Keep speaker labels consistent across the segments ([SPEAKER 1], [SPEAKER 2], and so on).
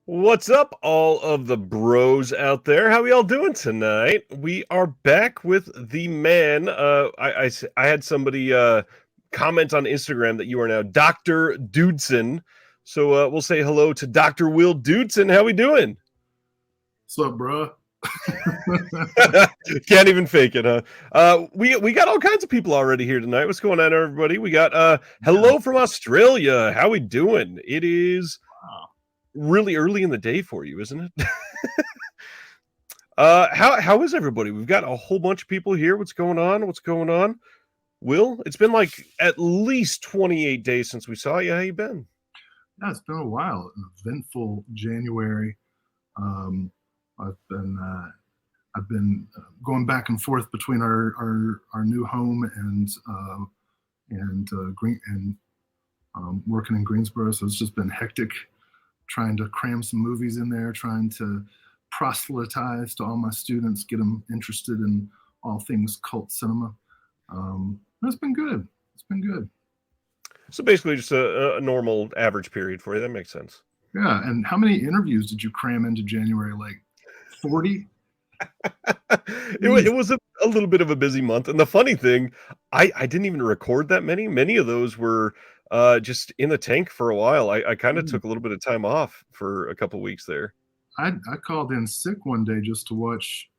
[SPEAKER 1] What's up, all of the bros out there? How we all doing tonight? We are back with the man. I had somebody comment on Instagram that you are now Dr. Dudson. So we'll say hello to Dr. Will Dudson. How we doing?
[SPEAKER 2] What's up, bro?
[SPEAKER 1] Can't even fake it, huh? We got all kinds of people already here tonight. What's going on, everybody? We got hello from Australia. How we doing? It is really early in the day for you, isn't it? How is everybody? We've got a whole bunch of people here. What's going on? Will, it's been like at least 28 days since we saw you. How you been?
[SPEAKER 2] Yeah, it's been a while. An eventful January. Um, I've been going back and forth between our new home and working in Greensboro. So it's just been hectic, trying to cram some movies in there, trying to proselytize to all my students, get them interested in all things cult cinema. It's been good. It's been good.
[SPEAKER 1] So basically just a normal average period for you. That makes sense.
[SPEAKER 2] Yeah. And how many interviews did you cram into January? Like 40?
[SPEAKER 1] It was a little bit of a busy month. And the funny thing, I didn't even record that many. Many of those were just in the tank for a while. I kind of took a little bit of time off for a couple weeks there.
[SPEAKER 2] I called in sick one day just to watch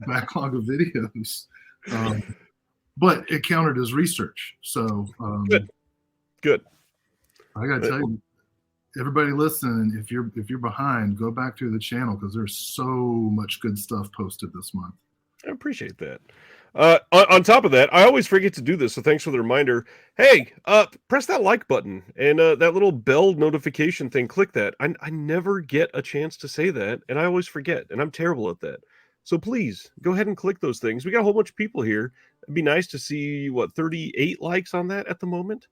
[SPEAKER 2] backlog of videos. But it counted as research. So
[SPEAKER 1] Good.
[SPEAKER 2] I gotta tell you, everybody listening, if you're behind, go back to the channel because there's so much good stuff posted this month.
[SPEAKER 1] I appreciate that. On top of that, I always forget to do this, so thanks for the reminder. Hey, press that like button and that little bell notification thing. Click that. I never get a chance to say that, and I always forget, and I'm terrible at that. So please go ahead and click those things. We got a whole bunch of people here. It'd be nice to see 38 likes on that at the moment.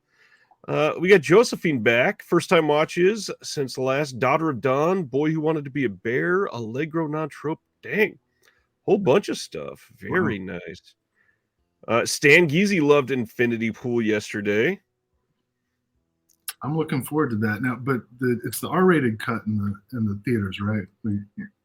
[SPEAKER 1] We got Josephine back. First time watches since the last Daughter of Dawn, Boy Who Wanted to Be a Bear, Allegro Non-Trope. Dang. Whole bunch of stuff. Very nice. Stan Geezy loved Infinity Pool yesterday.
[SPEAKER 2] I'm looking forward to that now, but it's the R-rated cut in the theaters, right?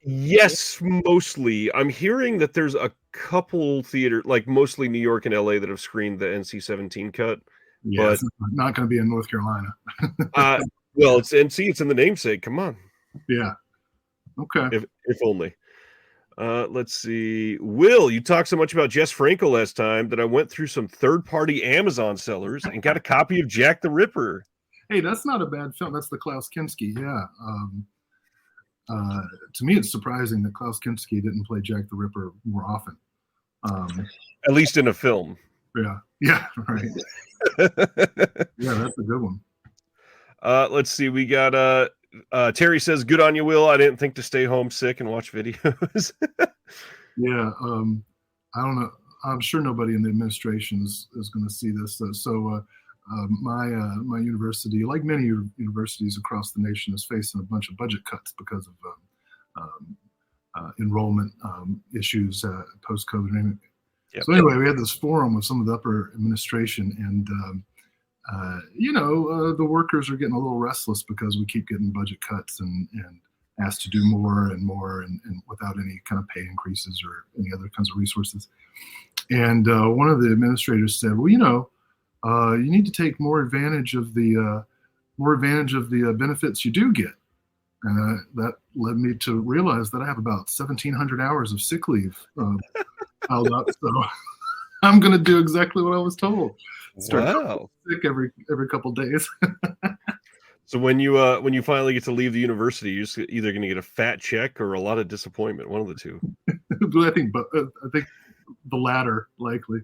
[SPEAKER 1] Yes, mostly. I'm hearing that there's a couple theater, like mostly New York and LA, that have screened the NC-17 cut.
[SPEAKER 2] Yeah, but it's not going to be in North Carolina.
[SPEAKER 1] Well, it's NC. It's in the namesake. Come on.
[SPEAKER 2] Yeah. Okay.
[SPEAKER 1] If only. Let's see. Will, you talked so much about Jess Franco last time that I went through some third-party Amazon sellers and got a copy of Jack the Ripper.
[SPEAKER 2] Hey, that's not a bad film. That's the Klaus Kinski. Yeah. To me, it's surprising that Klaus Kinski didn't play Jack the Ripper more often.
[SPEAKER 1] At least in a film.
[SPEAKER 2] Yeah, right. Yeah, that's a good one.
[SPEAKER 1] Let's see. We got Terry says, "Good on you, Will. I didn't think to stay home sick and watch videos."
[SPEAKER 2] Yeah, I don't know. I'm sure nobody in the administration is going to see this. My university, like many universities across the nation, is facing a bunch of budget cuts because of enrollment issues post-COVID. Yep. So anyway, we had this forum with some of the upper administration, and the workers are getting a little restless because we keep getting budget cuts and asked to do more and more, and without any kind of pay increases or any other kinds of resources. And one of the administrators said, "Well, you need to take more advantage of the benefits you do get." And that led me to realize that I have about 1,700 hours of sick leave piled up. So I'm going to do exactly what I was told. Start sick every couple days.
[SPEAKER 1] So when you finally get to leave the university, you're just either going to get a fat check or a lot of disappointment. One of the two.
[SPEAKER 2] I think the latter, likely.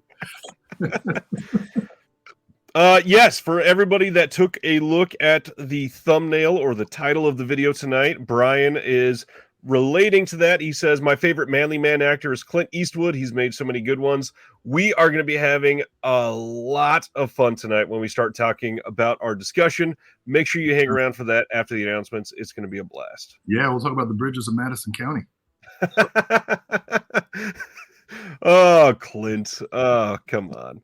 [SPEAKER 1] Yes, for everybody that took a look at the thumbnail or the title of the video tonight, Brian is relating to that. He says, "My favorite manly man actor is Clint Eastwood. He's made so many good ones." We are going to be having a lot of fun tonight when we start talking about our discussion. Make sure you hang around for that after the announcements. It's going to be a blast.
[SPEAKER 2] Yeah, we'll talk about the bridges of Madison County.
[SPEAKER 1] Oh, Clint. Oh, come on.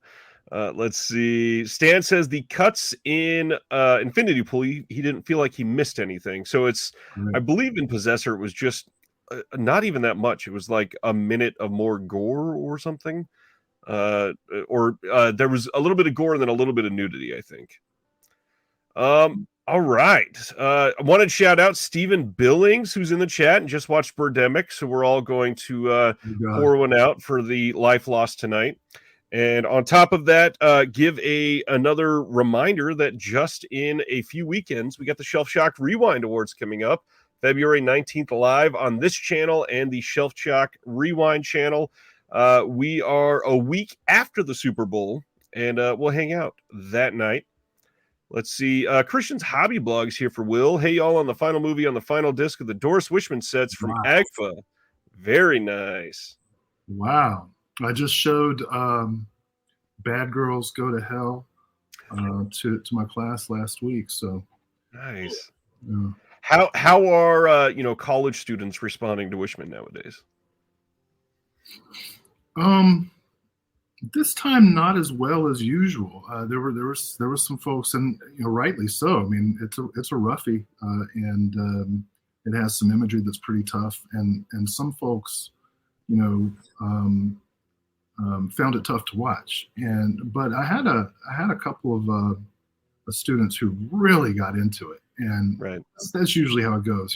[SPEAKER 1] Let's see. Stan says the cuts in Infinity Pool, he didn't feel like he missed anything. So it's, I
[SPEAKER 2] Right.
[SPEAKER 1] believe in Possessor, it was just not even that much. It was like a minute of more gore or something. Or there was a little bit of gore and then a little bit of nudity, I think. All right. I wanted to shout out Stephen Billings, who's in the chat and just watched Birdemic. So we're all going to
[SPEAKER 2] Oh, God.
[SPEAKER 1] pour one out for the life lost tonight. And on top of that, give another reminder that just in a few weekends, we got the Shelf Shock Rewind Awards coming up, February 19th, live on this channel and the Shelf Shock Rewind channel. We are a week after the Super Bowl, and we'll hang out that night. Let's see. Christian's Hobby Blogs here for Will. Hey, y'all, on the final movie on the final disc of the Doris Wishman sets from
[SPEAKER 2] Wow.
[SPEAKER 1] AGFA. Very nice.
[SPEAKER 2] Wow. I just showed Bad Girls Go to Hell to my class last week. So
[SPEAKER 1] Nice.
[SPEAKER 2] yeah.
[SPEAKER 1] How are college students responding to Wishman nowadays?
[SPEAKER 2] This time not as well as usual. There were some folks, and rightly so. I mean, it's a roughie, and it has some imagery that's pretty tough, and some folks, found it tough to watch. But I had a couple of students who really got into it, and
[SPEAKER 1] Right.
[SPEAKER 2] that's usually how it goes.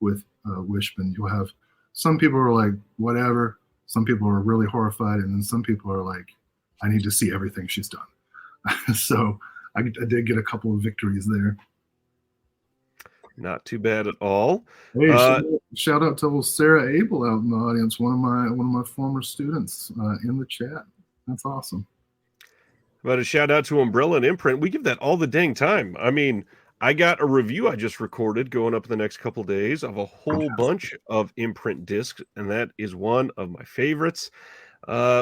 [SPEAKER 2] With Wishman, you'll have some people who are like, whatever. Some people are really horrified, and then some people are like, I need to see everything she's done. So I did get a couple of victories there.
[SPEAKER 1] Not too bad at all.
[SPEAKER 2] Hey, shout out to Sarah Abel out in the audience, one of my former students in the chat. That's awesome.
[SPEAKER 1] But a shout out to Umbrella and Imprint. We give that all the dang time. I mean, I got a review I just recorded going up in the next couple days of a whole bunch of Imprint discs, and that is one of my favorites.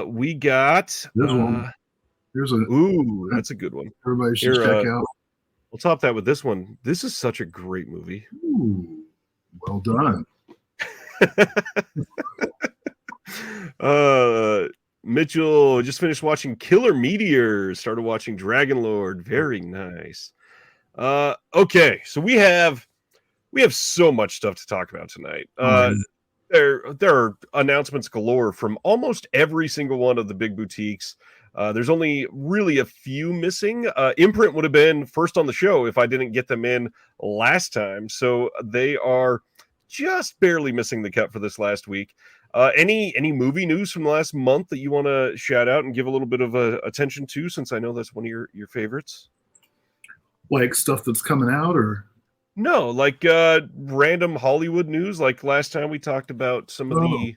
[SPEAKER 1] We got
[SPEAKER 2] one. Here's
[SPEAKER 1] that's a good one.
[SPEAKER 2] Everybody should check out.
[SPEAKER 1] We'll top that with this one. This is such a great movie.
[SPEAKER 2] Ooh, well done.
[SPEAKER 1] Mitchell just finished watching Killer Meteor, started watching Dragon Lord. Very nice. Okay, so we have so much stuff to talk about tonight. There are announcements galore from almost every single one of the big boutiques. There's only really a few missing. Imprint would have been first on the show if I didn't get them in last time. So they are just barely missing the cut for this last week. Any movie news from the last month that you want to shout out and give a little bit of attention to, since I know that's one of your favorites?
[SPEAKER 2] Like stuff that's coming out, or
[SPEAKER 1] no, like random Hollywood news, like last time we talked about some of the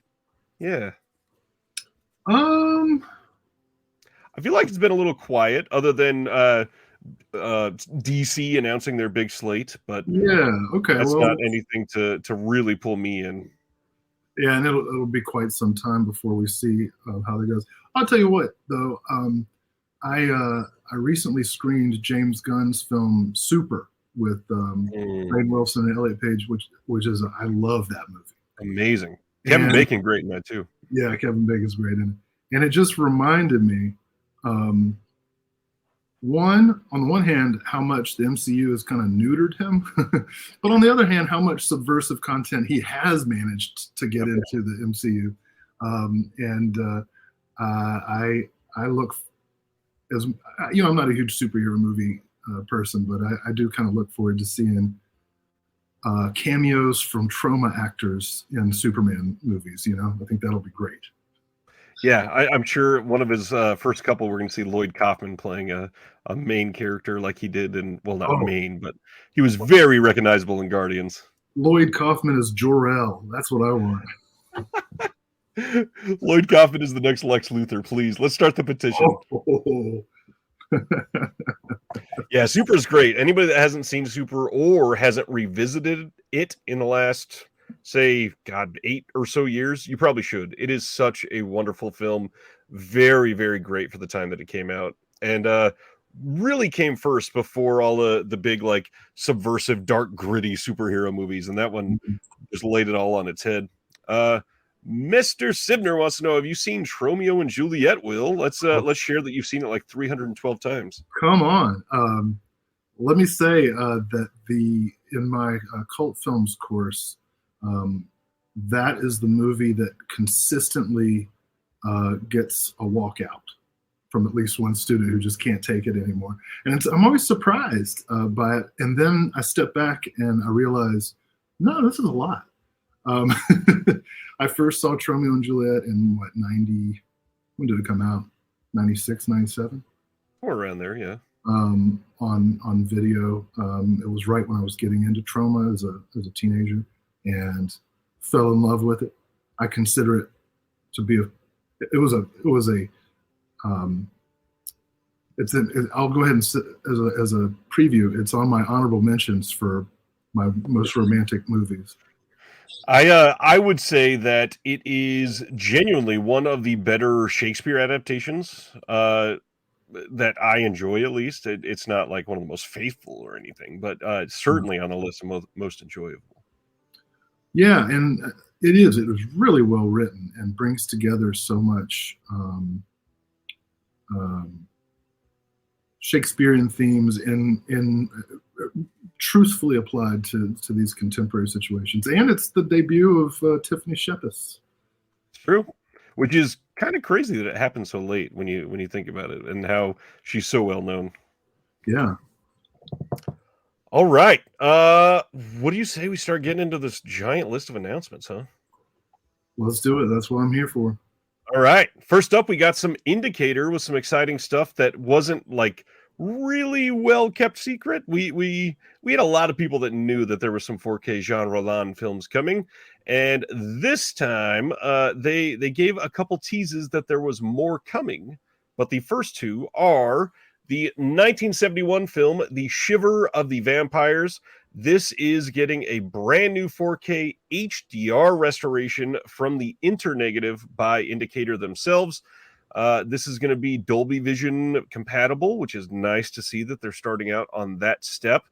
[SPEAKER 1] I feel like it's been a little quiet, other than DC announcing their big slate, but
[SPEAKER 2] okay,
[SPEAKER 1] that's not anything to really pull me in.
[SPEAKER 2] Yeah, and it'll be quite some time before we see how that goes. I'll tell you what, though, I recently screened James Gunn's film Super with Rainn Wilson and Elliot Page, which is I love that movie.
[SPEAKER 1] Amazing. Kevin Bacon great in that too.
[SPEAKER 2] Yeah, Kevin Bacon's great in it, and it just reminded me. On the one hand, how much the MCU has kind of neutered him, but on the other hand, how much subversive content he has managed to get into the MCU. I look, as I'm not a huge superhero movie person, but I do kind of look forward to seeing cameos from trauma actors in Superman movies. I think that'll be great.
[SPEAKER 1] Yeah, I'm sure one of his first couple, we're going to see Lloyd Kaufman playing a main character like he did in, well, not main, but he was very recognizable in Guardians.
[SPEAKER 2] Lloyd Kaufman is Jor-El. That's what I
[SPEAKER 1] want. Lloyd Kaufman is the next Lex Luthor, please. Let's start the petition. Yeah, Super is great. Anybody that hasn't seen Super or hasn't revisited it in the last, say, 8 or so years, you probably should. It is such a wonderful film. Very, very great for the time that it came out. And really came first before all the big, like, subversive, dark, gritty superhero movies. And that one just laid it all on its head. Mr. Sibner wants to know: have you seen Romeo and Juliet? Will let's share that you've seen it like 312 times.
[SPEAKER 2] Come on. Let me say that in my cult films course, that is the movie that consistently gets a walkout from at least one student who just can't take it anymore. And I'm always surprised by it. And then I step back and I realize, no, this is a lot. I first saw Romeo and Juliet in 90, when did it come out? 96, 97?
[SPEAKER 1] Or around there, yeah.
[SPEAKER 2] On video. It was right when I was getting into Troma as a teenager and fell in love with it. I consider it to be I'll go ahead and sit as a preview. It's on my honorable mentions for my most romantic movies.
[SPEAKER 1] I would say that it is genuinely one of the better Shakespeare adaptations that I enjoy. At least it's not like one of the most faithful or anything, but it's certainly on the list of most enjoyable.
[SPEAKER 2] Yeah, and it is. It was really well written and brings together so much Shakespearean themes in truthfully applied to these contemporary situations. And it's the debut of Tiffany Shepis.
[SPEAKER 1] True, which is kind of crazy that it happened so late when you think about it and how she's so well known.
[SPEAKER 2] Yeah.
[SPEAKER 1] All right. What do you say we start getting into this giant list of announcements, huh?
[SPEAKER 2] Let's do it. That's what I'm here for.
[SPEAKER 1] All right. First up, we got some Indicator with some exciting stuff that wasn't like really well kept secret. We had a lot of people that knew that there was some 4K Jean Roland films coming, and this time they gave a couple teases that there was more coming. But the first two are the 1971 film, The Shiver of the Vampires. This is getting a brand new 4K HDR restoration from the Internegative by Indicator themselves. This is going to be Dolby Vision compatible, which is nice to see that they're starting out on that step.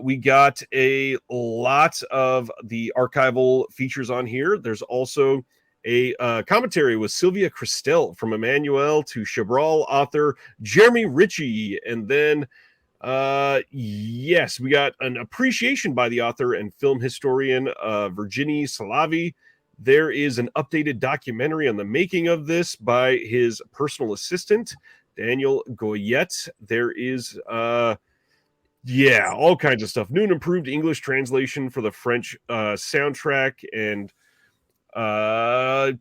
[SPEAKER 1] We got a lot of the archival features on here. There's also a commentary with Sylvia Christel from Emmanuel to Chabral author Jeremy Ritchie. And then, yes, we got an appreciation by the author and film historian Virginie Salavi. There is an updated documentary on the making of this by his personal assistant, Daniel Goyette. There is, all kinds of stuff. New and improved English translation for the French soundtrack. And I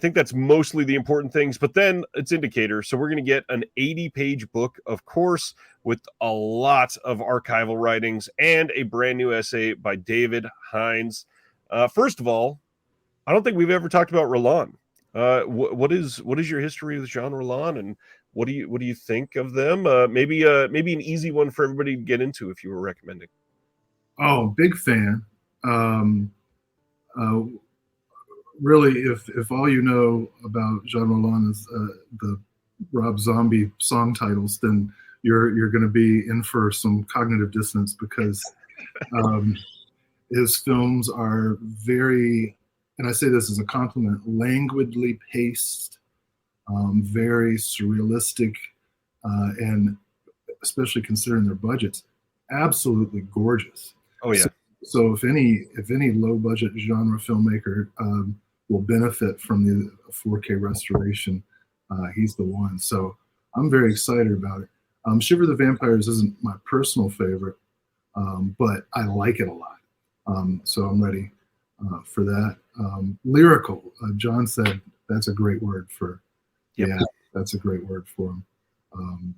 [SPEAKER 1] think that's mostly the important things. But then it's Indicator. So we're going to get an 80-page book, of course, with a lot of archival writings and a brand new essay by David Hines. First of all, I don't think we've ever talked about Roland. What is your history with Jean Roland, and what do you think of them? Maybe an easy one for everybody to get into if you were recommending.
[SPEAKER 2] Oh, big fan. Really, if all you know about Jean Roland is the Rob Zombie song titles, then you're going to be in for some cognitive dissonance because his films are very, and I say this as a compliment, languidly paced, very surrealistic, and especially considering their budgets, absolutely gorgeous.
[SPEAKER 1] Oh yeah.
[SPEAKER 2] So if any low budget genre filmmaker will benefit from the 4K restoration, he's the one. So I'm very excited about it. Shiver the Vampires isn't my personal favorite, but I like it a lot. So I'm ready for that. Lyrical, John said that's a great word for. Yep. Yeah, that's a great word for him.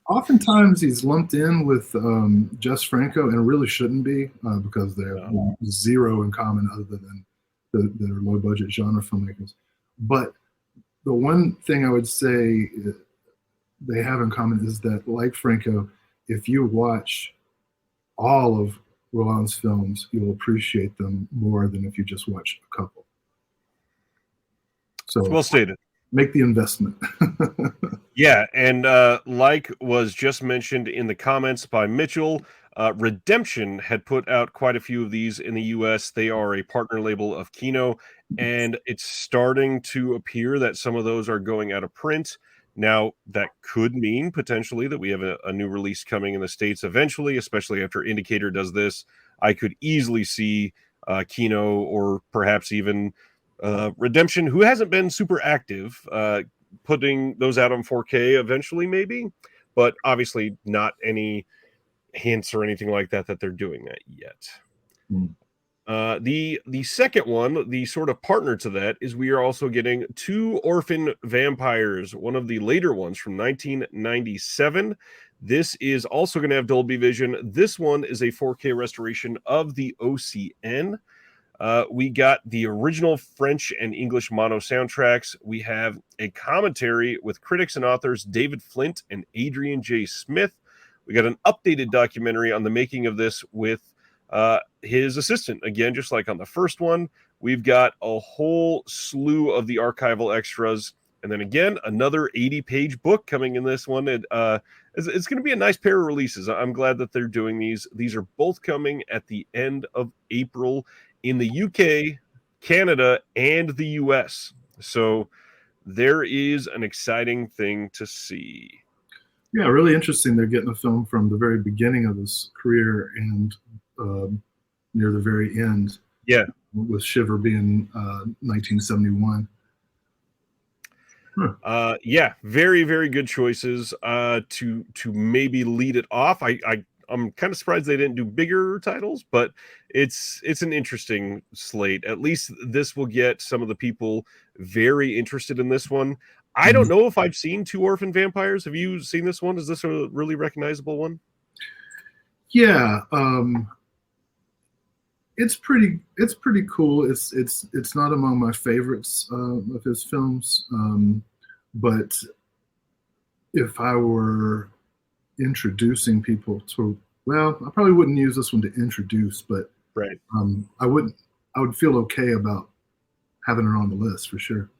[SPEAKER 2] Oftentimes he's lumped in with Jess Franco, and really shouldn't be because they have zero in common other than their low budget genre filmmakers. But the one thing I would say they have in common is that, like Franco, if you watch all of Roland's films, you'll appreciate them more than if you just watch a couple. So
[SPEAKER 1] well stated.
[SPEAKER 2] Make the investment.
[SPEAKER 1] Yeah, and like was just mentioned in the comments by Mitchell, Redemption had put out quite a few of these in the US. They are a partner label of Kino, and it's starting to appear that some of those are going out of print. Now, that could mean potentially that we have a new release coming in the States eventually, especially after Indicator does this. I could easily see Kino or perhaps even Redemption, who hasn't been super active, putting those out on 4K eventually, maybe, but obviously not any hints or anything like that they're doing that yet. The second one, the sort of partner to that, is we are also getting Two Orphan Vampires, one of the later ones from 1997. This is also going to have Dolby Vision. This one is a 4K restoration of the OCN. We got the original French and English mono soundtracks. We have a commentary with critics and authors David Flint and Adrian J. Smith. We got an updated documentary on the making of this with his assistant. Again, just like on the first one, we've got a whole slew of the archival extras. And then again, another 80-page book coming in this one. It's going to be a nice pair of releases. I'm glad that they're doing these. These are both coming at the end of April in the UK, Canada, and the US. So there is an exciting thing to see.
[SPEAKER 2] Yeah, really interesting. They're getting a film from the very beginning of his career and near the very end.
[SPEAKER 1] Yeah.
[SPEAKER 2] With Shiver being 1971.
[SPEAKER 1] Yeah, very, very good choices to maybe lead it off. I'm kind of surprised they didn't do bigger titles, but it's an interesting slate. At least this will get some of the people very interested in this one. I don't know if I've seen Two Orphan Vampires. Have you seen this one? Is this a really recognizable one?
[SPEAKER 2] Yeah, it's pretty cool. It's not among my favorites of his films, but if I were introducing people to, well, I probably wouldn't use this one to introduce, but
[SPEAKER 1] right,
[SPEAKER 2] I would feel okay about having it on the list for sure.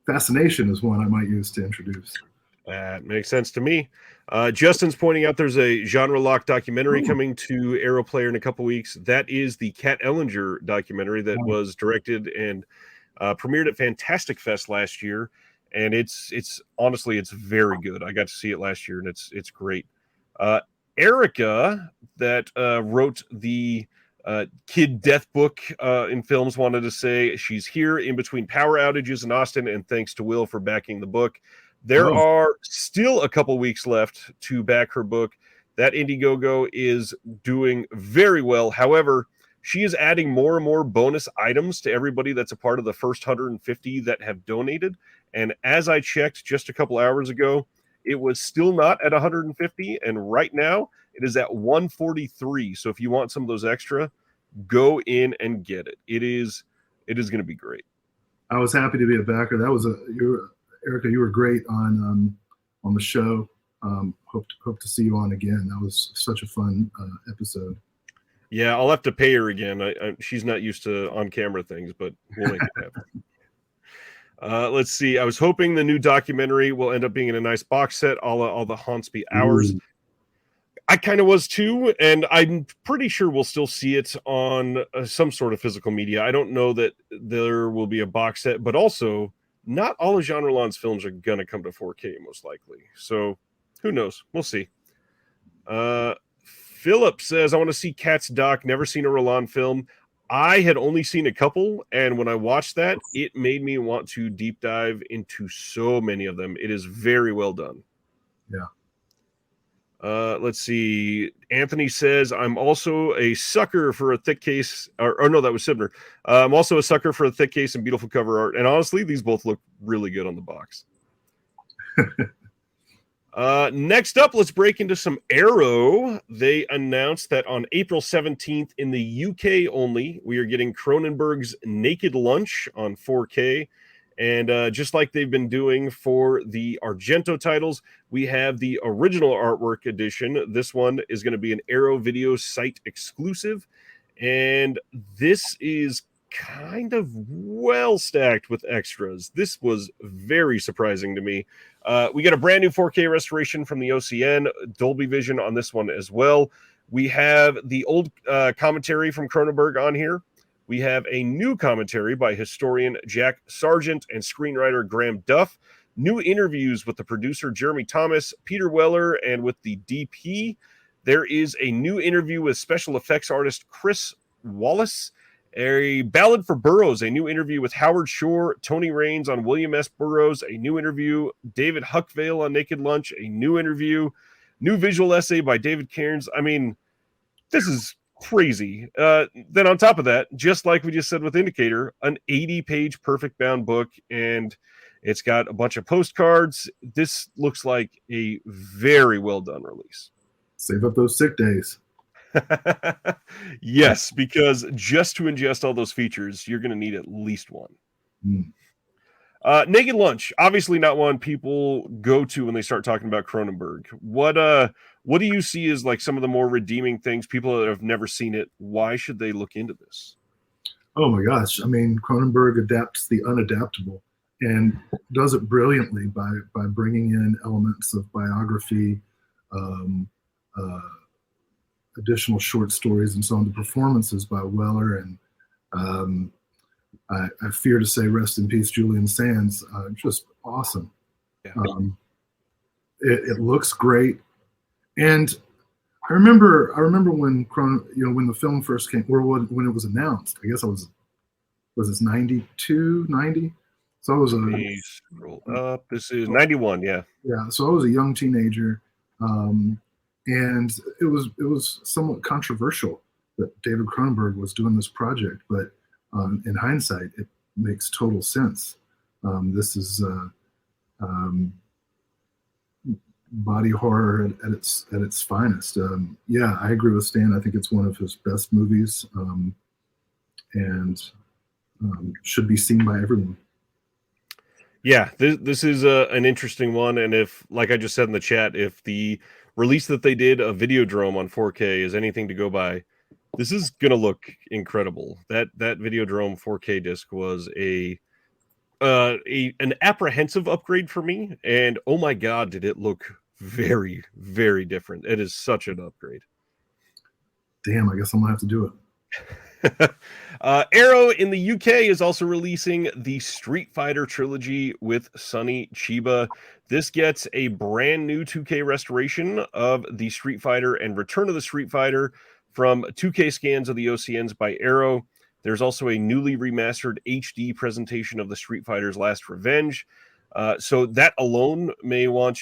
[SPEAKER 2] Fascination is one I might use to introduce.
[SPEAKER 1] That makes sense to me. Justin's pointing out there's a genre lock documentary coming to Arrow Player in a couple weeks. That is the Kat Ellinger documentary that was directed and premiered at Fantastic Fest last year, and it's honestly it's very good. I got to see it last year, and it's great. Erica, that wrote the Kid Death book in films, wanted to say she's here in between power outages in Austin, and thanks to Will for backing the book. There are still a couple weeks left to back her book. That Indiegogo is doing very well. However, she is adding more and more bonus items to everybody that's a part of the first 150 that have donated. And as I checked just a couple hours ago, it was still not at 150. And right now it is at 143. So if you want some of those extra, go in and get it. It is going to be great.
[SPEAKER 2] I was happy to be a backer. That was Erica, you were great on the show. Hope to see you on again. That was such a fun episode.
[SPEAKER 1] Yeah, I'll have to pay her again. She's not used to on-camera things, but we'll make it happen. Let's see. I was hoping the new documentary will end up being in a nice box set, all the Hauntsby hours. Ooh. I kind of was too, and I'm pretty sure we'll still see it on some sort of physical media. I don't know that there will be a box set, but also not all of Jean Rollon's films are going to come to 4K, most likely. So who knows? We'll see. Philip says, I want to see Kat's doc. Never seen a Rollon film. I had only seen a couple, and when I watched that, it made me want to deep dive into so many of them. It is very well done.
[SPEAKER 2] Yeah.
[SPEAKER 1] Let's see. Anthony says, I'm also a sucker for a thick case. Or no, that was Sibner. I'm also a sucker for a thick case and beautiful cover art. And honestly, these both look really good on the box. Next up, let's break into some Arrow. They announced that on April 17th in the UK only, we are getting Cronenberg's Naked Lunch on 4K. And just like they've been doing for the Argento titles, we have the original artwork edition. This one is going to be an Arrow Video site exclusive. And this is kind of well stacked with extras. This was very surprising to me. We got a brand new 4K restoration from the OCN, Dolby Vision on this one as well. We have the old commentary from Cronenberg on here. We have a new commentary by historian Jack Sargent and screenwriter Graham Duff. New interviews with the producer Jeremy Thomas, Peter Weller, and with the DP. There is a new interview with special effects artist Chris Wallace. A Ballad for Burroughs, a new interview with Howard Shore, Tony Raines on William S. Burroughs, a new interview, David Huckvale on Naked Lunch, a new interview, new visual essay by David Cairns. I mean, this is crazy. Then on top of that, just like we just said with Indicator, an 80-page perfect bound book, and it's got a bunch of postcards. This looks like a very well done release.
[SPEAKER 2] Save up those sick days.
[SPEAKER 1] Yes, because just to ingest all those features, you're going to need at least one. Naked Lunch, obviously not one people go to when they start talking about Cronenberg. What do you see as like some of the more redeeming things? People that have never seen it, why should they look into this?
[SPEAKER 2] Oh my gosh. I mean, Cronenberg adapts the unadaptable and does it brilliantly by bringing in elements of biography, additional short stories, and so on. The performances by Weller and I fear to say, rest in peace, Julian Sands. Just awesome.
[SPEAKER 1] Yeah.
[SPEAKER 2] It looks great, and I remember when when the film first came, or when it was announced. I guess was this 92, 90? So I was
[SPEAKER 1] scroll up. This is 91. Yeah.
[SPEAKER 2] Yeah. So I was a young teenager, and it was somewhat controversial that David Cronenberg was doing this project, but in hindsight, it makes total sense. This is body horror at its finest. Yeah, I agree with Stan. I think it's one of his best movies, and should be seen by everyone.
[SPEAKER 1] Yeah, this is an interesting one, and if, like I just said in the chat, if the release that they did of Videodrome on 4K is anything to go by, this is gonna look incredible. That Videodrome 4K disc was an apprehensive upgrade for me, and oh my god, did it look very, very different. It is such an upgrade.
[SPEAKER 2] Damn, I guess I'm gonna have to do it.
[SPEAKER 1] Arrow in the UK is also releasing the Street Fighter trilogy with Sonny Chiba. This gets a brand new 2K restoration of the Street Fighter and Return of the Street Fighter from 2K scans of the OCNs by Arrow. There's also a newly remastered HD presentation of the Street Fighter's Last Revenge. So that alone may lead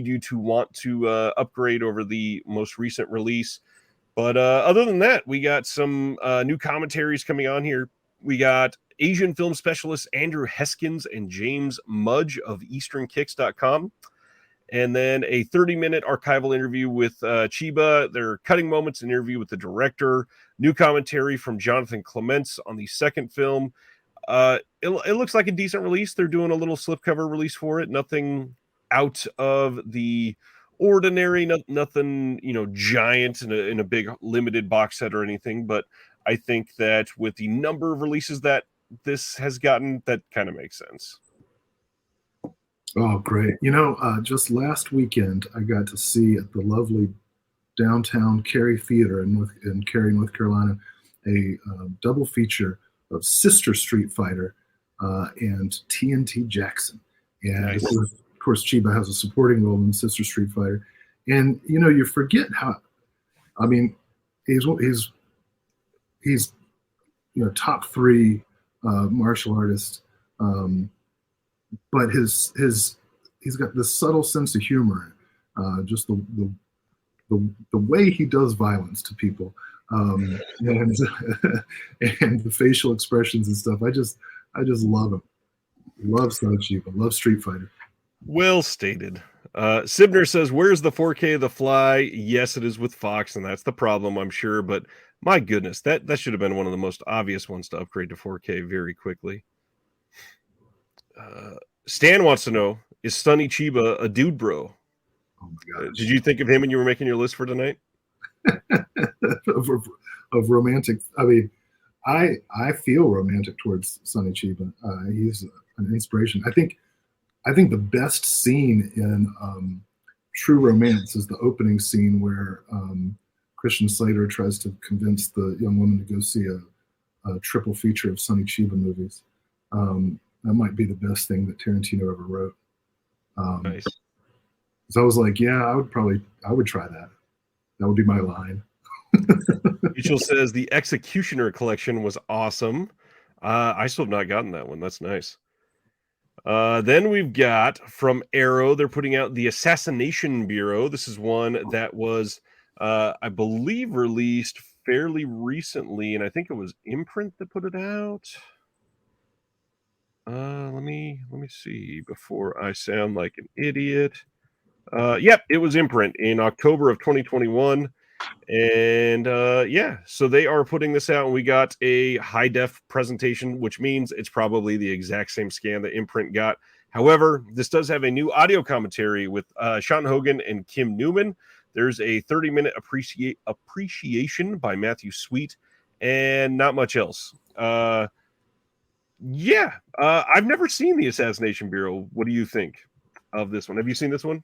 [SPEAKER 1] you to want to upgrade over the most recent release. But other than that, we got some new commentaries coming on here. We got Asian film specialists Andrew Heskins and James Mudge of EasternKicks.com. And then a 30-minute archival interview with Chiba. Their cutting moments interview with the director. New commentary from Jonathan Clements on the second film. It looks like a decent release. They're doing a little slipcover release for it. Nothing out of the ordinary, nothing giant in a big limited box set or anything, but I think that with the number of releases that this has gotten, that kind of makes sense.
[SPEAKER 2] Oh, great. Just last weekend I got to see at the lovely downtown Cary Theater in Cary, North Carolina, a double feature of Sister Street Fighter and TNT Jackson. And
[SPEAKER 1] nice.
[SPEAKER 2] Of course, Chiba has a supporting role in Sister Street Fighter. And, you forget how, I mean, he's top 3 martial artist, but he's got this subtle sense of humor, just the way he does violence to people, and and the facial expressions and stuff. I just love him. Love Sonny Chiba. Love Street Fighter.
[SPEAKER 1] Well stated. Sibner says, where's the 4K of The Fly? Yes, it is with Fox, and that's the problem, I'm sure. But my goodness, that should have been one of the most obvious ones to upgrade to 4K very quickly. Stan wants to know, is Sonny Chiba a dude bro?
[SPEAKER 2] Oh my God.
[SPEAKER 1] Did you think of him when you were making your list for tonight?
[SPEAKER 2] of romantic. I mean, I feel romantic towards Sonny Chiba. He's an inspiration. I think I think the best scene in True Romance is the opening scene where Christian Slater tries to convince the young woman to go see a triple feature of Sonny Chiba movies. That might be the best thing that Tarantino ever wrote.
[SPEAKER 1] Nice.
[SPEAKER 2] So I was like, yeah, I would try that. That would be my line.
[SPEAKER 1] Mitchell says the Executioner collection was awesome. I still have not gotten that one. That's nice. Then we've got from Arrow, they're putting out the Assassination Bureau. This is one that was, I believe, released fairly recently, and I think it was Imprint that put it out. Let me see before I sound like an idiot. Yep, it was Imprint in October of 2021. And yeah, so they are putting this out, and we got a high def presentation, which means it's probably the exact same scan that Imprint got. However, this does have a new audio commentary with Sean Hogan and Kim Newman. There's a 30-minute appreciation by Matthew Sweet, and not much else. Yeah, I've never seen the Assassination Bureau. What do you think of this one? Have you seen this one?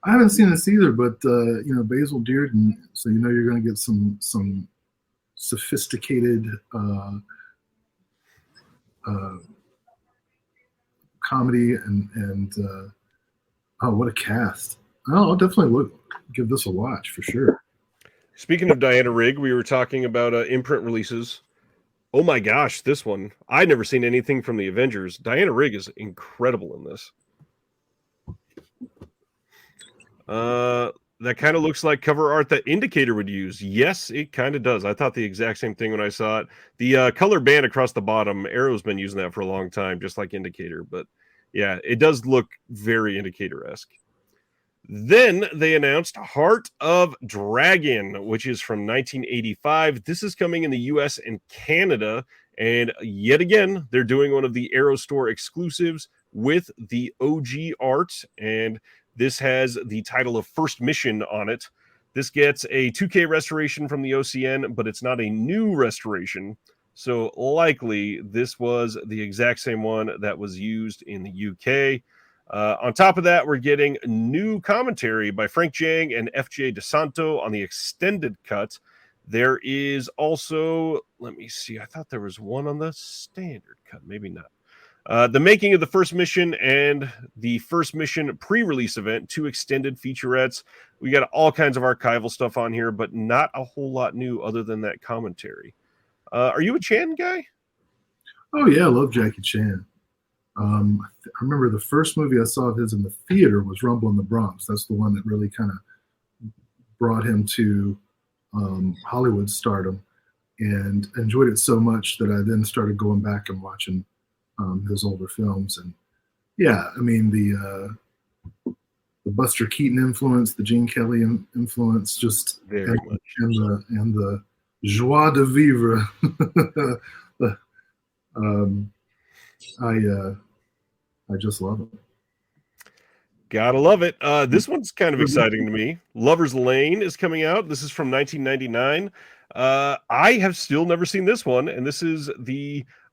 [SPEAKER 2] I haven't seen this either, but Basil Dearden, so you're going to get some sophisticated comedy and oh, what a cast! I'll definitely give this a watch for sure.
[SPEAKER 1] Speaking of Diana Rigg, we were talking about Imprint releases. Oh my gosh, this one. I'd never seen anything from the Avengers. Diana Rigg is incredible in this. That kind of looks like cover art that Indicator would use. Yes, it kind of does. I thought the exact same thing when I saw it. The color band across the bottom, Arrow's been using that for a long time, just like Indicator. But yeah, it does look very Indicator-esque. Then they announced Heart of Dragon, which is from 1985. This is coming in the US and Canada. And yet again, they're doing one of the Arrow Store exclusives with the OG art. And this has the title of First Mission on it. This gets a 2K restoration from the OCN, but it's not a new restoration. So likely this was the exact same one that was used in the UK. On top of that, we're getting new commentary by Frank Jang and FJ DeSanto on the extended cut. There is also, let me see, I thought there was one on the standard cut, maybe not. The making of the First Mission and the First Mission pre-release event, 2 extended featurettes. We got all kinds of archival stuff on here, but not a whole lot new other than that commentary. Are you a Chan guy?
[SPEAKER 2] Oh yeah, I love Jackie Chan. I remember the first movie I saw of his in the theater was Rumble in the Bronx. That's the one that really kind of brought him to Hollywood stardom, and enjoyed it so much that I then started going back and watching his older films. And yeah, I mean the Buster Keaton influence, the Gene Kelly influence, just
[SPEAKER 1] Very much.
[SPEAKER 2] And the joie de vivre. I just love it.
[SPEAKER 1] Gotta love it. This one's kind of exciting to me. Lover's Lane is coming out. This is from 1999. I have still never seen this one, and this is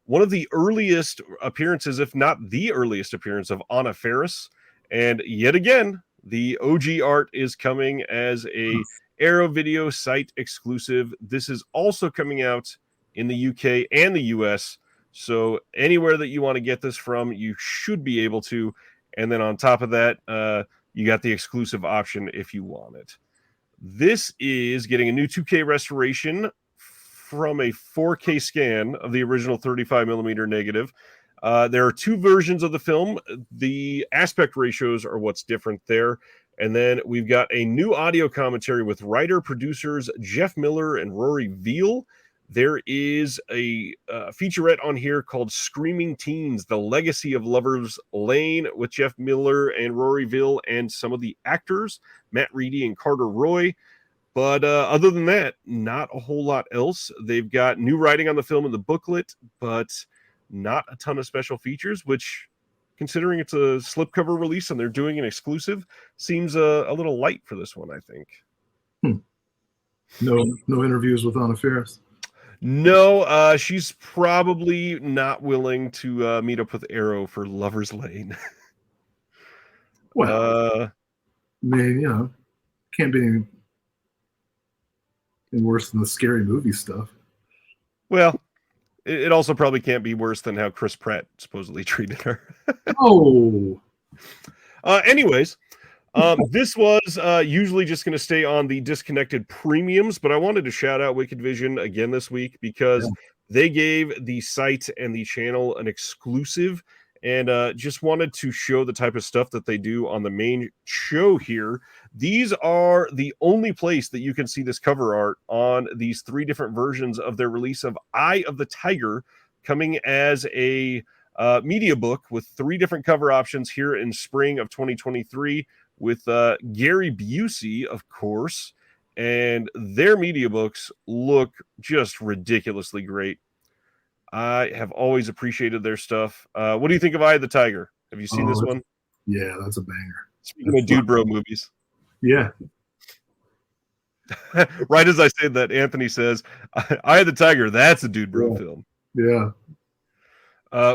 [SPEAKER 1] one of the earliest appearances, if not the earliest appearance, of Anna Faris. And yet again, the OG art is coming as a Arrow Video site exclusive. This is also coming out in the UK and the US. So anywhere that you want to get this from, you should be able to. And then on top of that, you got the exclusive option if you want it. This is getting a new 2K restoration from a 4K scan of the original 35mm negative. There are 2 versions of the film. The aspect ratios are what's different there. And then we've got a new audio commentary with writer-producers Jeff Miller and Rory Veal. There is a featurette on here called Screaming Teens, The Legacy of Lover's Lane, with Jeff Miller and Rory Veal and some of the actors, Matt Reedy and Carter Roy. But other than that, not a whole lot else. They've got new writing on the film in the booklet, but not a ton of special features, which, considering it's a slipcover release and they're doing an exclusive, seems a little light for this one, I think.
[SPEAKER 2] No interviews with Anna Faris?
[SPEAKER 1] No, she's probably not willing to meet up with Arrow for Lover's Lane.
[SPEAKER 2] Well, I mean, can't be any worse than the scary movie stuff.
[SPEAKER 1] Well, it also probably can't be worse than how Chris Pratt supposedly treated her.
[SPEAKER 2] Oh,
[SPEAKER 1] Anyways, this was usually just going to stay on the disconnected premiums, but I wanted to shout out Wicked Vision again this week because they gave the site and the channel an exclusive, and just wanted to show the type of stuff that they do on the main show here. These are the only place that you can see this cover art on these 3 different versions of their release of Eye of the Tiger, coming as a media book with 3 different cover options here in spring of 2023 with Gary Busey, of course, and their media books look just ridiculously great. I have always appreciated their stuff. What do you think of Eye of the Tiger? Have you seen this one?
[SPEAKER 2] Yeah, that's a banger.
[SPEAKER 1] Speaking of dude bro movies.
[SPEAKER 2] Yeah.
[SPEAKER 1] Right as I say that, Anthony says, Eye of the Tiger, that's a dude bro film.
[SPEAKER 2] Yeah.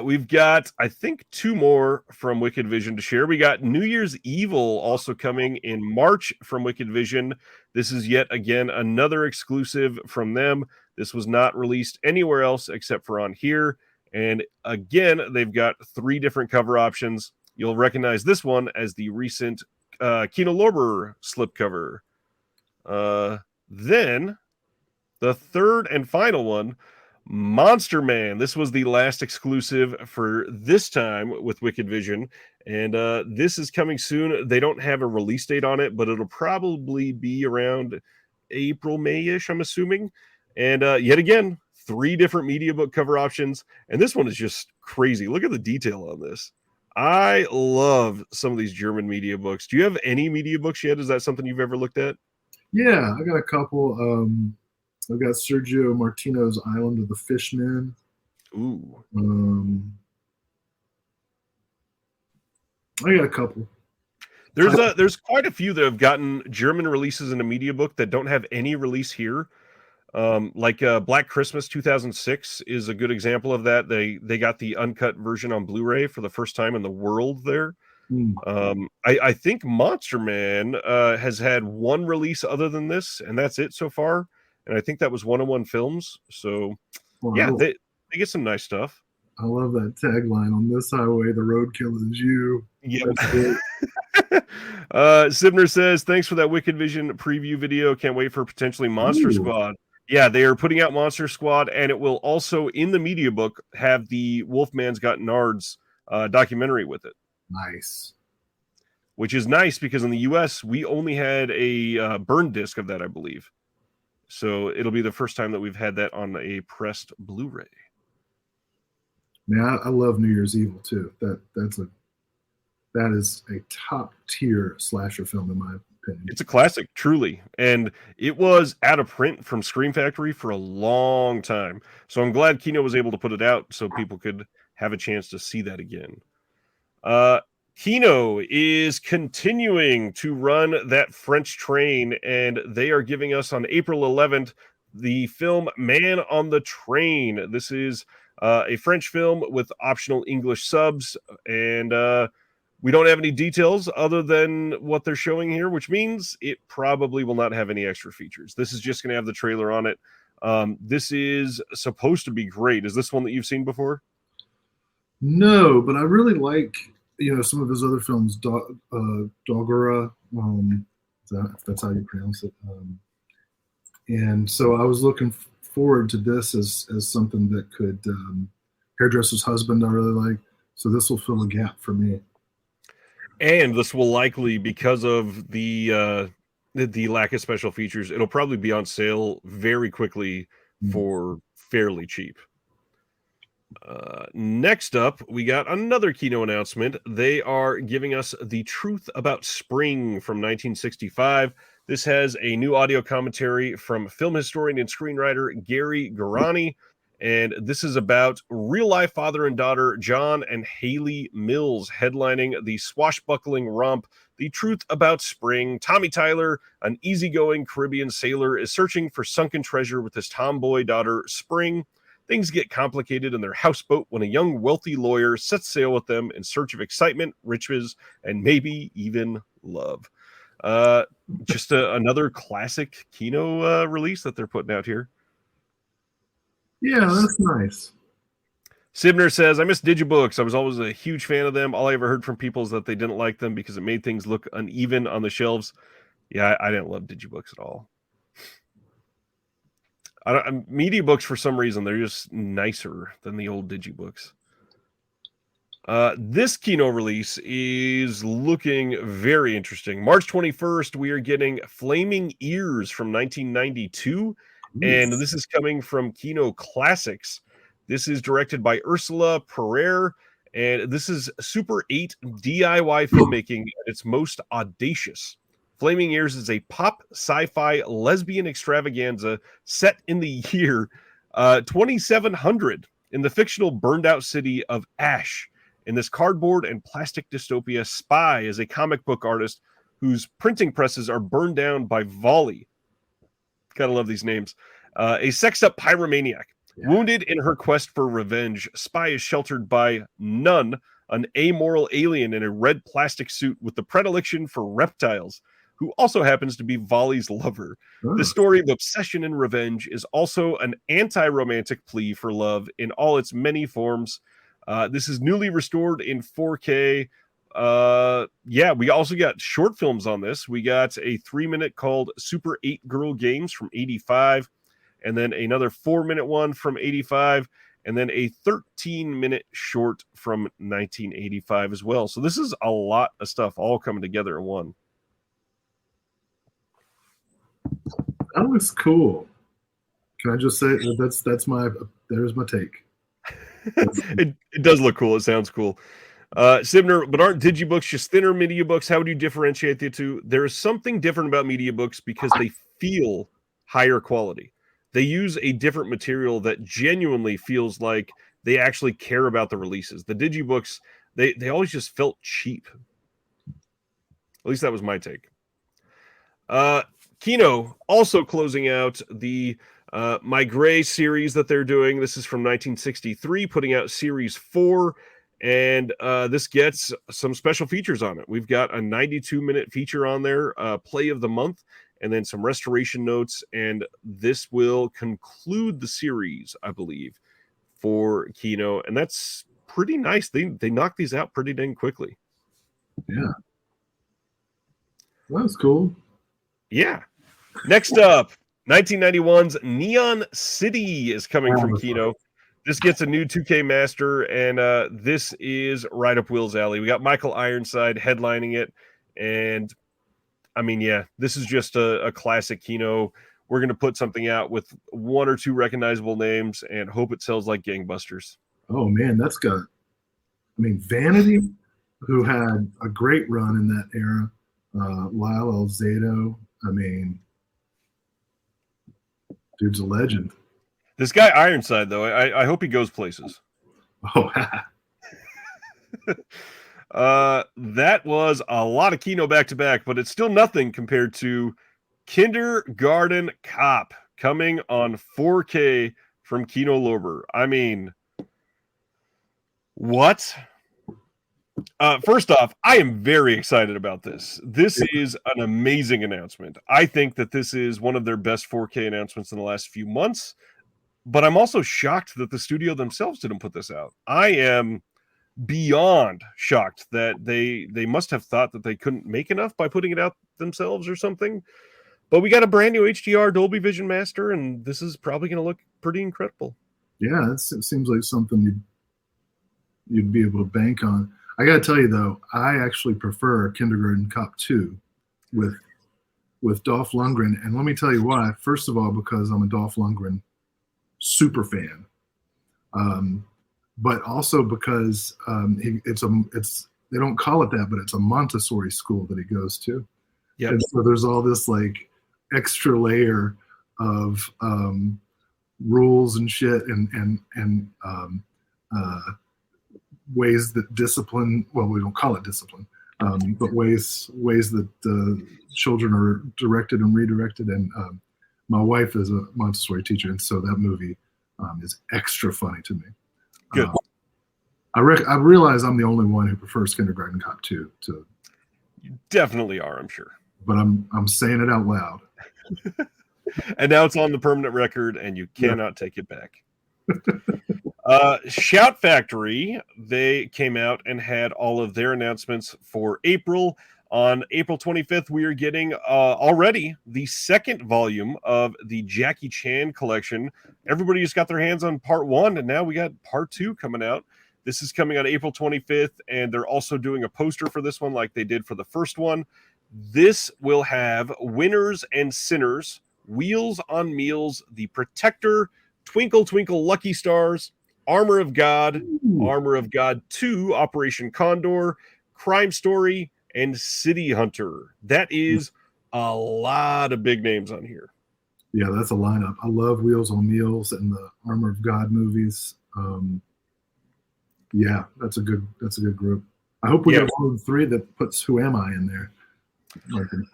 [SPEAKER 1] We've got, I think, 2 more from Wicked Vision to share. We got New Year's Evil also coming in March from Wicked Vision. This is yet again another exclusive from them. This was not released anywhere else except for on here. And again, they've got 3 different cover options. You'll recognize this one as the recent Kino Lorber slipcover. Then the third and final one, Monster Man. This was the last exclusive for this time with Wicked Vision, and this is coming soon. They don't have a release date on it, but it'll probably be around April, May-ish, I'm assuming. And yet again, 3 different media book cover options, and this one is just crazy. Look at the detail on this. I love some of these German media books. Do you have any media books yet? Is that something you've ever looked at?
[SPEAKER 2] Yeah, I got a couple. I've got Sergio Martino's Island of the Fishmen.
[SPEAKER 1] Ooh.
[SPEAKER 2] I got a couple.
[SPEAKER 1] There's quite a few that have gotten German releases in a media book that don't have any release here. Like Black Christmas 2006 is a good example of that. They got the uncut version on Blu-ray for the first time in the world there. I think Monster Man has had 1 release other than this, and that's it so far. And I think that was 101 Films. So, yeah, they get some nice stuff.
[SPEAKER 2] I love that tagline, on this highway, the roadkill is you.
[SPEAKER 1] Yep. Sibner says, thanks for that Wicked Vision preview video. Can't wait for potentially Monster Squad. Yeah, they are putting out Monster Squad, and it will also, in the media book, have the Wolfman's Got Nards documentary with it.
[SPEAKER 2] Nice.
[SPEAKER 1] Which is nice because in the US, we only had a burn disc of that, I believe. So it'll be the first time that we've had that on a pressed Blu-ray.
[SPEAKER 2] Man, I love New Year's Evil too. That is a top tier slasher film in my opinion.
[SPEAKER 1] It's a classic, truly, and it was out of print from Scream Factory for a long time. So I'm glad Kino was able to put it out so people could have a chance to see that again. Kino is continuing to run that French train, and they are giving us on April 11th the film Man on the Train. This is a French film with optional English subs, and we don't have any details other than what they're showing here, which means it probably will not have any extra features. This is just going to have the trailer on it. This is supposed to be great. Is this one that you've seen before?
[SPEAKER 2] No, but I really like some of his other films, Dogora, if that's how you pronounce it. And so I was looking forward to this as something that could, Hairdresser's Husband I really like, so this will fill a gap for me.
[SPEAKER 1] And this will likely, because of the lack of special features, it'll probably be on sale very quickly for fairly cheap. Next up, we got another Kino announcement. They are giving us The Truth About Spring from 1965. This has a new audio commentary from film historian and screenwriter Gary Garani, and this is about real-life father and daughter John and Haley Mills headlining the swashbuckling romp The Truth About Spring. Tommy Tyler, an easygoing Caribbean sailor, is searching for sunken treasure with his tomboy daughter Spring. things get complicated in their houseboat when a young, wealthy lawyer sets sail with them in search of excitement, riches, and maybe even love. Just another classic Kino release that they're putting out here.
[SPEAKER 2] Yeah, that's nice.
[SPEAKER 1] Sibner says, I miss Digibooks. I was always a huge fan of them. All I ever heard from people is that they didn't like them because it made things look uneven on the shelves. Yeah, I didn't love Digibooks at all. Media books, for some reason, they're just nicer than the old Digibooks. This Kino release is looking very interesting. March 21st, we are getting Flaming Ears from 1992. And this is coming from Kino Classics. This is directed by Ursula Pereira, and this is Super 8 DIY filmmaking at its most audacious. Flaming Ears is a pop sci-fi lesbian extravaganza set in the year 2700 in the fictional burned-out city of Ash. In this cardboard and plastic dystopia, Spy is a comic book artist whose printing presses are burned down by Volley. Gotta love these names. A sexed-up pyromaniac. Yeah. Wounded in her quest for revenge, Spy is sheltered by Nun, an amoral alien in a red plastic suit with the predilection for reptiles, who also happens to be Volley's lover. The story of obsession and revenge is also an anti-romantic plea for love in all its many forms. This is newly restored in 4K. We also got short films on this. We got a 3-minute called Super 8 Girl Games from 85, and then another 4-minute one from 85, and then a 13-minute short from 1985 as well. So this is a lot of stuff all coming together in one.
[SPEAKER 2] That looks cool. Can I just say there's my take.
[SPEAKER 1] It does look cool. It sounds cool. Sibner, but aren't digibooks just thinner media books? How would you differentiate the two? There is something different about media books because they feel higher quality. They use a different material that genuinely feels like they actually care about the releases. The digibooks, they always just felt cheap. At least that was my take. Kino also closing out the My Gray series that they're doing. This is from 1963, putting out series 4, and this gets some special features on it. We've got a 92-minute feature on there, play of the month, and then some restoration notes, and this will conclude the series, I believe, for Kino, and that's pretty nice. They knock these out pretty dang quickly.
[SPEAKER 2] Yeah. Well, that's cool.
[SPEAKER 1] Yeah. Next up, 1991's Neon City is coming from Kino. This gets a new 2K master, and this is right up Will's alley. We got Michael Ironside headlining it, and I mean, yeah, this is just a classic Kino. We're going to put something out with 1 or 2 recognizable names and hope it sells like gangbusters.
[SPEAKER 2] Oh, man, that's got, I mean, Vanity, who had a great run in that era, Lyle Alzado, I mean, dude's a legend.
[SPEAKER 1] This guy Ironside, though, I hope he goes places.
[SPEAKER 2] Oh,
[SPEAKER 1] that was a lot of Kino back-to-back, but it's still nothing compared to Kindergarten Cop coming on 4K from Kino Lorber. I mean, what? First off, I am very excited about this. This is an amazing announcement. I think that this is one of their best 4K announcements in the last few months, but I'm also shocked that the studio themselves didn't put this out. I am beyond shocked that they must have thought that they couldn't make enough by putting it out themselves or something. But we got a brand new HDR Dolby Vision Master, and this is probably going to look pretty incredible.
[SPEAKER 2] Yeah, it seems like something you'd be able to bank on. I got to tell you, though, I actually prefer Kindergarten Cop 2 with Dolph Lundgren. And let me tell you why. First of all, because I'm a Dolph Lundgren super fan. But also because they don't call it that, but it's a Montessori school that he goes to.
[SPEAKER 1] Yeah.
[SPEAKER 2] And so there's all this like extra layer of rules and shit and ways that discipline. Well, we don't call it discipline, but ways that children are directed and redirected. And my wife is a Montessori teacher, and so that movie is extra funny to me.
[SPEAKER 1] Good.
[SPEAKER 2] I realize I'm the only one who prefers Kindergarten Cop 2 to.
[SPEAKER 1] You definitely are, I'm sure.
[SPEAKER 2] But I'm saying it out loud.
[SPEAKER 1] And now it's on the permanent record, and you cannot take it back. Shout Factory, they came out and had all of their announcements for April. On April 25th, we are getting already the second volume of the Jackie Chan collection. Everybody just got their hands on part 1, and now we got part 2 coming out. This is coming on April 25th, and they're also doing a poster for this one like they did for the first one. This will have Winners and Sinners, Wheels on Meals, The Protector, Twinkle Twinkle Lucky Stars, Armor of God, Armor of God 2, Operation Condor, Crime Story, and City Hunter. That is a lot of big names on here.
[SPEAKER 2] Yeah, that's a lineup. I love Wheels on Meals and the Armor of God movies. Yeah, that's a good group. I hope we get one of the 3 that puts Who Am I in there.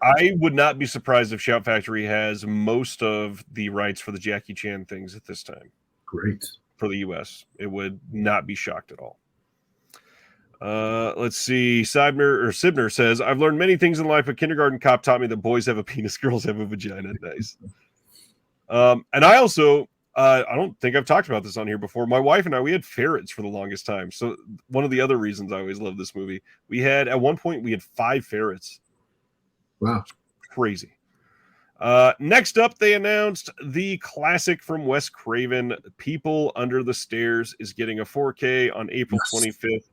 [SPEAKER 1] I would not be surprised if Shout Factory has most of the rights for the Jackie Chan things at this time.
[SPEAKER 2] Great.
[SPEAKER 1] For the US. It would not be shocked at all. Let's see. Sibner says, I've learned many things in life, but Kindergarten Cop taught me that boys have a penis, girls have a vagina. Nice. And I also, I don't think I've talked about this on here before. My wife and I, we had ferrets for the longest time. So one of the other reasons I always loved this movie, at one point, we had 5 ferrets.
[SPEAKER 2] Wow.
[SPEAKER 1] Crazy. Next up, they announced the classic from Wes Craven, People Under the Stairs, is getting a 4K on April 25th.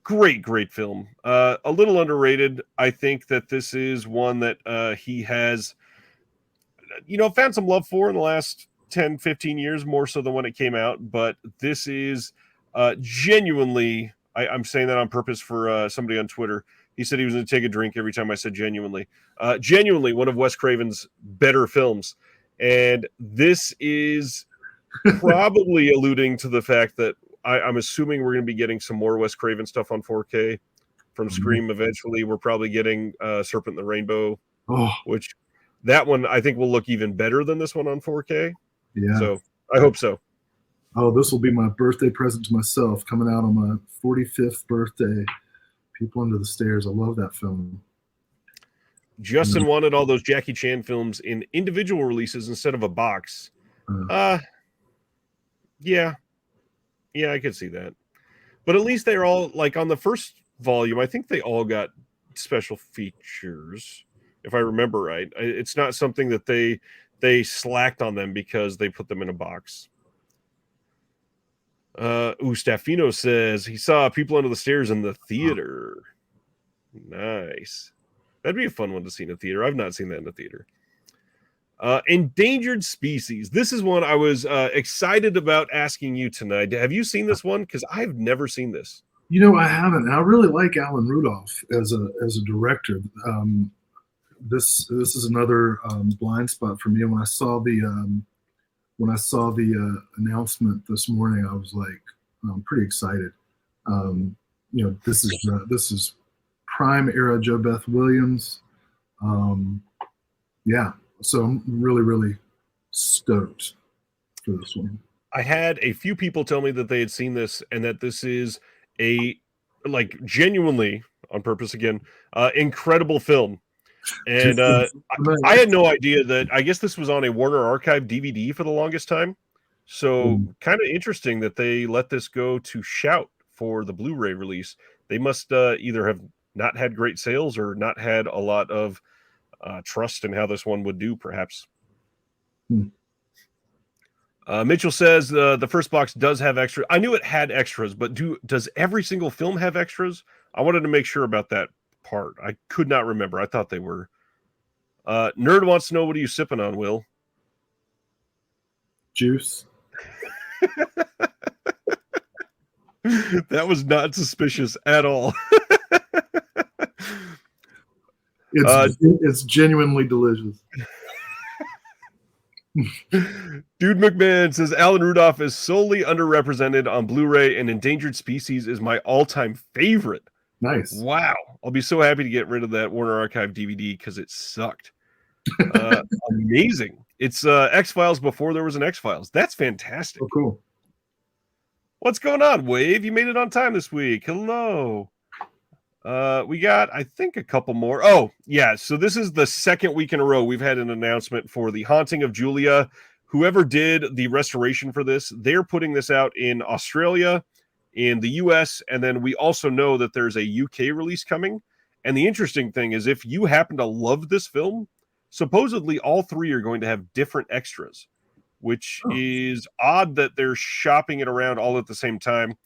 [SPEAKER 1] Great film. A little underrated. I think that this is one that he has, found some love for in the last 10, 15 years, more so than when it came out. But this is genuinely, I'm saying that on purpose for somebody on Twitter. He said he was going to take a drink every time I said genuinely. Genuinely, one of Wes Craven's better films. And this is probably alluding to the fact that I'm assuming we're going to be getting some more Wes Craven stuff on 4K from Scream eventually. We're probably getting Serpent in the Rainbow, which that one I think will look even better than this one on 4K.
[SPEAKER 2] Yeah.
[SPEAKER 1] So I hope so.
[SPEAKER 2] Oh, this will be my birthday present to myself, coming out on my 45th birthday. People Under the Stairs. I love that film.
[SPEAKER 1] Justin wanted all those Jackie Chan films in individual releases instead of a box. Yeah, I could see that. But at least they're all, like, on the first volume, I think they all got special features, if I remember right. It's not something that they slacked on them because they put them in a box. Staffino says he saw People Under the Stairs in the theater. Nice. That'd be a fun one to see in a theater. I've not seen that in the theater. Endangered Species. This is one I was excited about asking you tonight. Have you seen this one? Because I've never seen this.
[SPEAKER 2] I haven't. And I really like Alan Rudolph as a director. This is another blind spot for me. When I saw the announcement this morning, I was like, I'm pretty excited. This is prime era Jo Beth Williams. So I'm really, really stoked for this one.
[SPEAKER 1] I had a few people tell me that they had seen this and that this is a, like, genuinely, on purpose again, incredible film. And I had no idea that, I guess this was on a Warner Archive DVD for the longest time. So kind of interesting that they let this go to Shout for the Blu-ray release. They must either have not had great sales or not had a lot of trust in how this one would do, perhaps. Mitchell says the first box does have extra. I knew it had extras, but does every single film have extras? I wanted to make sure about that part. I could not remember. I thought they were. Nerd wants to know, what are you sipping on, Will?
[SPEAKER 2] Juice.
[SPEAKER 1] That was not suspicious at all.
[SPEAKER 2] It's genuinely delicious.
[SPEAKER 1] Dude McMahon says Alan Rudolph is solely underrepresented on Blu-ray, and Endangered Species is my all-time favorite.
[SPEAKER 2] Nice.
[SPEAKER 1] Wow. I'll be so happy to get rid of that Warner Archive DVD because it sucked. Amazing. It's X-Files before there was an X-Files. That's fantastic.
[SPEAKER 2] Oh, cool.
[SPEAKER 1] What's going on, Wave? You made it on time this week. Hello. We got, I think, a couple more. Oh, yeah. So this is the second week in a row we've had an announcement for The Haunting of Julia. Whoever did the restoration for this, they're putting this out in Australia, in the US, and then we also know that there's a UK release coming. And the interesting thing is, if you happen to love this film, supposedly all three are going to have different extras, which is odd that they're shopping it around all at the same time.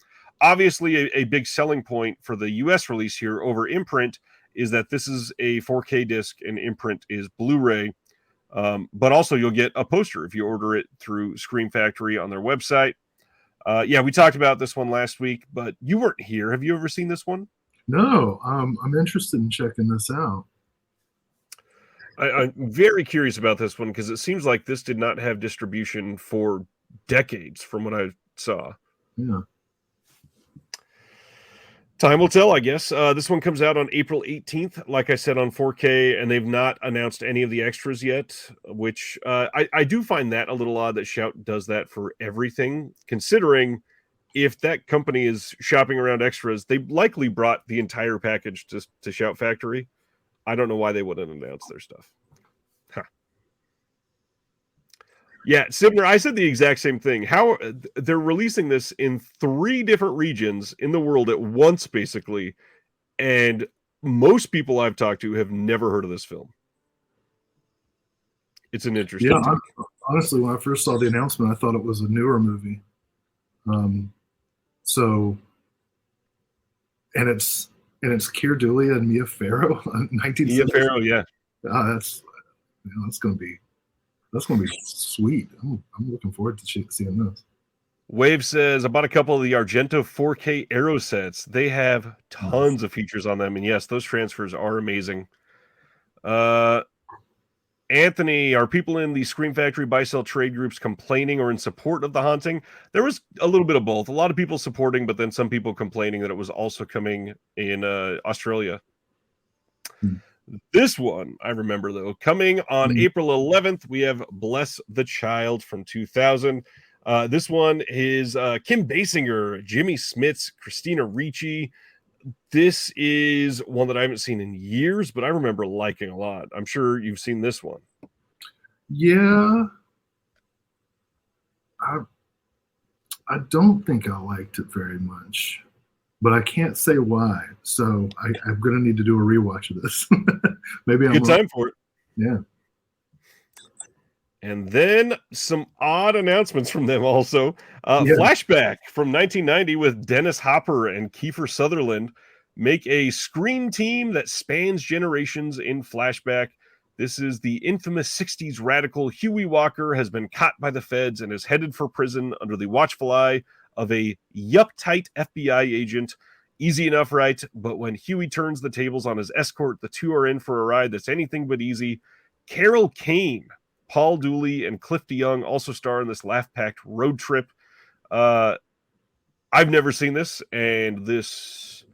[SPEAKER 1] Obviously, a big selling point for the US release here over imprint is that this is a 4K disc and imprint is Blu-ray. But also you'll get a poster if you order it through Scream Factory on their website. Yeah, we talked about this one last week, but you weren't here. Have you ever seen this one?
[SPEAKER 2] No, I'm interested in checking this out.
[SPEAKER 1] I'm very curious about this one because it seems like this did not have distribution for decades from what I saw.
[SPEAKER 2] Yeah.
[SPEAKER 1] Time will tell, I guess. This one comes out on April 18th, like I said, on 4K, and they've not announced any of the extras yet, which I do find that a little odd that Shout does that for everything, considering if that company is shopping around extras, they likely brought the entire package to Shout Factory. I don't know why they wouldn't announce their stuff. Huh. Yeah, Sibner, I said the exact same thing. How they're releasing this in 3 different regions in the world at once, basically, and most people I've talked to have never heard of this film. It's an interesting.
[SPEAKER 2] Yeah, honestly, when I first saw the announcement, I thought it was a newer movie. So, and it's Keir Dullea and Mia Farrow, 1970s.
[SPEAKER 1] Mia Farrow, yeah.
[SPEAKER 2] That's gonna be sweet. I'm looking forward to seeing this.
[SPEAKER 1] Wave says, I bought a couple of the Argento 4K Aero sets. They have tons of features on them, and yes, those transfers are amazing. Anthony, are people in the Scream Factory buy-sell trade groups complaining or in support of The Haunting? There was a little bit of both. A lot of people supporting, but then some people complaining that it was also coming in Australia. This one, I remember, though. Coming on April 11th, we have Bless the Child from 2000. This one is Kim Basinger, Jimmy Smits, Christina Ricci. This is one that I haven't seen in years, but I remember liking a lot. I'm sure you've seen this one.
[SPEAKER 2] Yeah. I don't think I liked it very much, but I can't say why. So I'm going to need to do a rewatch of this. Maybe I'm
[SPEAKER 1] good time for it.
[SPEAKER 2] Yeah.
[SPEAKER 1] And then some odd announcements from them also. Flashback from 1990 with Dennis Hopper and Kiefer Sutherland make a Scream team that spans generations in Flashback. This is the infamous 60s radical Huey Walker has been caught by the feds and is headed for prison under the watchful eye of a uptight FBI agent. Easy enough, right? But when Huey turns the tables on his escort, the two are in for a ride that's anything but easy. Carol Kane, Paul Dooley, and Cliff DeYoung also star in this laugh-packed road trip. I've never seen this, and this...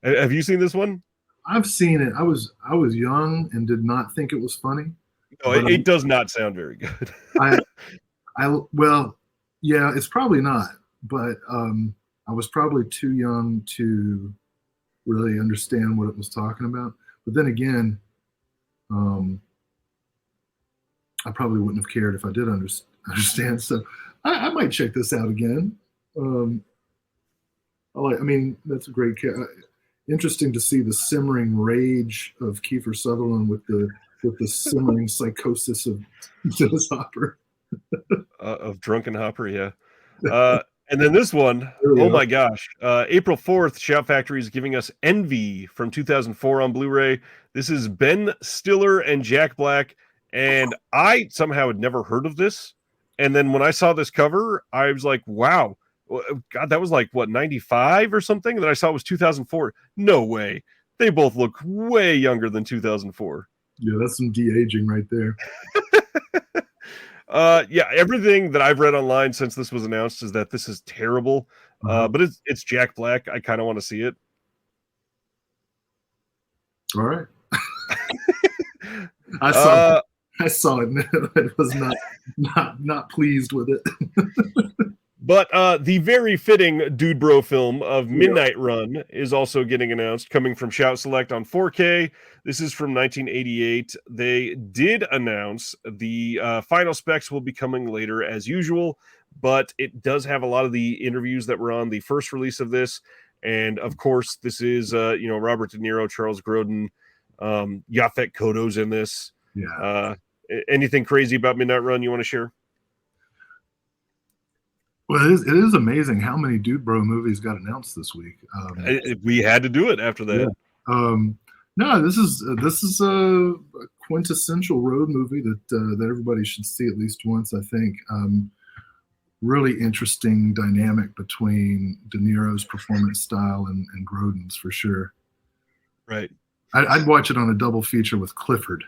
[SPEAKER 1] Have you seen this one?
[SPEAKER 2] I've seen it. I was young and did not think it was funny.
[SPEAKER 1] No, it does not sound very good.
[SPEAKER 2] Well, yeah, it's probably not. But I was probably too young to really understand what it was talking about. But then again, I probably wouldn't have cared if I did understand. So I might check this out again. I mean, that's a great. Interesting to see the simmering rage of Kiefer Sutherland with the simmering psychosis of Dennis Hopper.
[SPEAKER 1] Of Drunken Hopper, yeah. And then this one, oh my gosh. April 4th, Shout Factory is giving us Envy from 2004 on Blu-ray. This is Ben Stiller and Jack Black. And I somehow had never heard of this. And then when I saw this cover, I was like, wow. God, that was like, what, 95 or something? And then I saw it was 2004. No way. They both look way younger than 2004.
[SPEAKER 2] Yeah, that's some de-aging right there.
[SPEAKER 1] Yeah, everything that I've read online since this was announced is that this is terrible. But it's Jack Black. I kind of want to see it.
[SPEAKER 2] All right. I saw I saw it. I was not pleased with it.
[SPEAKER 1] But the very fitting Dude Bro film of
[SPEAKER 2] Yeah.
[SPEAKER 1] Midnight Run is also getting announced, coming from Shout Select on 4K. This is from 1988. They did announce the final specs will be coming later as usual, but it does have a lot of the interviews that were on the first release of this. And of course, this is Robert De Niro, Charles Grodin, Yaphet Kotto's in this.
[SPEAKER 2] Yeah.
[SPEAKER 1] Anything crazy about Midnight Run you want to share?
[SPEAKER 2] Well, it is amazing how many Dude Bro movies got announced this week.
[SPEAKER 1] We had to do it after that.
[SPEAKER 2] Yeah. No, this is a quintessential road movie that everybody should see at least once. I think. Really interesting dynamic between De Niro's performance style and Grodin's for sure.
[SPEAKER 1] Right.
[SPEAKER 2] I'd watch it on a double feature with Clifford.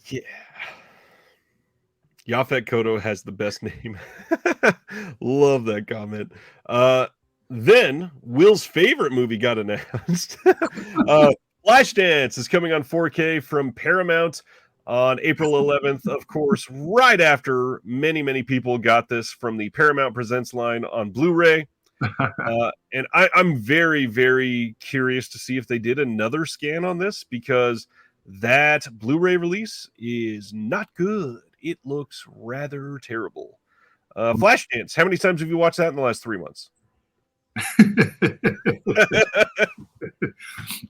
[SPEAKER 1] Yeah. Yaphet Kotto has the best name. Love that comment. Then Will's favorite movie got announced. Flashdance is coming on 4K from Paramount on April 11th. Of course, right after many people got this from the Paramount Presents line on Blu-ray. And I'm very curious to see if they did another scan on this, because that Blu-ray release is not good. It looks rather terrible. Flashdance, how many times have you watched that in the last 3 months?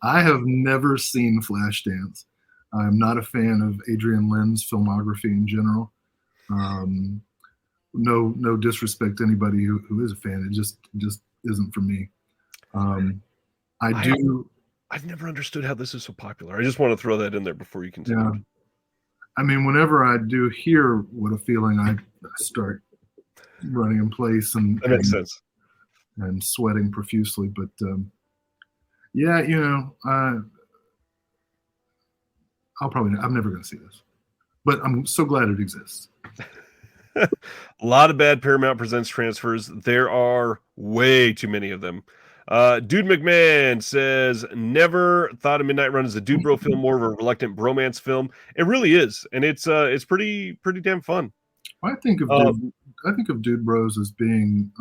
[SPEAKER 2] I have never seen Flashdance. I'm not a fan of Adrian Lynn's filmography in general. No disrespect to anybody who is a fan. It just isn't for me.
[SPEAKER 1] I've never understood how this is so popular. I just want to throw that in there before you continue.
[SPEAKER 2] Yeah. I mean, whenever I do hear What a Feeling, I start running in place and
[SPEAKER 1] that makes sense.
[SPEAKER 2] And sweating profusely. But yeah, I'm never going to see this, but I'm so glad it exists.
[SPEAKER 1] A lot of bad Paramount Presents transfers. There are way too many of them. Dude McMahon says, never thought of Midnight Run as a Dude Bro film, more of a reluctant bromance film. It really is, and it's pretty damn fun.
[SPEAKER 2] I think of Dude Bros as being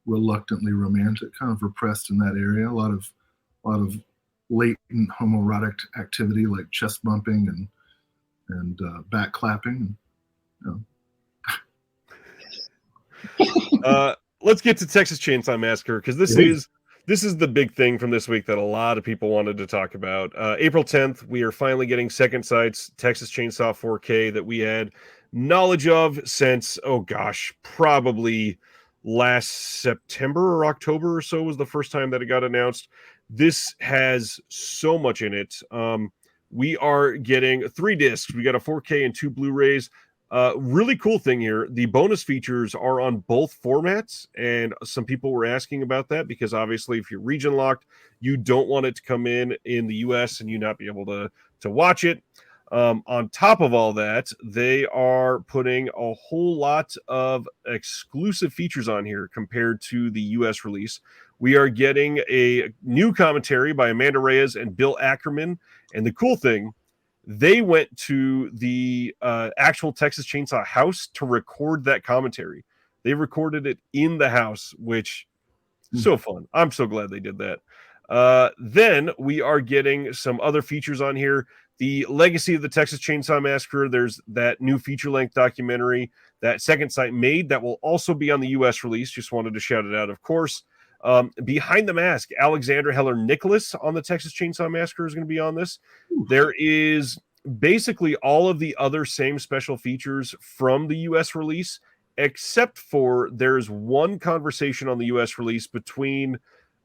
[SPEAKER 2] reluctantly romantic, kind of repressed in that area. A lot of latent homoerotic activity like chest bumping and back clapping.
[SPEAKER 1] Let's get to Texas Chainsaw Massacre, because this is the big thing from this week that a lot of people wanted to talk about. April 10th, we are finally getting Second Sight's Texas Chainsaw 4K that we had knowledge of since, probably last September or October or so was the first time that it got announced. This has so much in it. We are getting 3 discs. We got a 4K and 2 Blu-rays. Really cool thing here. The bonus features are on both formats, and some people were asking about that because obviously if you're region locked, you don't want it to come in the US and you not be able to watch it. On top of all that, they are putting a whole lot of exclusive features on here compared to the US release. We are getting a new commentary by Amanda Reyes and Bill Ackerman. And the cool thing, they went to the actual Texas Chainsaw house to record that commentary. They recorded it in the house, which so fun. I'm so glad they did that. Then we are getting some other features on here. The Legacy of the Texas Chainsaw Massacre. There's that new feature-length documentary that Second Sight made that will also be on the U.S. release. Just wanted to shout it out, of course. Behind the Mask, Alexander Heller Nicholas on the Texas Chainsaw Massacre is going to be on this. There is basically all of the other same special features from the U.S. release, except for there's one conversation on the U.S. release between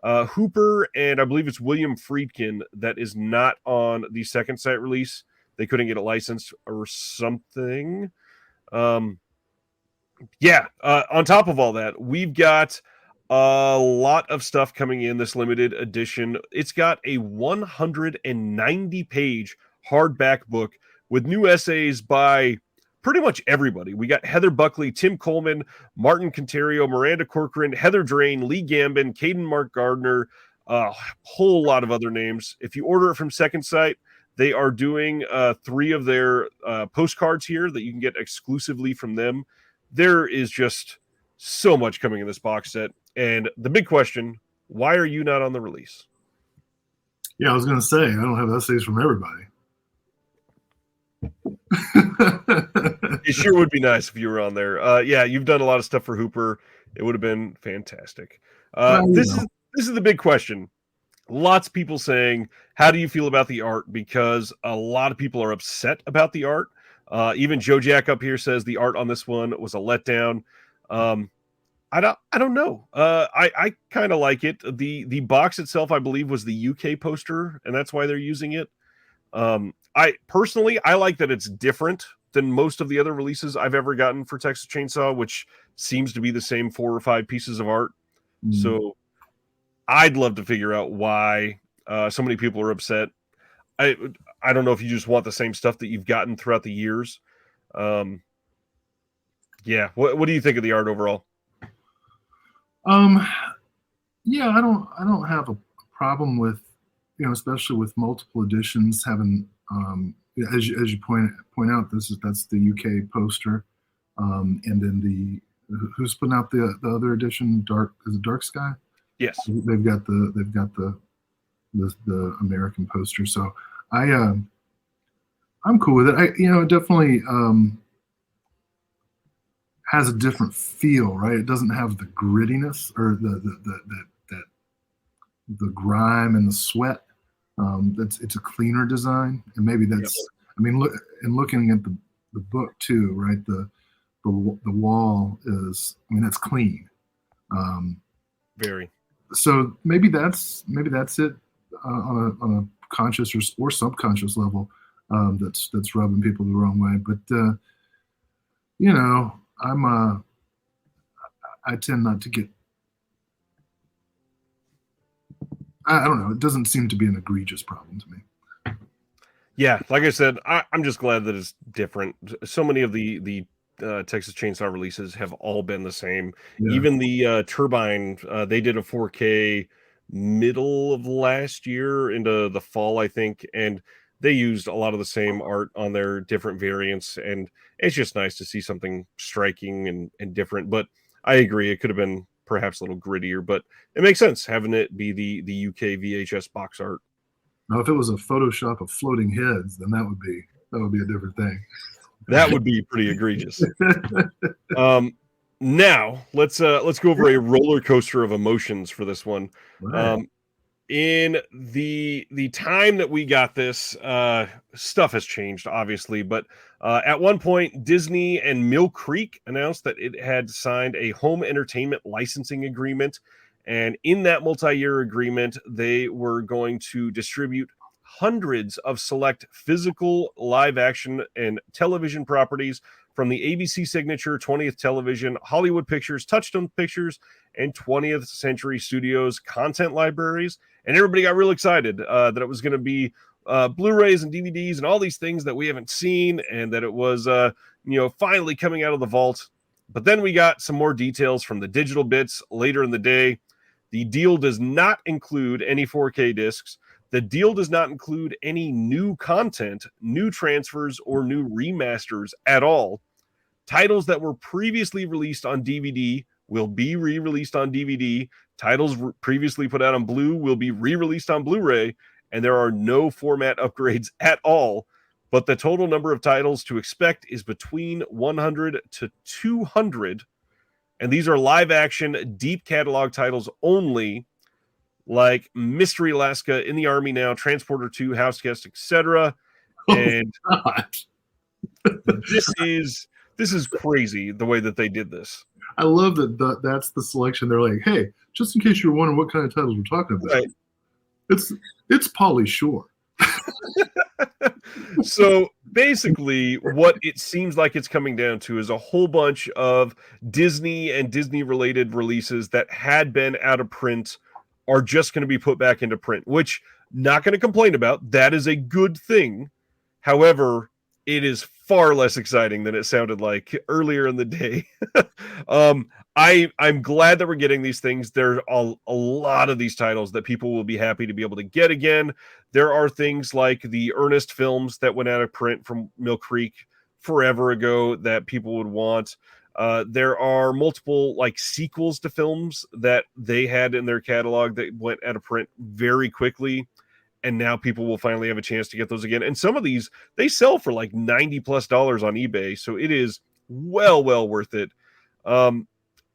[SPEAKER 1] Hooper and I believe it's William Friedkin that is not on the Second Sight release. They couldn't get it licensed or something. On top of all that, we've got a lot of stuff coming in this limited edition. It's got a 190-page hardback book with new essays by pretty much everybody. We got Heather Buckley, Tim Coleman, Martin Contario, Miranda Corcoran, Heather Drain, Lee Gambin, Caden Mark Gardner, a whole lot of other names. If you order it from Second Sight, They are doing 3 of their postcards here that you can get exclusively from them. There is just so much coming in this box set. And the big question, why are you not on the release?
[SPEAKER 2] Yeah, I was going to say, I don't have essays from everybody.
[SPEAKER 1] It sure would be nice if you were on there. Yeah, you've done a lot of stuff for Hooper. It would have been fantastic. This is the big question. Lots of people saying, how do you feel about the art? Because a lot of people are upset about the art. Even Joe Jack up here says the art on this one was a letdown. I don't know. I kind of like it. The box itself, I believe, was the UK poster, and that's why they're using it. I personally like that it's different than most of the other releases I've ever gotten for Texas Chainsaw, which seems to be the same 4 or 5 pieces of art. So I'd love to figure out why so many people are upset. I don't know if you just want the same stuff that you've gotten throughout the years. Yeah. What do you think of the art overall?
[SPEAKER 2] Yeah, I don't have a problem with, especially with multiple editions having, as you point out, that's the UK poster, and then who's putting out the other edition? Is it Dark Sky?
[SPEAKER 1] Yes,
[SPEAKER 2] they've got the American poster. So I'm cool with it. It definitely has a different feel, right? It doesn't have the grittiness or the grime and the sweat. It's a cleaner design, and maybe that's. Yep. I mean, looking at the book too, right? The wall is. I mean, that's clean.
[SPEAKER 1] Very.
[SPEAKER 2] So maybe that's it on a conscious or subconscious level. That's rubbing people the wrong way, but I tend not to get. I don't know. It doesn't seem to be an egregious problem to me.
[SPEAKER 1] Yeah, like I said, I'm just glad that it's different. So many of the Texas Chainsaw releases have all been the same. Yeah. Even the Turbine, they did a 4K middle of last year into the fall, I think, and they used a lot of the same art on their different variants, and it's just nice to see something striking and different. But I agree, it could have been perhaps a little grittier, but it makes sense having it be the UK VHS box art.
[SPEAKER 2] Now, if it was a Photoshop of floating heads, then that would be a different thing.
[SPEAKER 1] That would be pretty egregious. Now let's go over a roller coaster of emotions for this one. Right. In the time that we got this, stuff has changed, obviously, but at one point, Disney and Mill Creek announced that it had signed a home entertainment licensing agreement. And in that multi-year agreement, they were going to distribute hundreds of select physical live action and television properties from the ABC Signature, 20th Television, Hollywood Pictures, Touchstone Pictures, and 20th Century Studios content libraries. And everybody got real excited that it was going to be Blu-rays and DVDs and all these things that we haven't seen, and that it was finally coming out of the vault. But then we got some more details from the digital bits later in the day. The deal does not include any 4K discs. The deal does not include any new content, new transfers, or new remasters at all. Titles that were previously released on DVD will be re-released on DVD. Titles previously put out on Blu will be re-released on Blu-ray, and there are no format upgrades at all. But the total number of titles to expect is between 100 to 200. And these are live action, deep catalog titles only, like Mystery Alaska, In the Army Now, Transporter 2, House Guest, etc. And this is crazy the way that they did this.
[SPEAKER 2] I love that that's the selection. They're like, hey, just in case you're wondering what kind of titles we're talking about, right. It's Pauly Shore.
[SPEAKER 1] So basically, what it seems like it's coming down to is a whole bunch of Disney and Disney-related releases that had been out of print are just going to be put back into print, which not going to complain about. That is a good thing. However, it is far less exciting than it sounded like earlier in the day. I'm glad that we're getting these things. There are a lot of these titles that people will be happy to be able to get again. There are things like the Ernest films that went out of print from Mill Creek forever ago that people would want. There are multiple like sequels to films that they had in their catalog that went out of print very quickly, and now people will finally have a chance to get those again. And some of these they sell for like $90+ on eBay, so it is well worth it.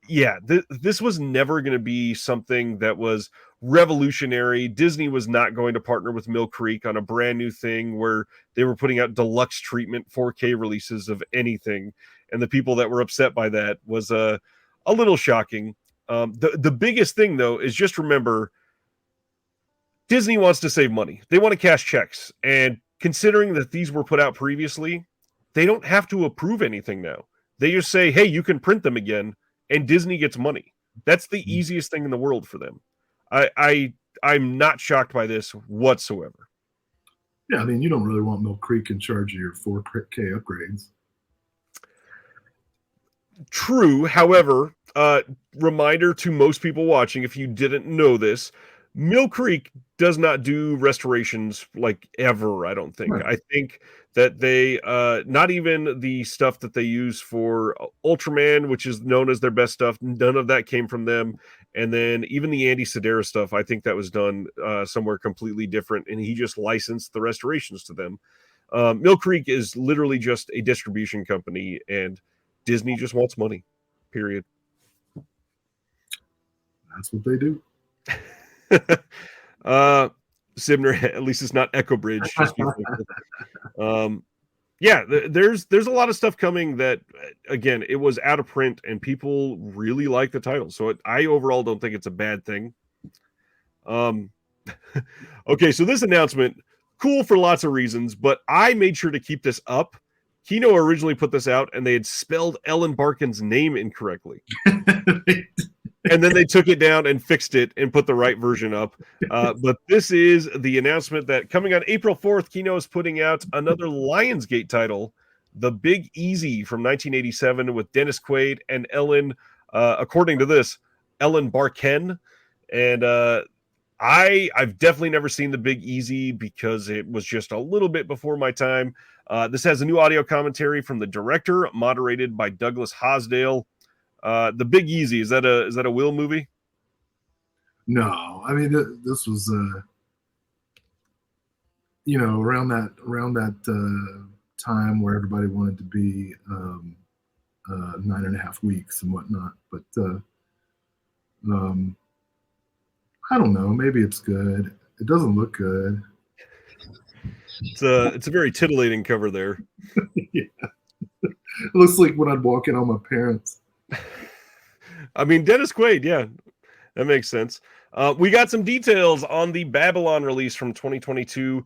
[SPEAKER 1] Yeah, this was never going to be something that was revolutionary. Disney was not going to partner with Mill Creek on a brand new thing where they were putting out deluxe treatment 4K releases of anything, and the people that were upset by that was a little shocking. The biggest thing though is just remember, Disney wants to save money. They want to cash checks, and considering that these were put out previously, they don't have to approve anything now. They just say, "Hey, you can print them again." And Disney gets money. That's the easiest thing in the world for them. I'm not shocked by this whatsoever.
[SPEAKER 2] Yeah, I mean, you don't really want Mill Creek in charge of your 4K upgrades.
[SPEAKER 1] True. However, reminder to most people watching, if you didn't know this, Mill Creek does not do restorations like ever, I don't think.
[SPEAKER 2] Right.
[SPEAKER 1] I think that they not even the stuff that they use for Ultraman, which is known as their best stuff, none of that came from them. And then even the Andy Sedaris stuff, I think that was done somewhere completely different, and he just licensed the restorations to them. Mill Creek is literally just a distribution company, and Disney just wants money, period.
[SPEAKER 2] That's what they do.
[SPEAKER 1] Sibner, at least it's not Echo Bridge. Just yeah, there's a lot of stuff coming that, again, it was out of print and people really like the title. So I overall don't think it's a bad thing. Okay, so this announcement, cool for lots of reasons, but I made sure to keep this up. Kino originally put this out and they had spelled Ellen Barkin's name incorrectly. And then they took it down and fixed it and put the right version up. But this is the announcement that coming on April 4th, Kino is putting out another Lionsgate title, The Big Easy from 1987 with Dennis Quaid and Ellen, according to this, Ellen Barkin. And I've definitely never seen The Big Easy because it was just a little bit before my time. This has a new audio commentary from the director, moderated by Douglas Hosdale. The Big Easy, is that a Will movie?
[SPEAKER 2] No, I mean this was around that time where everybody wanted to be 9.5 weeks and whatnot. But I don't know. Maybe it's good. It doesn't look good.
[SPEAKER 1] It's a very titillating cover there.
[SPEAKER 2] Yeah. It looks like when I'd walk in on my parents.
[SPEAKER 1] I mean, Dennis Quaid, yeah, that makes sense. We got some details on the Babylon release from 2022.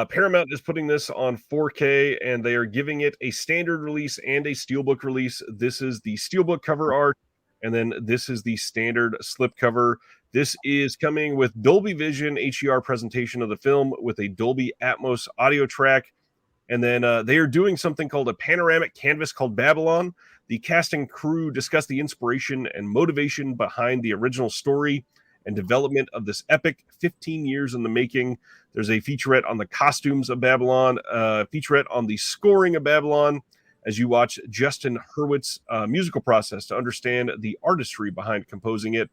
[SPEAKER 1] Paramount is putting this on 4K, and they are giving it a standard release and a steelbook release. This is the steelbook cover art, and then this is the standard slipcover. This is coming with Dolby Vision HDR presentation of the film with a Dolby Atmos audio track. And then they are doing something called a panoramic canvas called Babylon. The cast and crew discuss the inspiration and motivation behind the original story and development of this epic 15 years in the making. There's a featurette on the costumes of Babylon, a featurette on the scoring of Babylon, as you watch Justin Hurwitz's musical process to understand the artistry behind composing it.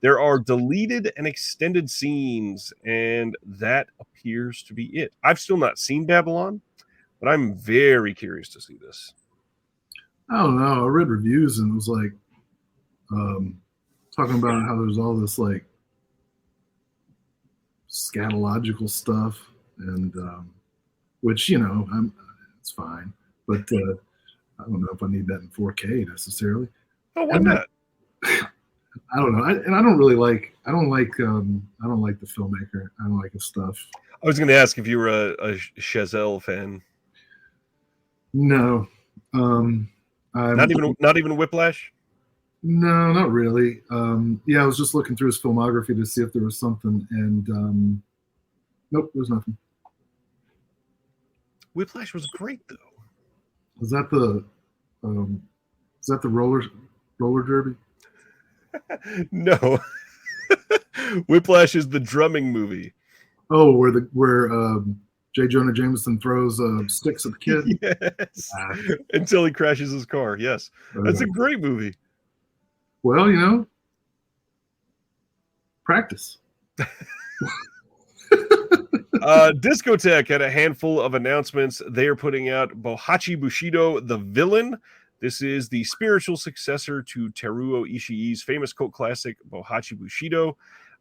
[SPEAKER 1] There are deleted and extended scenes, and that appears to be it. I've still not seen Babylon, but I'm very curious to see this.
[SPEAKER 2] I don't know. I read reviews and it was like talking about how there's all this like scatological stuff, and which it's fine, but I don't know if I need that in 4K necessarily.
[SPEAKER 1] Oh, why not?
[SPEAKER 2] I don't know. I don't like the filmmaker. I don't like his stuff.
[SPEAKER 1] I was going to ask if you were a Chazelle fan.
[SPEAKER 2] No.
[SPEAKER 1] Not even Whiplash?
[SPEAKER 2] No, not really. Yeah, I was just looking through his filmography to see if there was something, and nope, there's nothing.
[SPEAKER 1] Whiplash was great, though.
[SPEAKER 2] Is that the um, is that the roller derby?
[SPEAKER 1] No. Whiplash is the drumming movie.
[SPEAKER 2] Oh, where J. Jonah Jameson throws sticks at the kid.
[SPEAKER 1] Yes.
[SPEAKER 2] Ah,
[SPEAKER 1] Until he crashes his car. Yes. That's a
[SPEAKER 2] uh,
[SPEAKER 1] great movie.
[SPEAKER 2] well, practice.
[SPEAKER 1] Discotheque had a handful of announcements. They are putting out Bohachi Bushido, The Villain. This is the spiritual successor to Teruo Ishii's famous cult classic, Bohachi Bushido.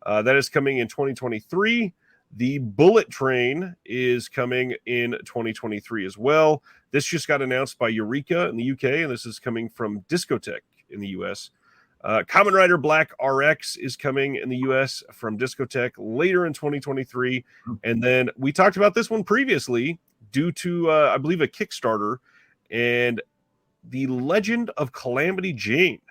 [SPEAKER 1] That is coming in 2023. The Bullet Train is coming in 2023 as well. This just got announced by Eureka in the UK, and this is coming from Discotheque in the US. Kamen Rider Black RX is coming in the US from Discotheque later in 2023. And then we talked about this one previously due to, I believe, a Kickstarter. And the Legend of Calamity Jane,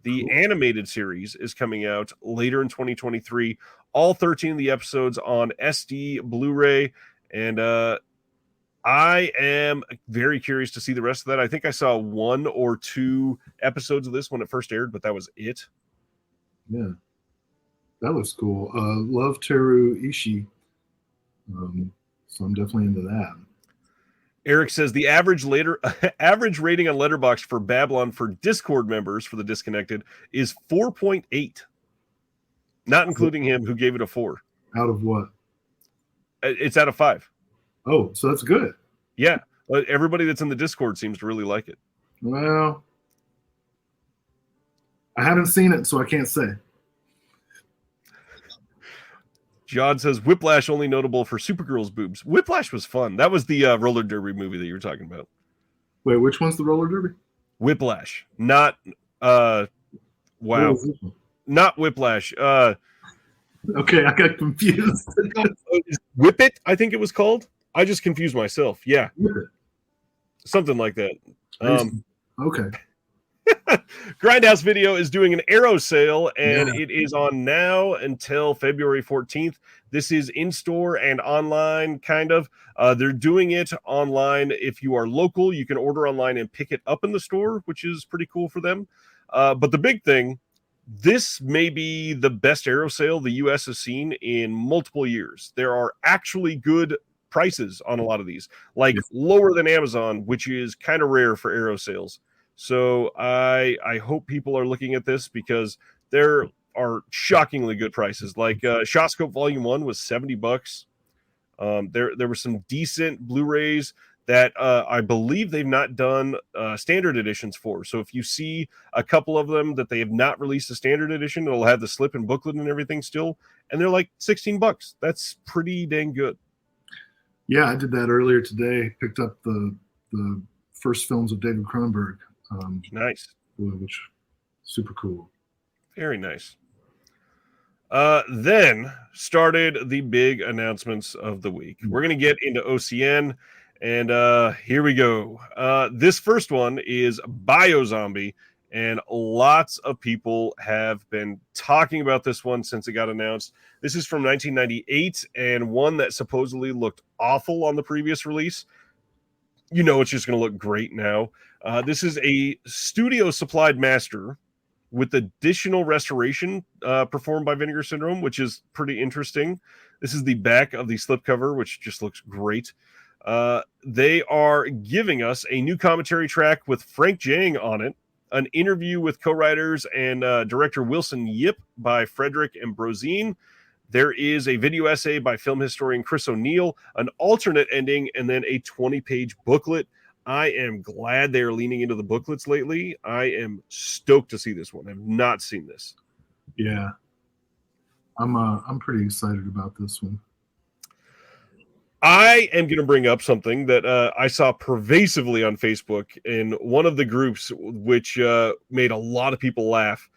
[SPEAKER 1] the animated series, is coming out later in 2023. All 13 of the episodes on SD, Blu-ray, and I am very curious to see the rest of that. I think I saw 1 or 2 episodes of this when it first aired, but that was it.
[SPEAKER 2] Yeah, that looks cool. Love Teru Ishii, so I'm definitely into that.
[SPEAKER 1] Eric says the average average rating on Letterboxd for Babylon for Discord members for the Disconnected is 4.8, not including him who gave it a 4.
[SPEAKER 2] Out of what?
[SPEAKER 1] It's out of 5.
[SPEAKER 2] Oh, so that's good.
[SPEAKER 1] Yeah, everybody that's in the Discord seems to really like it.
[SPEAKER 2] Well, I haven't seen it, so I can't say.
[SPEAKER 1] John says Whiplash only notable for Supergirl's boobs. Whiplash was fun. That was the roller derby movie that you were talking about.
[SPEAKER 2] Wait, which one's the roller derby?
[SPEAKER 1] Whiplash, not wow, not Whiplash.
[SPEAKER 2] Okay, I got confused.
[SPEAKER 1] Whip It, I think it was called. I just confused myself. Yeah, something like that.
[SPEAKER 2] Okay.
[SPEAKER 1] Grindhouse Video is doing an Arrow sale, and it is on now until February 14th. This is in-store and online, kind of. They're doing it online. If you are local, you can order online and pick it up in the store, which is pretty cool for them. But the big thing, this may be the best Arrow sale the U.S. has seen in multiple years. There are actually good prices on a lot of these, like lower than Amazon, which is kind of rare for Arrow sales. So I hope people are looking at this because there are shockingly good prices. Like ShotScope Volume 1 was $70. There were some decent Blu-rays that I believe they've not done standard editions for. So if you see a couple of them that they have not released a standard edition, it'll have the slip and booklet and everything still, and they're like $16. That's pretty dang good.
[SPEAKER 2] Yeah, I did that earlier today. Picked up the first films of David Cronenberg.
[SPEAKER 1] Nice.
[SPEAKER 2] Which super cool.
[SPEAKER 1] Very nice. Then started the big announcements of the week. We're going to get into OCN, and here we go. This first one is Biozombie, and lots of people have been talking about this one since it got announced. This is from 1998, and one that supposedly looked awful on the previous release. You know it's just going to look great now. This is a studio-supplied master with additional restoration performed by Vinegar Syndrome, which is pretty interesting. This is the back of the slipcover, which just looks great. They are giving us a new commentary track with Frank Jang on it, an interview with co-writers and director Wilson Yip by Frederick Ambrosine. There is a video essay by film historian Chris O'Neill, an alternate ending, and then a 20-page booklet. I am glad they are leaning into the booklets lately. I am stoked to see this one. I've not seen this.
[SPEAKER 2] Yeah, I'm pretty excited about this one.
[SPEAKER 1] I am going to bring up something that I saw pervasively on Facebook in one of the groups, which made a lot of people laugh.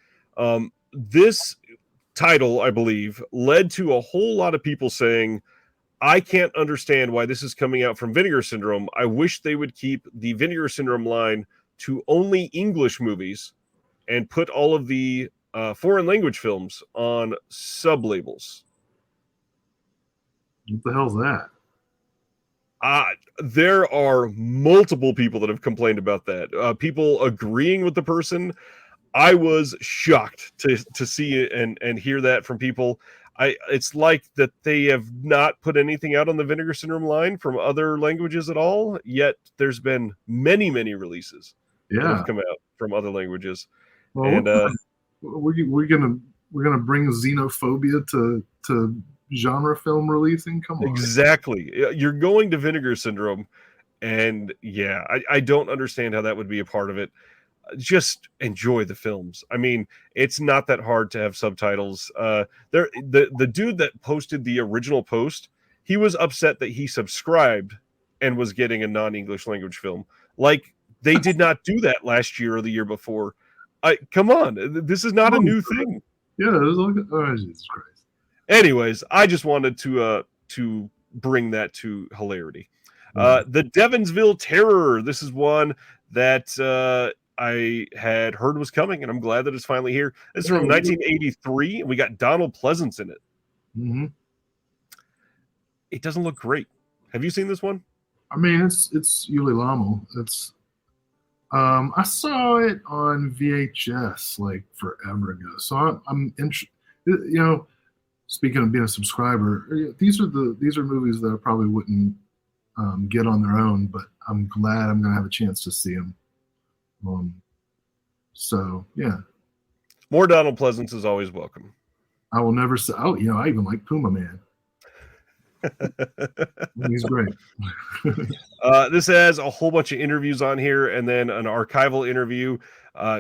[SPEAKER 1] This title, I believe, led to a whole lot of people saying, I can't understand why this is coming out from Vinegar Syndrome. I wish they would keep the Vinegar Syndrome line to only English movies and put all of the foreign language films on sub-labels.
[SPEAKER 2] What the hell's that?
[SPEAKER 1] There are multiple people that have complained about that. People agreeing with the person. I was shocked to see it and hear that from people. It's like that they have not put anything out on the Vinegar Syndrome line from other languages at all. Yet there's been many releases that
[SPEAKER 2] Yeah.
[SPEAKER 1] have come out from other languages.
[SPEAKER 2] Well,
[SPEAKER 1] And
[SPEAKER 2] we're gonna bring xenophobia to genre film releasing. Come on.
[SPEAKER 1] exactly, you're going to Vinegar Syndrome, and yeah, I don't understand how that would be a part of it. Just enjoy the films. I mean, it's not that hard to have subtitles. The dude that posted the original post, he was upset that he subscribed and was getting a non-English language film. Like they did not do that last year or the year before. Come on, this is not a new thing.
[SPEAKER 2] Yeah, it was like, oh Jesus Christ.
[SPEAKER 1] Anyways, I just wanted to bring that to hilarity. The Devonsville Terror. This is one that I had heard was coming, and I'm glad that it's finally here. This is from 1983, and we got Donald Pleasance in it.
[SPEAKER 2] Mm-hmm.
[SPEAKER 1] It doesn't look great. Have you seen this one?
[SPEAKER 2] I mean, it's Yuli Lamo. It's I saw it on VHS like forever ago. So I'm interested. You know, speaking of being a subscriber, these are movies that I probably wouldn't get on their own, but I'm glad I'm going to have a chance to see them. So yeah,
[SPEAKER 1] more Donald Pleasance is always welcome.
[SPEAKER 2] I will never say. Oh, you know, I even like Puma Man. He's great.
[SPEAKER 1] This has a whole bunch of interviews on here, and then an archival interview.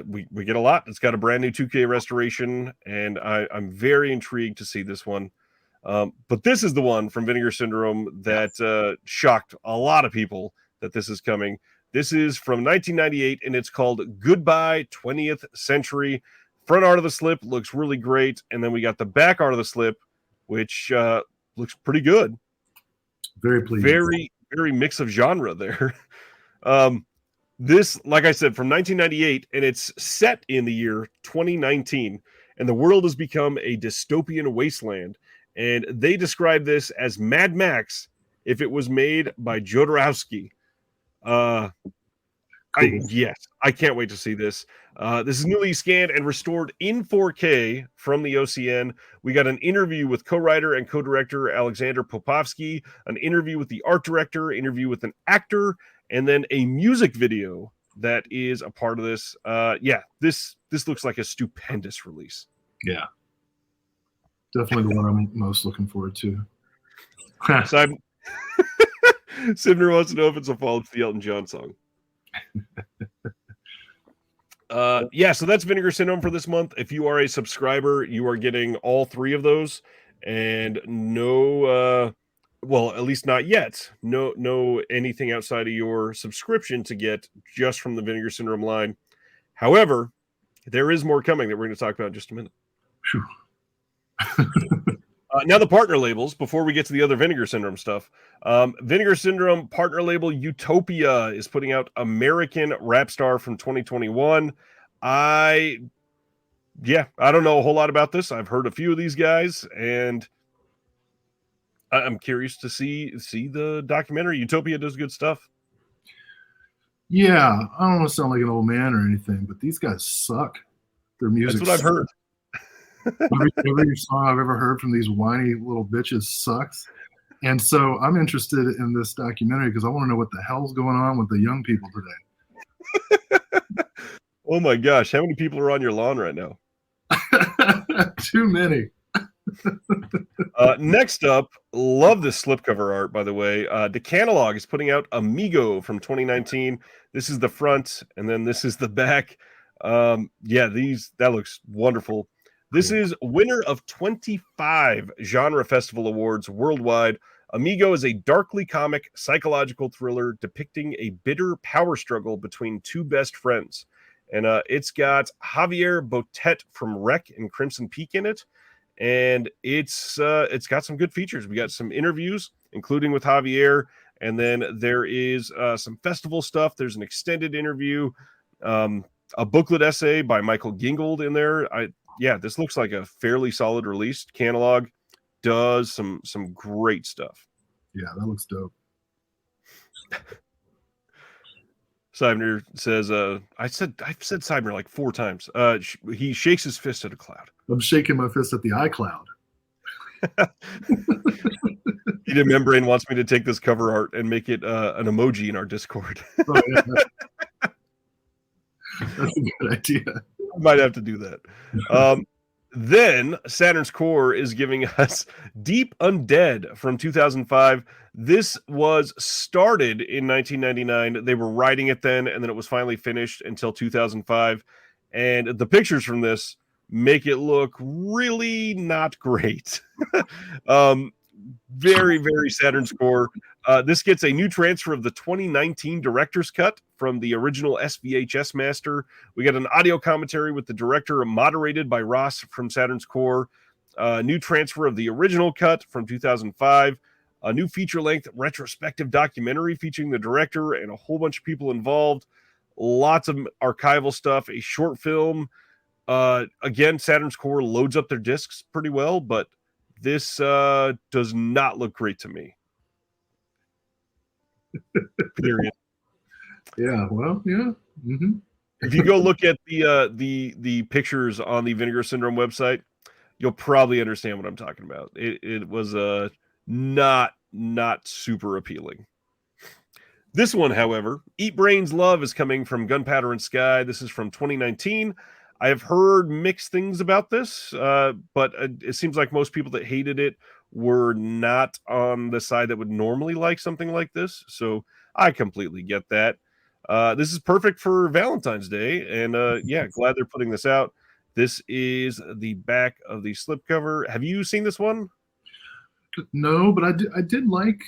[SPEAKER 1] We get a lot. It's got a brand new 2K restoration, and I'm very intrigued to see this one. But this is the one from Vinegar Syndrome that shocked a lot of people that this is coming. This is from 1998, and it's called Goodbye 20th Century. Front art of the slip looks really great, and then we got the back art of the slip, which looks pretty good.
[SPEAKER 2] Very pleased.
[SPEAKER 1] Very mix of genre there. This, like I said, from 1998, and it's set in the year 2019, and the world has become a dystopian wasteland. And they describe this as Mad Max if it was made by Jodorowsky. Yes, I can't wait to see this. This is newly scanned and restored in 4K from the OCN. We got an interview with co-writer and co-director Alexander Popovsky, an interview with the art director, interview with an actor, and then a music video that is a part of this. This looks like a stupendous release.
[SPEAKER 2] Yeah, definitely the one I'm most looking forward to.
[SPEAKER 1] So Sibner wants to know if it's a follow-up to the Elton John song. So that's Vinegar Syndrome for this month. If you are a subscriber, you are getting all three of those, and no, at least not yet. No anything outside of your subscription to get just from the Vinegar Syndrome line. However, there is more coming that we're going to talk about in just a minute. Now the partner labels, before we get to the other Vinegar Syndrome stuff. Vinegar Syndrome partner label Utopia is putting out American Rap Star from 2021. I don't know a whole lot about this. I've heard a few of these guys, and I'm curious to see the documentary. Utopia does good stuff.
[SPEAKER 2] Yeah, I don't want to sound like an old man or anything, but these guys suck. Their music.
[SPEAKER 1] That's what I've heard.
[SPEAKER 2] Every song I've ever heard from these whiny little bitches sucks. And so I'm interested in this documentary because I want to know what the hell's going on with the young people today.
[SPEAKER 1] Oh my gosh, how many people are on your lawn right now?
[SPEAKER 2] Too many.
[SPEAKER 1] Next up, love this slipcover art, by the way. Decanalog is putting out Amigo from 2019. This is the front, and then this is the back. That looks wonderful. This is winner of 25 Genre Festival Awards worldwide. Amigo is a darkly comic psychological thriller depicting a bitter power struggle between two best friends. And it's got Javier Botet from Rec and Crimson Peak in it. And it's got some good features. We got some interviews, including with Javier. And then there is some festival stuff. There's an extended interview, a booklet essay by Michael Gingold in there. This looks like a fairly solid release. Canalog does some great stuff.
[SPEAKER 2] Yeah, that looks dope.
[SPEAKER 1] Seibner says, I've said Seibner like 4 times. He shakes his fist at a cloud.
[SPEAKER 2] I'm shaking my fist at the iCloud.
[SPEAKER 1] Eden Membrane wants me to take this cover art and make it an emoji in our Discord.
[SPEAKER 2] Oh, yeah. That's a good idea.
[SPEAKER 1] I might have to do that. Then Saturn's Core is giving us Deep Undead from 2005. This was started in 1999. They were writing it then, and then it was finally finished until 2005. And the pictures from this make it look really not great. Very, very Saturn's Core. This gets a new transfer of the 2019 director's cut from the original SVHS master. We got an audio commentary with the director moderated by Ross from Saturn's Core. New transfer of the original cut from 2005. A new feature-length retrospective documentary featuring the director and a whole bunch of people involved. Lots of archival stuff. A short film. Again, Saturn's Core loads up their discs pretty well, but this does not look great to me. Period.
[SPEAKER 2] Yeah, well, yeah. Mm-hmm.
[SPEAKER 1] If you go look at the pictures on the Vinegar Syndrome website, you'll probably understand what I'm talking about. It was not super appealing. This one, however, Eat Brains Love, is coming from Gunpowder and Sky. This is from 2019. I have heard mixed things about this, but it seems like most people that hated it were not on the side that would normally like something like this. So I completely get that. This is perfect for Valentine's Day. And yeah, glad they're putting this out. This is the back of the slipcover. Have you seen this one?
[SPEAKER 2] No, but I did like,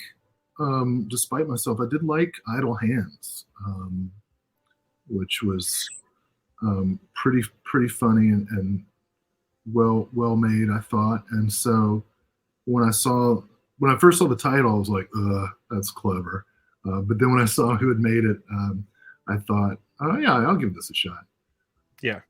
[SPEAKER 2] despite myself, I did like Idle Hands, which was pretty funny and well made, I thought. And so when I first saw the title, I was like, that's clever. But then when I saw who had made it, I thought, oh yeah, I'll give this a shot.
[SPEAKER 1] Yeah.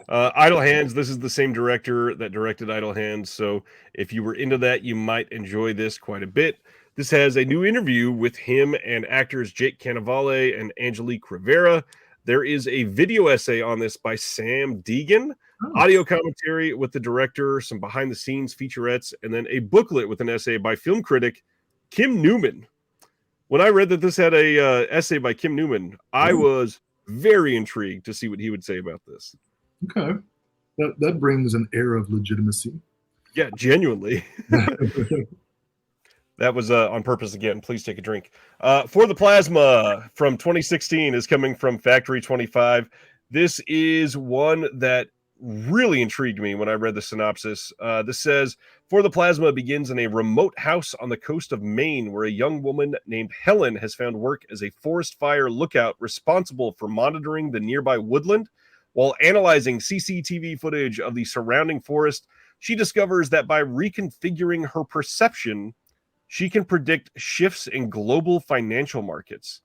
[SPEAKER 1] Idle Hands, this is the same director that directed Idle Hands. So if you were into that, you might enjoy this quite a bit. This has a new interview with him and actors Jake Cannavale and Angelique Rivera. There is a video essay on this by Sam Deegan, audio commentary with the director, some behind-the-scenes featurettes, and then a booklet with an essay by film critic Kim Newman. When I read that this had a essay by Kim Newman, I was very intrigued to see what he would say about this.
[SPEAKER 2] Okay. That brings an air of legitimacy.
[SPEAKER 1] Yeah, genuinely. That was on purpose again. Please take a drink. For the Plasma from 2016 is coming from Factory 25. This is one that really intrigued me when I read the synopsis. This says, For the Plasma begins in a remote house on the coast of Maine where a young woman named Helen has found work as a forest fire lookout responsible for monitoring the nearby woodland. While analyzing CCTV footage of the surrounding forest, she discovers that by reconfiguring her perception, she can predict shifts in global financial markets.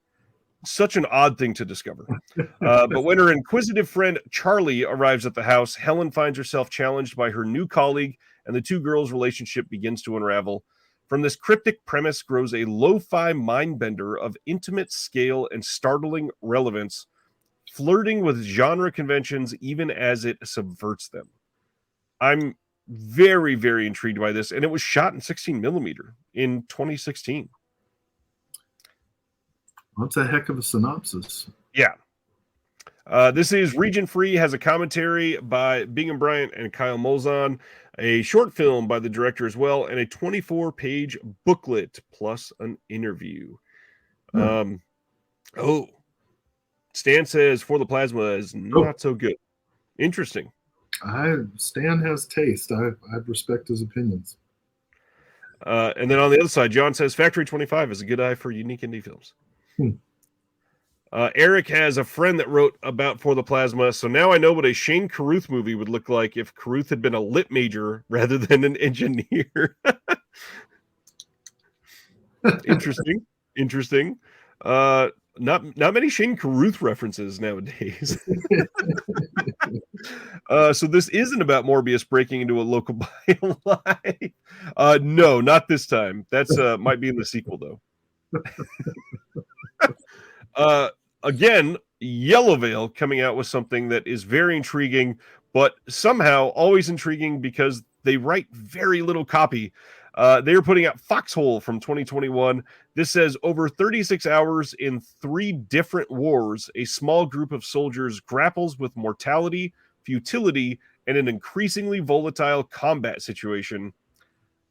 [SPEAKER 1] Such an odd thing to discover. But when her inquisitive friend Charlie arrives at the house, Helen finds herself challenged by her new colleague, and the two girls' relationship begins to unravel. From this cryptic premise grows a lo-fi mind-bender of intimate scale and startling relevance, flirting with genre conventions even as it subverts them. I'm very, very intrigued by this, and it was shot in 16 millimeter in 2016.
[SPEAKER 2] That's a heck of a synopsis.
[SPEAKER 1] Yeah. This is Region Free, has a commentary by Bingham Bryant and Kyle Molzon, a short film by the director as well, and a 24-page booklet plus an interview. Stan says For the Plasma is not so good. Interesting.
[SPEAKER 2] Stan has taste. I respect his opinions.
[SPEAKER 1] And then on the other side, John says Factory 25 is a good eye for unique indie films. Eric has a friend that wrote about For the Plasma, so now I know what a Shane Carruth movie would look like if Carruth had been a lit major rather than an engineer. Interesting. Not many Shane Carruth references nowadays. So this isn't about Morbius breaking into a local BioLife. No, not this time. That's might be in the sequel though. Uh, again, Yellow Veil coming out with something that is very intriguing, but somehow always intriguing because they write very little copy. They are putting out Foxhole from 2021. This says over 36 hours in 3 different wars, a small group of soldiers grapples with mortality, futility, and an increasingly volatile combat situation.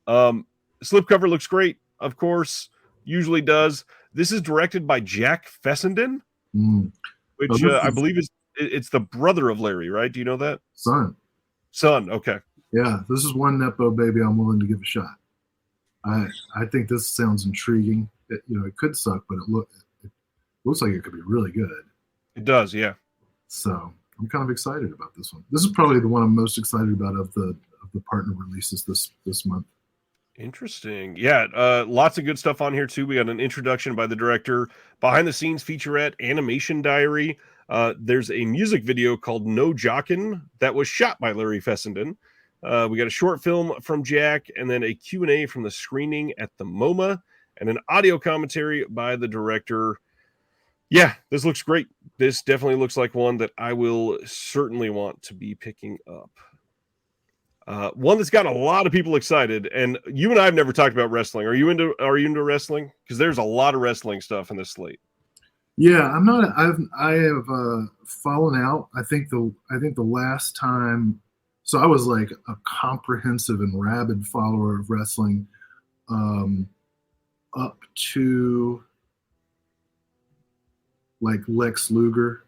[SPEAKER 1] Um, Slipcover looks great, of course, usually does. This is directed by Jack Fessenden,
[SPEAKER 2] Mm. Oh,
[SPEAKER 1] which
[SPEAKER 2] this
[SPEAKER 1] I
[SPEAKER 2] is
[SPEAKER 1] believe it's the brother of Larry, right? Do you know that?
[SPEAKER 2] son.
[SPEAKER 1] Son, okay.
[SPEAKER 2] Yeah, this is one Nepo baby I'm willing to give a shot. I think this sounds intriguing. It could suck, but it looks like it could be really good.
[SPEAKER 1] It does, yeah.
[SPEAKER 2] So I'm kind of excited about this one. This is probably the one I'm most excited about of the partner releases this month.
[SPEAKER 1] Interesting. Yeah, lots of good stuff on here too. We got an introduction by the director, behind the scenes featurette, animation diary. There's a music video called No Jockin' that was shot by Larry Fessenden. We got a short film from Jack, and then a Q&A from the screening at the MoMA, and an audio commentary by the director. Yeah, this looks great. This definitely looks like one that I will certainly want to be picking up. One that's got a lot of people excited, and you and I have never talked about wrestling. Are you into wrestling? Because there's a lot of wrestling stuff in this slate.
[SPEAKER 2] Yeah, I'm not. I have fallen out. I think the last time, so I was like a comprehensive and rabid follower of wrestling, up to like Lex Luger.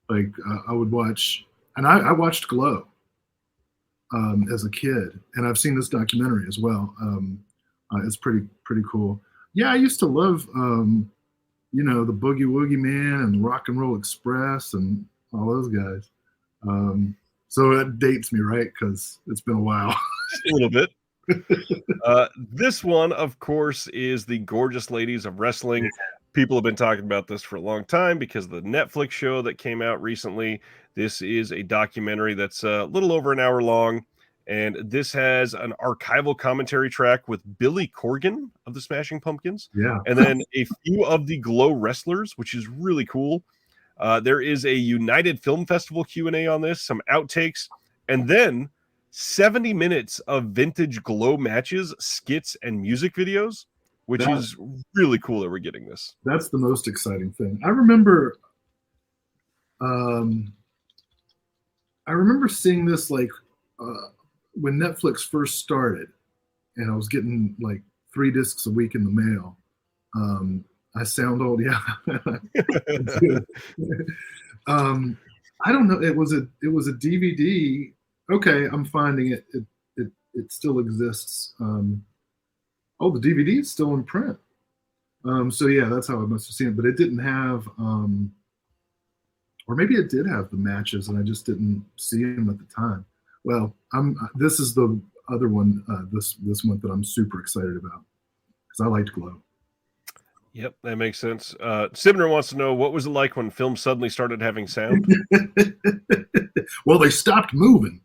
[SPEAKER 2] Like I would watch, and I watched Glow as a kid, and I've seen this documentary as well. It's pretty cool. Yeah, I used to love the Boogie Woogie Man and the Rock and Roll Express and all those guys. So it dates me, right? Because it's been a while.
[SPEAKER 1] Just a little bit. This one, of course, is the Gorgeous Ladies of Wrestling. People have been talking about this for a long time because of the Netflix show that came out recently. This is a documentary that's a little over an hour long, and this has an archival commentary track with Billy Corgan of the Smashing Pumpkins,
[SPEAKER 2] Yeah.
[SPEAKER 1] and then a few of the Glow wrestlers, which is really cool. There is a United Film Festival Q&A on this, some outtakes, and then 70 minutes of vintage Glow matches, skits, and music videos, which is really cool that we're getting this.
[SPEAKER 2] That's the most exciting thing. I remember seeing this like when Netflix first started, and I was getting like 3 discs a week in the mail. I sound old, yeah. I don't know. It was a DVD. Okay, I'm finding it. It still exists. Oh, the DVD is still in print. So yeah, that's how I must have seen it. But it didn't have, or maybe it did have the matches, and I just didn't see them at the time. Well, this is the other one this month that I'm super excited about because I liked Glow.
[SPEAKER 1] Yep, that makes sense. Sibner wants to know, what was it like when film suddenly started having sound?
[SPEAKER 2] Well, they stopped moving.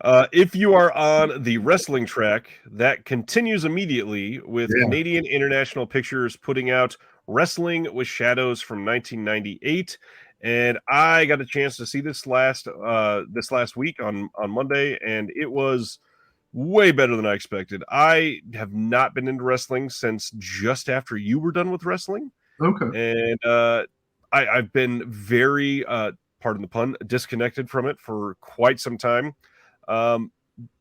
[SPEAKER 1] If you are on the wrestling track, that continues immediately with Canadian International Pictures putting out Wrestling with Shadows from 1998. And I got a chance to see this last week on Monday, and it was way better than I expected. I have not been into wrestling since just after you were done with wrestling.
[SPEAKER 2] Okay.
[SPEAKER 1] And I've been very, pardon the pun, disconnected from it for quite some time.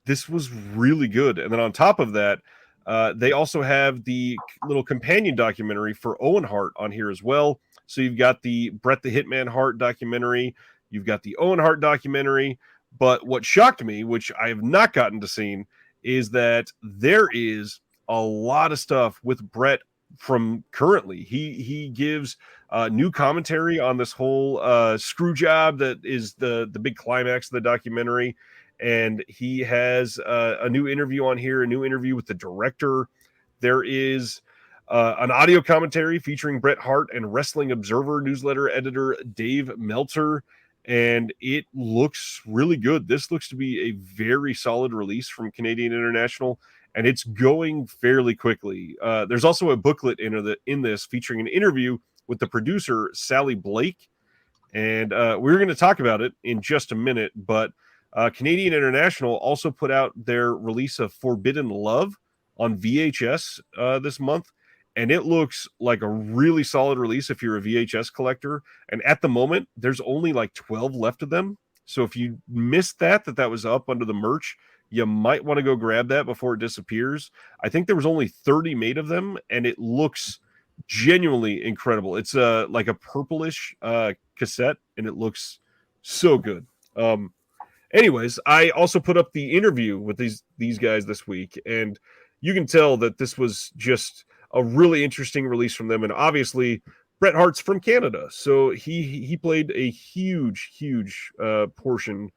[SPEAKER 1] This was really good. And then on top of that, they also have the little companion documentary for Owen Hart on here as well. So you've got the Bret the Hitman Hart documentary, you've got the Owen Hart documentary. But what shocked me, which I have not gotten to see, is that there is a lot of stuff with Bret from currently. He gives new commentary on this whole screw job that is the big climax of the documentary. And he has a new interview on here, a new interview with the director. There is an audio commentary featuring Bret Hart and Wrestling Observer newsletter editor Dave Meltzer. And it looks really good. This looks to be a very solid release from Canadian International. and it's going fairly quickly. There's also a booklet in this featuring an interview with the producer Sally Blake, and we're going to talk about it in just a minute. But Canadian International also put out their release of Forbidden Love on VHS this month, and it looks like a really solid release if you're a VHS collector. And at the moment, there's only like 12 left of them. So if you missed that was up under the merch, you might want to go grab that before it disappears. I think there was only 30 made of them, and it looks genuinely incredible. It's like a purplish cassette, and it looks so good. Anyways, I also put up the interview with these guys this week, and you can tell that this was just a really interesting release from them. And obviously, Bret Hart's from Canada, so he played a huge portion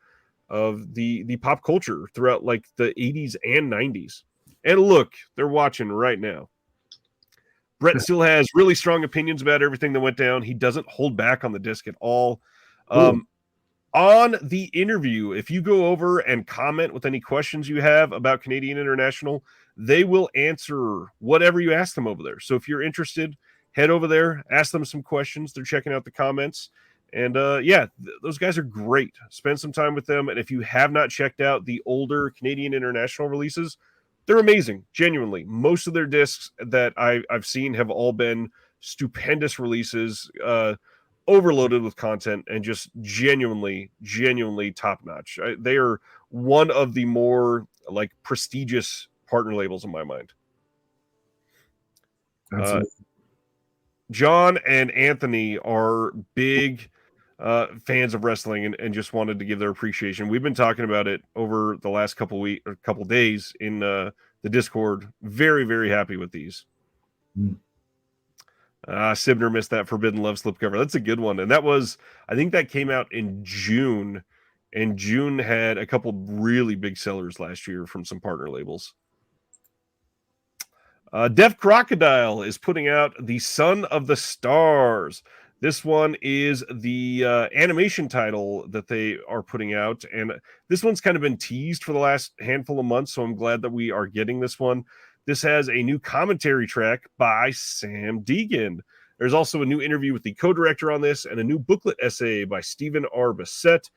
[SPEAKER 1] of the pop culture throughout like the 80s and 90s. And look, they're watching right now. Bret still has really strong opinions about everything that went down. He doesn't hold back on the disc at all. On the interview, if you go over and comment with any questions you have about Canadian International, they will answer whatever you ask them over there. So if you're interested, head over there, ask them some questions. They're checking out the comments. And those guys are great. Spend some time with them. And if you have not checked out the older Canadian International releases, they're amazing, genuinely. Most of their discs that I've seen have all been stupendous releases, overloaded with content, and just genuinely top-notch. They are one of the more like prestigious partner labels in my mind. John and Anthony are big fans of wrestling and just wanted to give their appreciation. We've been talking about it over the last couple days in the Discord. Very happy with these. Sibner missed that Forbidden Love slipcover. That's a good one. And I think that came out in June, and June had a couple really big sellers last year from some partner labels. Deaf Crocodile is putting out The Son of the Stars. This one is the animation title that they are putting out, and this one's kind of been teased for the last handful of months, so I'm glad that we are getting this one. This has a new commentary track by Sam Deegan. There's also a new interview with the co-director on this, and a new booklet essay by Stephen R. Bissett.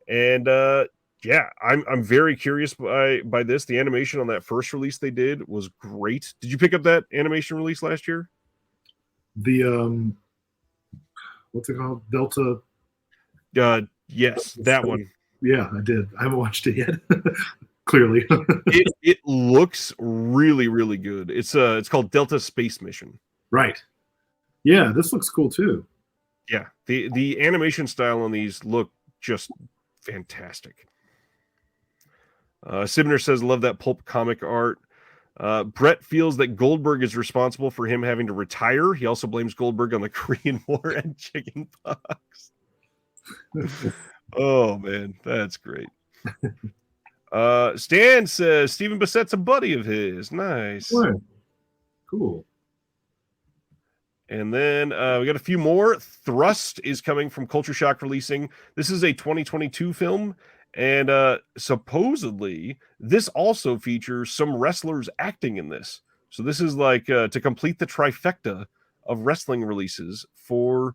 [SPEAKER 1] And I'm very curious by this. The animation on that first release they did was great. Did you pick up that animation release last year?
[SPEAKER 2] The what's it called? Delta.
[SPEAKER 1] Yes, that one.
[SPEAKER 2] Yeah, I did. I haven't watched it yet. Clearly,
[SPEAKER 1] it looks really good. It's called Delta Space Mission.
[SPEAKER 2] Right. Yeah, this looks cool too.
[SPEAKER 1] Yeah, the animation style on these look just fantastic. Sibner says, love that pulp comic art. Bret feels that Goldberg is responsible for him having to retire. He also blames Goldberg on the Korean War and chicken pox. Oh, man, that's great. Stan says, Stephen Bissett's a buddy of his. Nice.
[SPEAKER 2] Right. Cool.
[SPEAKER 1] And then we got a few more. Thrust is coming from Culture Shock Releasing. This is a 2022 film. And supposedly, this also features some wrestlers acting in this. So this is like to complete the trifecta of wrestling releases for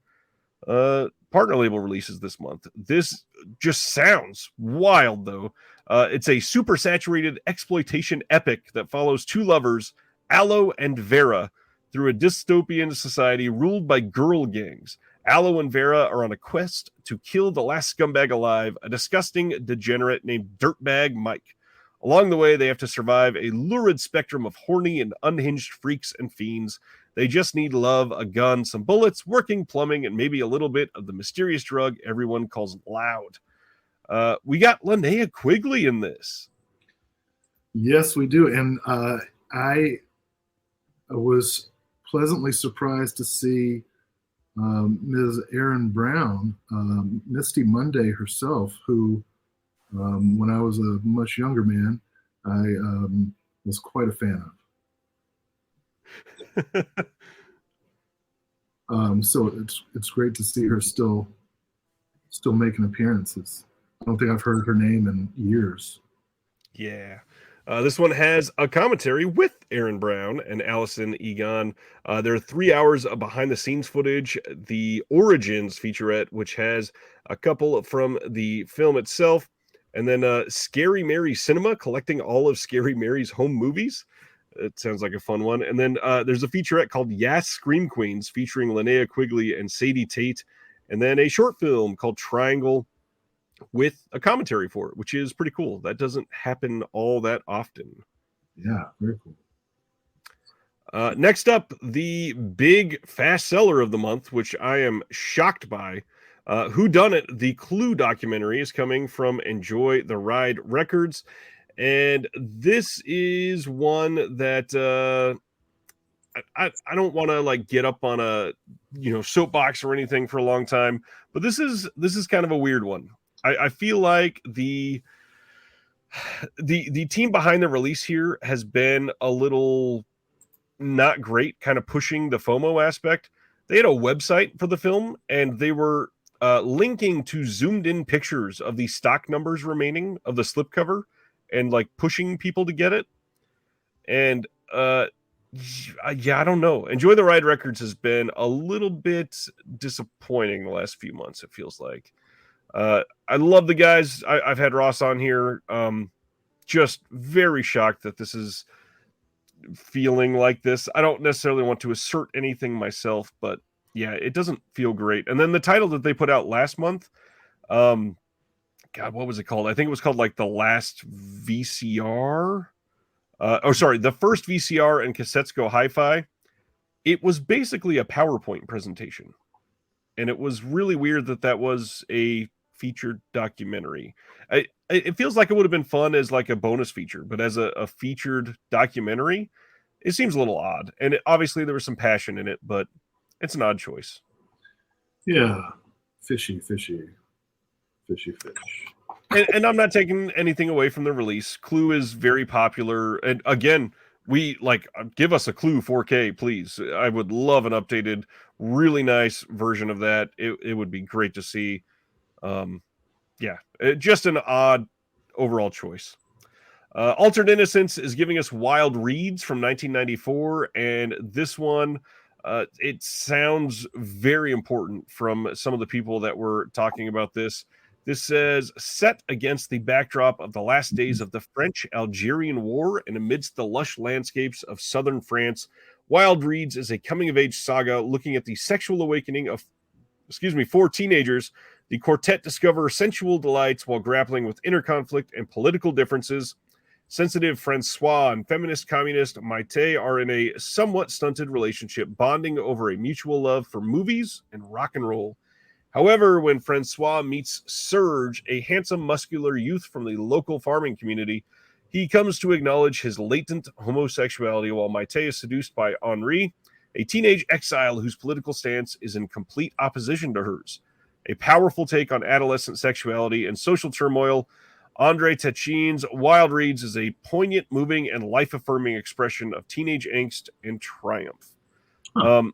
[SPEAKER 1] partner label releases this month. This just sounds wild, though. It's a super saturated exploitation epic that follows two lovers, Aloe and Vera, through a dystopian society ruled by girl gangs. Aloe and Vera are on a quest to kill the last scumbag alive, a disgusting degenerate named Dirtbag Mike. Along the way, they have to survive a lurid spectrum of horny and unhinged freaks and fiends. They just need love, a gun, some bullets, working plumbing, and maybe a little bit of the mysterious drug everyone calls loud. We got Linnea Quigley in this.
[SPEAKER 2] Yes, we do. And I was pleasantly surprised to see Ms. Erin Brown, Misty Monday herself, who, when I was a much younger man, I was quite a fan of. So it's great to see her still making appearances. I don't think I've heard her name in years.
[SPEAKER 1] Yeah. This one has a commentary with Aaron Brown and Allison Egon. There are 3 hours of behind the scenes footage, the Origins featurette, which has a couple from the film itself, and then Scary Mary Cinema, collecting all of Scary Mary's home movies. It sounds like a fun one. And then there's a featurette called Yas Scream Queens featuring Linnea Quigley and Sadie Tate. And then a short film called Triangle with a commentary for it, which is pretty cool. That doesn't happen all that often.
[SPEAKER 2] Yeah, very cool.
[SPEAKER 1] Next up, the big fast seller of the month, which I am shocked by. Who Done It? The Clue documentary is coming from Enjoy the Ride Records. And this is one that I don't want to like get up on a soapbox or anything for a long time, but this is kind of a weird one. I feel like the team behind the release here has been a little not great, kind of pushing the FOMO aspect. They had a website for the film, and they were linking to zoomed in pictures of the stock numbers remaining of the slipcover and like pushing people to get it. And yeah, I don't know. Enjoy the Ride Records has been a little bit disappointing the last few months, it feels like. I love the guys. I've had Ross on here. Just very shocked that this is feeling like this. I don't necessarily want to assert anything myself, but yeah, it doesn't feel great. And then the title that they put out last month, God, what was it called? I think it was called like The Last VCR. The First VCR and Cassettes Go Hi-Fi. It was basically a PowerPoint presentation. And it was really weird that was a featured documentary. It feels like it would have been fun as like a bonus feature, but as a featured documentary, it seems a little odd. And obviously there was some passion in it, but it's an odd choice.
[SPEAKER 2] Yeah. Fishy.
[SPEAKER 1] And I'm not taking anything away from the release. Clue is very popular. And again, we give us a Clue 4K, please. I would love an updated, really nice version of that. It would be great to see. Just an odd overall choice. Altered Innocence is giving us Wild Reads from 1994, and this one, it sounds very important from some of the people that were talking about this. This says, set against the backdrop of the last days of the French-Algerian War and amidst the lush landscapes of southern France, Wild Reads is a coming-of-age saga looking at the sexual awakening of, four teenagers. The quartet discover sensual delights while grappling with inner conflict and political differences. Sensitive Francois and feminist communist Maite are in a somewhat stunted relationship, bonding over a mutual love for movies and rock and roll. However, when Francois meets Serge, a handsome, muscular youth from the local farming community, he comes to acknowledge his latent homosexuality while Maite is seduced by Henri, a teenage exile whose political stance is in complete opposition to hers. A powerful take on adolescent sexuality and social turmoil, André Tachin's Wild Reads is a poignant, moving, and life-affirming expression of teenage angst and triumph. Huh.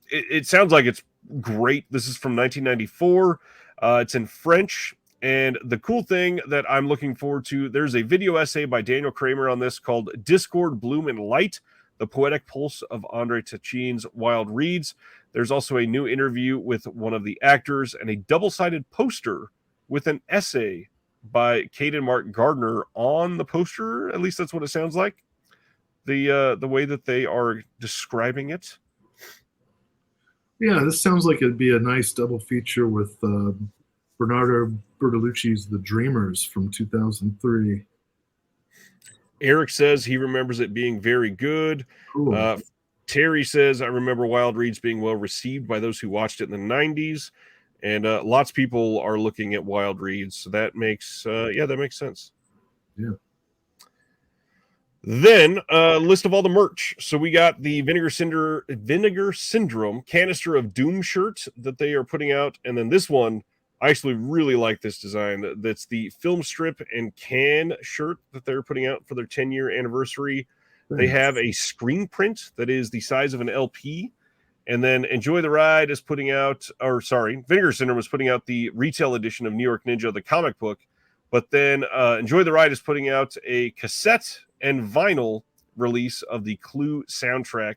[SPEAKER 1] It sounds like it's great. This is from 1994. It's in French. And the cool thing that I'm looking forward to, there's a video essay by Daniel Kramer on this called Discord, Bloom, and Light, the poetic pulse of André Tachin's Wild Reads. There's also a new interview with one of the actors and a double-sided poster with an essay by Kate and Mark Gardner on the poster. At least that's what it sounds like. The way that they are describing it.
[SPEAKER 2] Yeah, this sounds like it'd be a nice double feature with Bernardo Bertolucci's The Dreamers from 2003.
[SPEAKER 1] Eric says he remembers it being very good.
[SPEAKER 2] Cool.
[SPEAKER 1] Terry says, I remember Wild Reads being well received by those who watched it in the 90s. And lots of people are looking at Wild Reads. So that makes, that makes sense.
[SPEAKER 2] Yeah.
[SPEAKER 1] Then list of all the merch. So we got the Vinegar Syndrome canister of Doom shirt that they are putting out. And then this one, I actually really like this design. That's the film strip and can shirt that they're putting out for their 10-year anniversary. Nice. They have a screen print that is the size of an LP. And then Enjoy the Ride is putting out, Vinegar Syndrome is putting out the retail edition of New York Ninja, the comic book, But then Enjoy the Ride is putting out a cassette and vinyl release of the Clue soundtrack.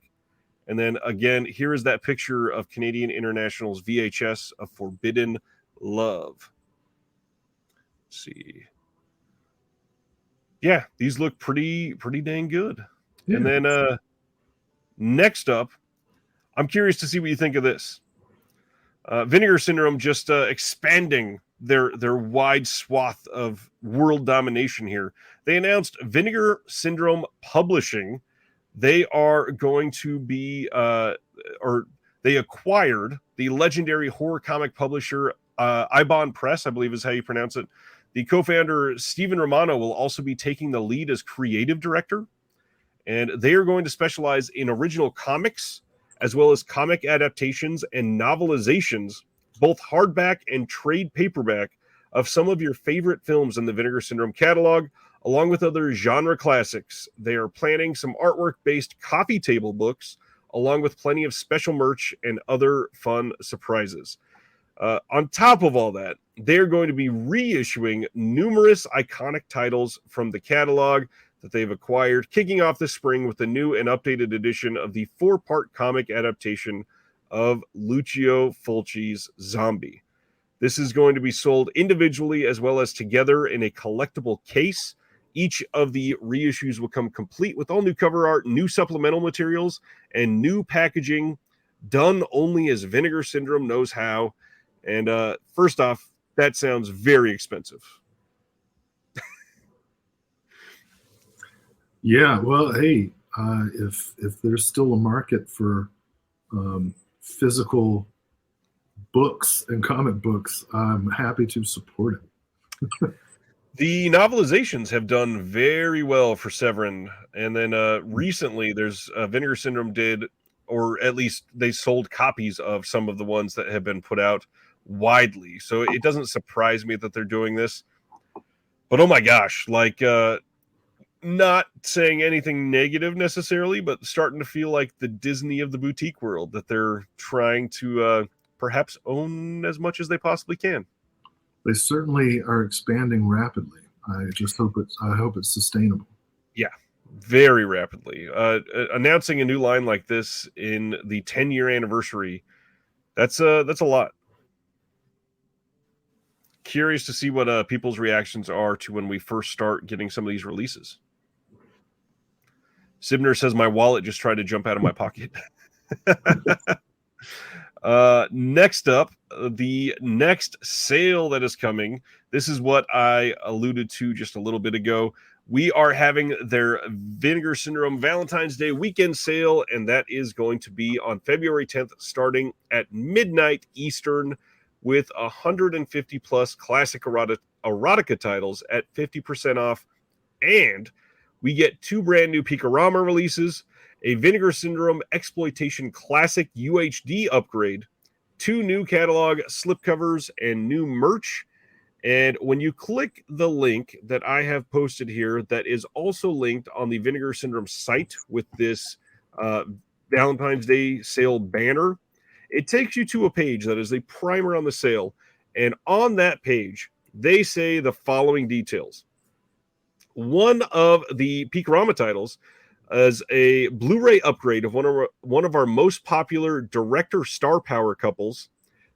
[SPEAKER 1] And then again, here is that picture of Canadian International's VHS of Forbidden Love. Let's see. Yeah, these look pretty dang good. Yeah. And then next up, I'm curious to see what you think of this. Vinegar Syndrome just expanding their wide swath of world domination here. They announced Vinegar Syndrome Publishing. They are going to be, or they acquired the legendary horror comic publisher Eibon Press, I believe is how you pronounce it. The co-founder, Steven Romano, will also be taking the lead as creative director. And they are going to specialize in original comics, as well as comic adaptations and novelizations, both hardback and trade paperback, of some of your favorite films in the Vinegar Syndrome catalog, along with other genre classics. They are planning some artwork-based coffee table books, along with plenty of special merch and other fun surprises. On top of all that, they're going to be reissuing numerous iconic titles from the catalog that they've acquired, kicking off this spring with the new and updated edition of the 4-part comic adaptation of Lucio Fulci's Zombie. This is going to be sold individually as well as together in a collectible case. Each of the reissues will come complete with all new cover art, new supplemental materials, and new packaging done only as Vinegar Syndrome knows how. And first off, that sounds very expensive.
[SPEAKER 2] Yeah, well, hey, if there's still a market for physical books and comic books, I'm happy to support it.
[SPEAKER 1] The novelizations have done very well for Severin. And then recently there's Vinegar Syndrome did, or at least they sold copies of some of the ones that have been put out widely. So it doesn't surprise me that they're doing this. But oh my gosh, like not saying anything negative necessarily, but starting to feel like the Disney of the boutique world, that they're trying to perhaps own as much as they possibly can.
[SPEAKER 2] They certainly are expanding rapidly. I hope it's sustainable.
[SPEAKER 1] Yeah, very rapidly. Announcing a new line like this in the 10-year anniversary, that's a lot. Curious to see what people's reactions are to when we first start getting some of these releases. Sibner says my wallet just tried to jump out of my pocket. Next up, the next sale that is coming. This is what I alluded to just a little bit ago. We are having their Vinegar Syndrome Valentine's Day weekend sale, and that is going to be on February 10th, starting at midnight Eastern, with 150 plus classic erotica titles at 50% off. And we get 2 brand new Picorama releases, a Vinegar Syndrome Exploitation Classic UHD upgrade, 2 new catalog slipcovers, and new merch. And when you click the link that I have posted here, that is also linked on the Vinegar Syndrome site with this Valentine's Day sale banner, it takes you to a page that is a primer on the sale. And on that page, they say the following details. One of the Picorama titles is a Blu-ray upgrade of one of our most popular director star power couples.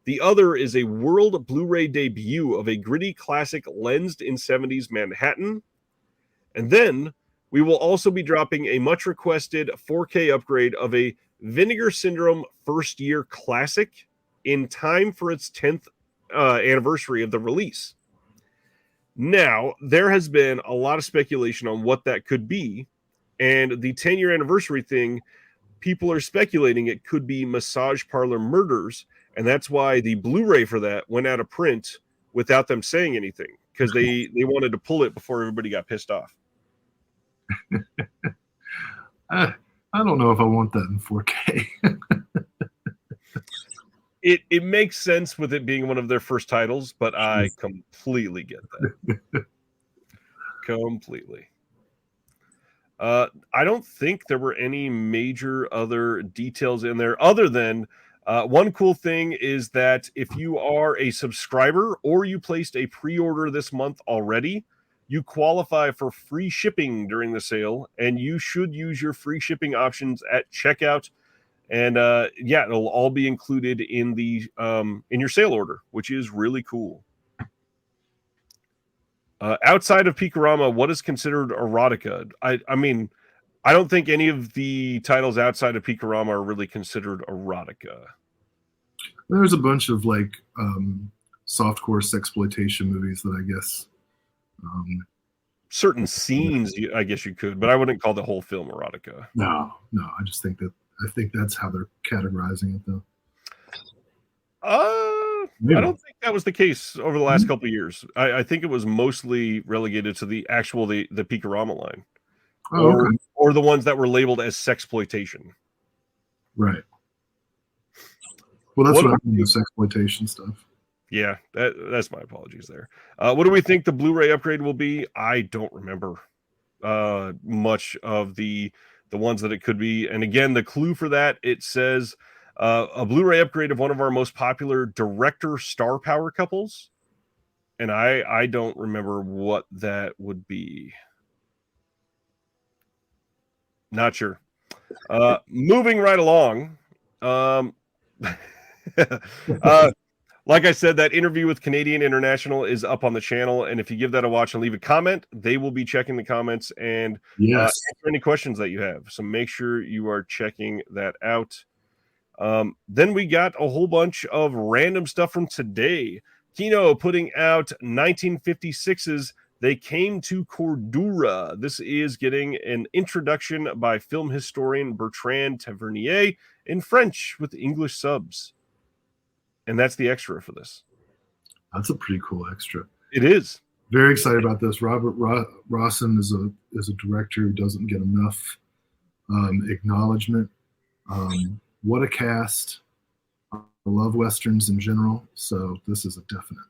[SPEAKER 1] The other is a world Blu-ray debut of a gritty classic lensed in 70s Manhattan. And then we will also be dropping a much requested 4K upgrade of a Vinegar Syndrome first year classic in time for its 10th anniversary of the release. Now, there has been a lot of speculation on what that could be. And the 10-year anniversary thing, people are speculating it could be Massage Parlor Murders. And that's why the Blu-ray for that went out of print without them saying anything, because they wanted to pull it before everybody got pissed off.
[SPEAKER 2] I don't know if I want that in 4K.
[SPEAKER 1] It makes sense with it being one of their first titles, but I completely get that. Completely. I don't think there were any major other details in there other than One cool thing is that if you are a subscriber or you placed a pre-order this month already, you qualify for free shipping during the sale, and you should use your free shipping options at checkout. And yeah, it'll all be included in the in your sale order, which is really cool. Outside of Picorama, what is considered erotica? I mean, I don't think any of the titles outside of Picorama are really considered erotica.
[SPEAKER 2] There's a bunch of like softcore sexploitation movies that I guess.
[SPEAKER 1] Certain scenes, I guess you could, but I wouldn't call the whole film erotica.
[SPEAKER 2] No. I just think that's how they're categorizing it, though.
[SPEAKER 1] I don't think that was the case over the last couple of years. I think it was mostly relegated to the actual the Picorama line, or the ones that were labeled as sexploitation.
[SPEAKER 2] Right. Well, that's what I mean with sexploitation stuff.
[SPEAKER 1] Yeah, that's my apologies there. What do we think the Blu-ray upgrade will be? I don't remember much of the ones that it could be. And again, the clue for that, it says a Blu-ray upgrade of one of our most popular director star power couples. And I don't remember what that would be. Not sure. Moving right along. Like I said, that interview with Canadian International is up on the channel, and if you give that a watch and leave a comment, they will be checking the comments and answer any questions that you have. So make sure you are checking that out. Then we got a whole bunch of random stuff from today. Kino putting out 1956's They Came to Cordura. This is getting an introduction by film historian Bertrand Tavernier in French with English subs. And that's the extra for this.
[SPEAKER 2] That's a pretty cool extra.
[SPEAKER 1] It is.
[SPEAKER 2] Very excited about this. Robert Rossen is a director who doesn't get enough acknowledgement. What a cast. I love Westerns in general, so this is a definite.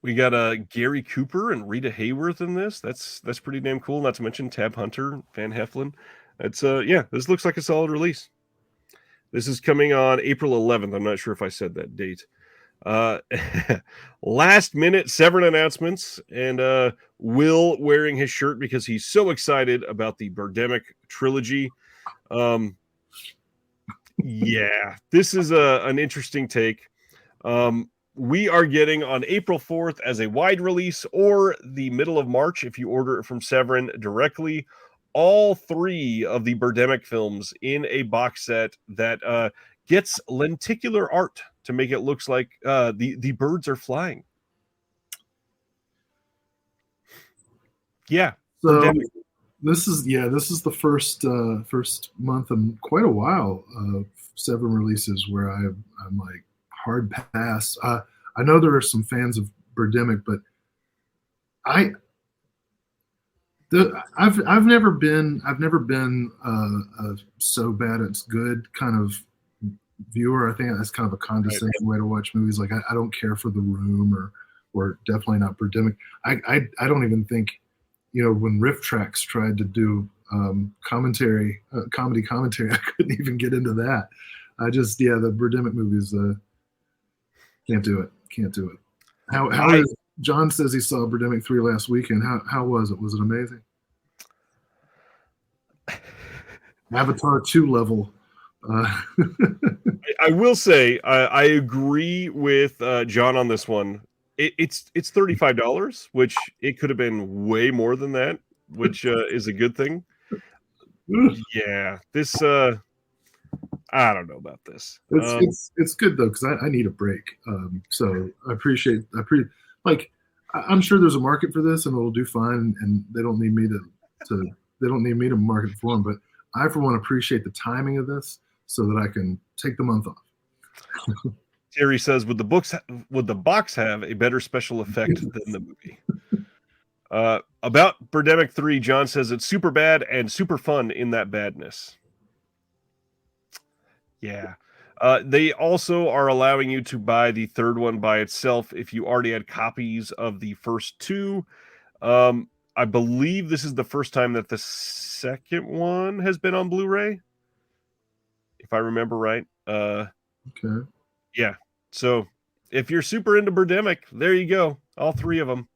[SPEAKER 1] We got Gary Cooper and Rita Hayworth in this. That's pretty damn cool. Not to mention Tab Hunter, Van Heflin. It's yeah, this looks like a solid release. This is coming on April 11th. I'm not sure if I said that date. Last minute Severin announcements, and Will wearing his shirt because he's so excited about the Birdemic trilogy. Yeah, this is an interesting take. We are getting on April 4th as a wide release, or the middle of March if you order it from Severin directly, all three of the Birdemic films in a box set that gets lenticular art to make it looks like the birds are flying. Yeah.
[SPEAKER 2] So
[SPEAKER 1] Birdemic.
[SPEAKER 2] this is the first month in quite a while of Severin releases where I'm like hard pass. I know there are some fans of Birdemic, but I've never been a so bad it's good kind of viewer. I think that's kind of a condescending way to watch movies. Like I don't care for The Room or definitely not Birdemic. I don't even think, when Riff Tracks tried to do comedy commentary, I couldn't even get into that. The Birdemic movies can't do it. How John says he saw Birdemic 3 last weekend. How was it? Was it amazing? Avatar 2 level.
[SPEAKER 1] I will say I agree with John on this one. It's $35, which it could have been way more than that, which is a good thing. Yeah, this I don't know about this.
[SPEAKER 2] It's good though, because I need a break. So I appreciate I'm sure there's a market for this and it'll do fine, and they don't need me to market it for them. But I, for one, appreciate the timing of this so that I can take the month off.
[SPEAKER 1] Terry says, would the box have a better special effect than the movie? About Birdemic 3, John says it's super bad and super fun in that badness. Yeah. They also are allowing you to buy the third one by itself if you already had copies of the first two. I believe this is the first time that the second one has been on Blu-ray, if I remember right.
[SPEAKER 2] Okay.
[SPEAKER 1] Yeah. So if you're super into Birdemic, there you go. All three of them.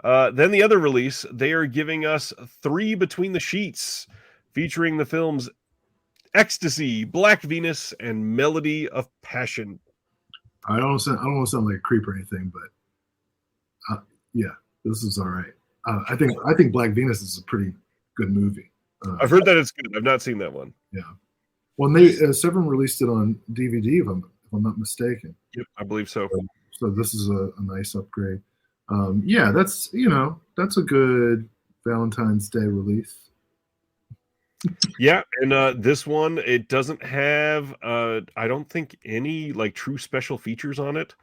[SPEAKER 1] Then the other release, they are giving us 3 Between the Sheets, featuring the films Ecstasy, Black Venus, and Melody of Passion.
[SPEAKER 2] I don't want to sound like a creep or anything, but yeah, this is all right. I think Black Venus is a pretty good movie.
[SPEAKER 1] I've heard that it's good. I've not seen that one.
[SPEAKER 2] Yeah. Well, they Severin released it on DVD, if I'm not mistaken.
[SPEAKER 1] Yep, I believe so.
[SPEAKER 2] So this is a nice upgrade. Yeah, that's a good Valentine's Day release.
[SPEAKER 1] Yeah, and this one, it doesn't have I don't think any like true special features on it.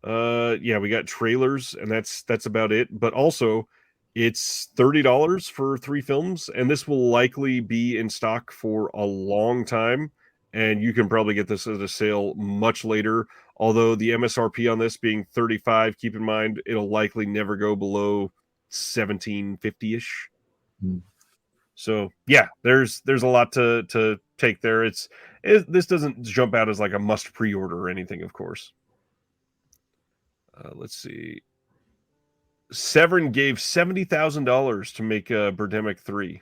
[SPEAKER 1] Yeah, we got trailers and that's about it, but also it's $30 for 3 films, and this will likely be in stock for a long time, and you can probably get this at a sale much later. Although the MSRP on this being 35, keep in mind it'll likely never go below 1750-ish. So yeah, there's a lot to take there. This doesn't jump out as like a must pre-order or anything, of course. Let's see. Severin gave $70,000 to make Birdemic 3.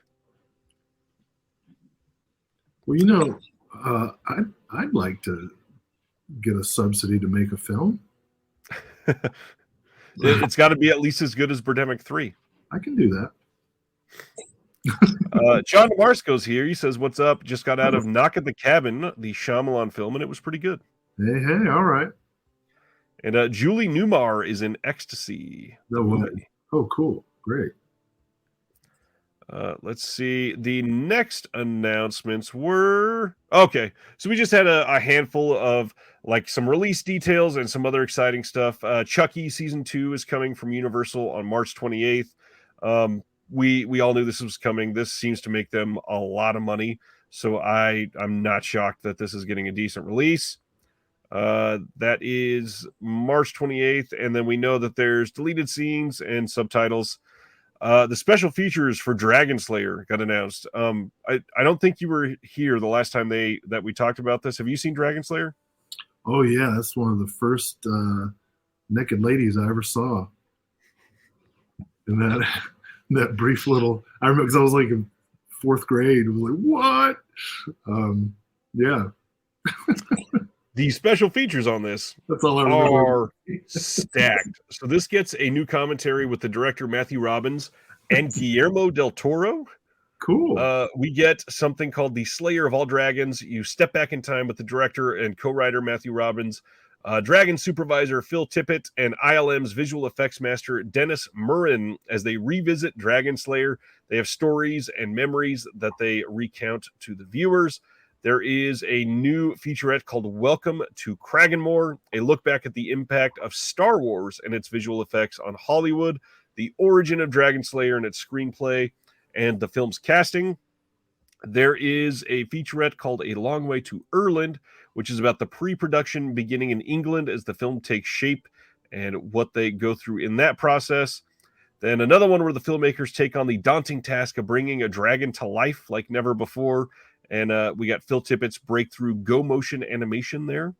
[SPEAKER 2] Well, I'd like to get a subsidy to make a film.
[SPEAKER 1] It's got to be at least as good as Birdemic 3.
[SPEAKER 2] I can do that.
[SPEAKER 1] John Marsco's here. He says, "What's up? Just got out of Knock at the Cabin, the Shyamalan film, and it was pretty good."
[SPEAKER 2] Hey, all right.
[SPEAKER 1] And Julie Newmar is in Ecstasy.
[SPEAKER 2] No way. Oh, cool. Great.
[SPEAKER 1] Let's see. The next announcements were okay. So we just had a handful of like some release details and some other exciting stuff. Chucky season 2 is coming from Universal on March 28th. We all knew this was coming. This seems to make them a lot of money, so I'm not shocked that this is getting a decent release. That is March 28th, and then we know that there's deleted scenes and subtitles. The special features for Dragon Slayer got announced. I don't think you were here the last time that we talked about this. Have you seen Dragon Slayer?
[SPEAKER 2] Oh yeah, that's one of the first naked ladies I ever saw. And that brief little, I remember because I was like in 4th grade. I was like, what? Yeah.
[SPEAKER 1] The special features on this
[SPEAKER 2] That's all I remember.
[SPEAKER 1] Are stacked. So this gets a new commentary with the director Matthew Robbins and Guillermo del Toro.
[SPEAKER 2] Cool.
[SPEAKER 1] We get something called the Slayer of All Dragons. You step back in time with the director and co-writer Matthew Robbins, Dragon supervisor Phil Tippett, and ILM's visual effects master Dennis Murrin as they revisit Dragon Slayer. They have stories and memories that they recount to the viewers. There is a new featurette called Welcome to Kraganmore, a look back at the impact of Star Wars and its visual effects on Hollywood, the origin of Dragon Slayer and its screenplay, and the film's casting. There is a featurette called A Long Way to Erland, which is about the pre-production beginning in England as the film takes shape and what they go through in that process. Then another one where the filmmakers take on the daunting task of bringing a dragon to life like never before. And we got Phil Tippett's breakthrough Go Motion animation there.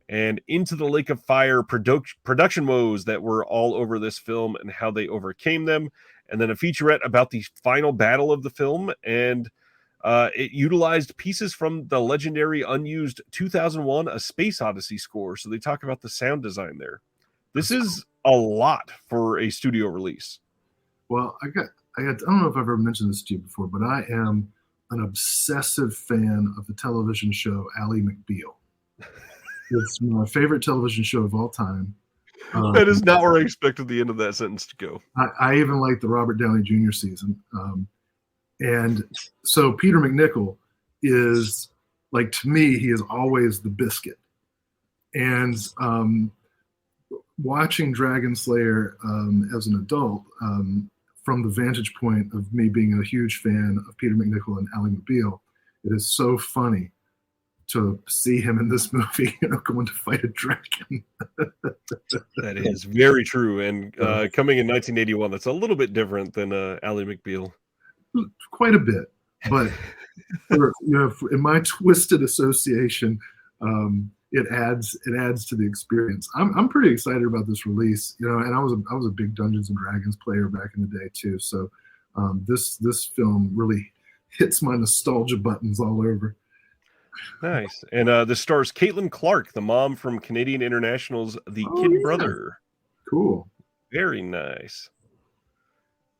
[SPEAKER 1] And Into the Lake of Fire production woes that were all over this film and how they overcame them. And then a featurette about the final battle of the film. And it utilized pieces from the legendary unused 2001 A Space Odyssey score. So they talk about the sound design there. This is a lot for a studio release.
[SPEAKER 2] Well, I don't know if I've ever mentioned this to you before, but I am an obsessive fan of the television show Ally McBeal. It's my favorite television show of all time.
[SPEAKER 1] That is not where I expected the end of that sentence to go.
[SPEAKER 2] I even like the Robert Downey Jr. season. And so Peter McNichol is, like, to me, he is always the biscuit. And watching Dragon Slayer as an adult, from the vantage point of me being a huge fan of Peter McNichol and Ally McBeal, it is so funny to see him in this movie, going to fight a dragon.
[SPEAKER 1] That is very true. And coming in 1981, that's a little bit different than Ally McBeal.
[SPEAKER 2] Quite a bit. But in my twisted association it adds to the experience. I'm pretty excited about this release, and I was a big Dungeons and Dragons player back in the day too. So this film really hits my nostalgia buttons all over.
[SPEAKER 1] Nice. And this stars Caitlin Clark, the mom from Canadian International's The
[SPEAKER 2] Oh
[SPEAKER 1] Kid
[SPEAKER 2] yeah,
[SPEAKER 1] Brother.
[SPEAKER 2] cool.
[SPEAKER 1] Very nice.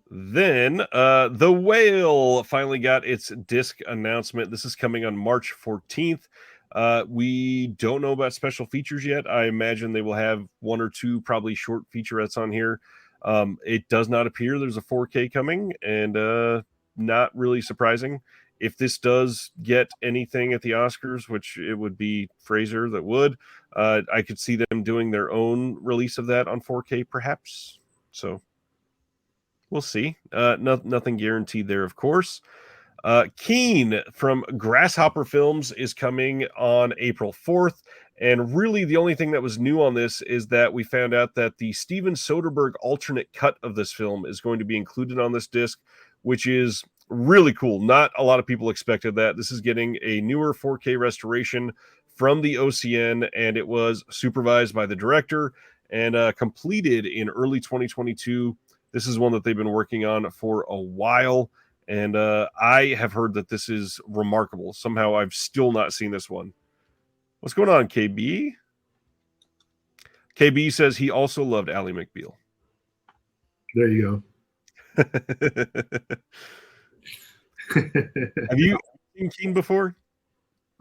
[SPEAKER 1] Then The Whale finally got its disc announcement. This is coming on March 14th. We don't know about special features yet. I imagine they will have one or two probably short featurettes on here. It does not appear there's a 4K coming, and not really surprising. If this does get anything at the Oscars, which it would be Fraser that would, I could see them doing their own release of that on 4K perhaps. So we'll see. Nothing guaranteed there, of course. Keen from Grasshopper Films is coming on April 4th. And really, the only thing that was new on this is that we found out that the Steven Soderbergh alternate cut of this film is going to be included on this disc, which is really cool. Not a lot of people expected that. This is getting a newer 4K restoration from the OCN, and it was supervised by the director and completed in early 2022. This is one that they've been working on for a while, and I have heard that this is remarkable. Somehow I've still not seen this one. What's going on, KB? KB says he also loved Ally McBeal.
[SPEAKER 2] There you go.
[SPEAKER 1] Have you seen Keen before?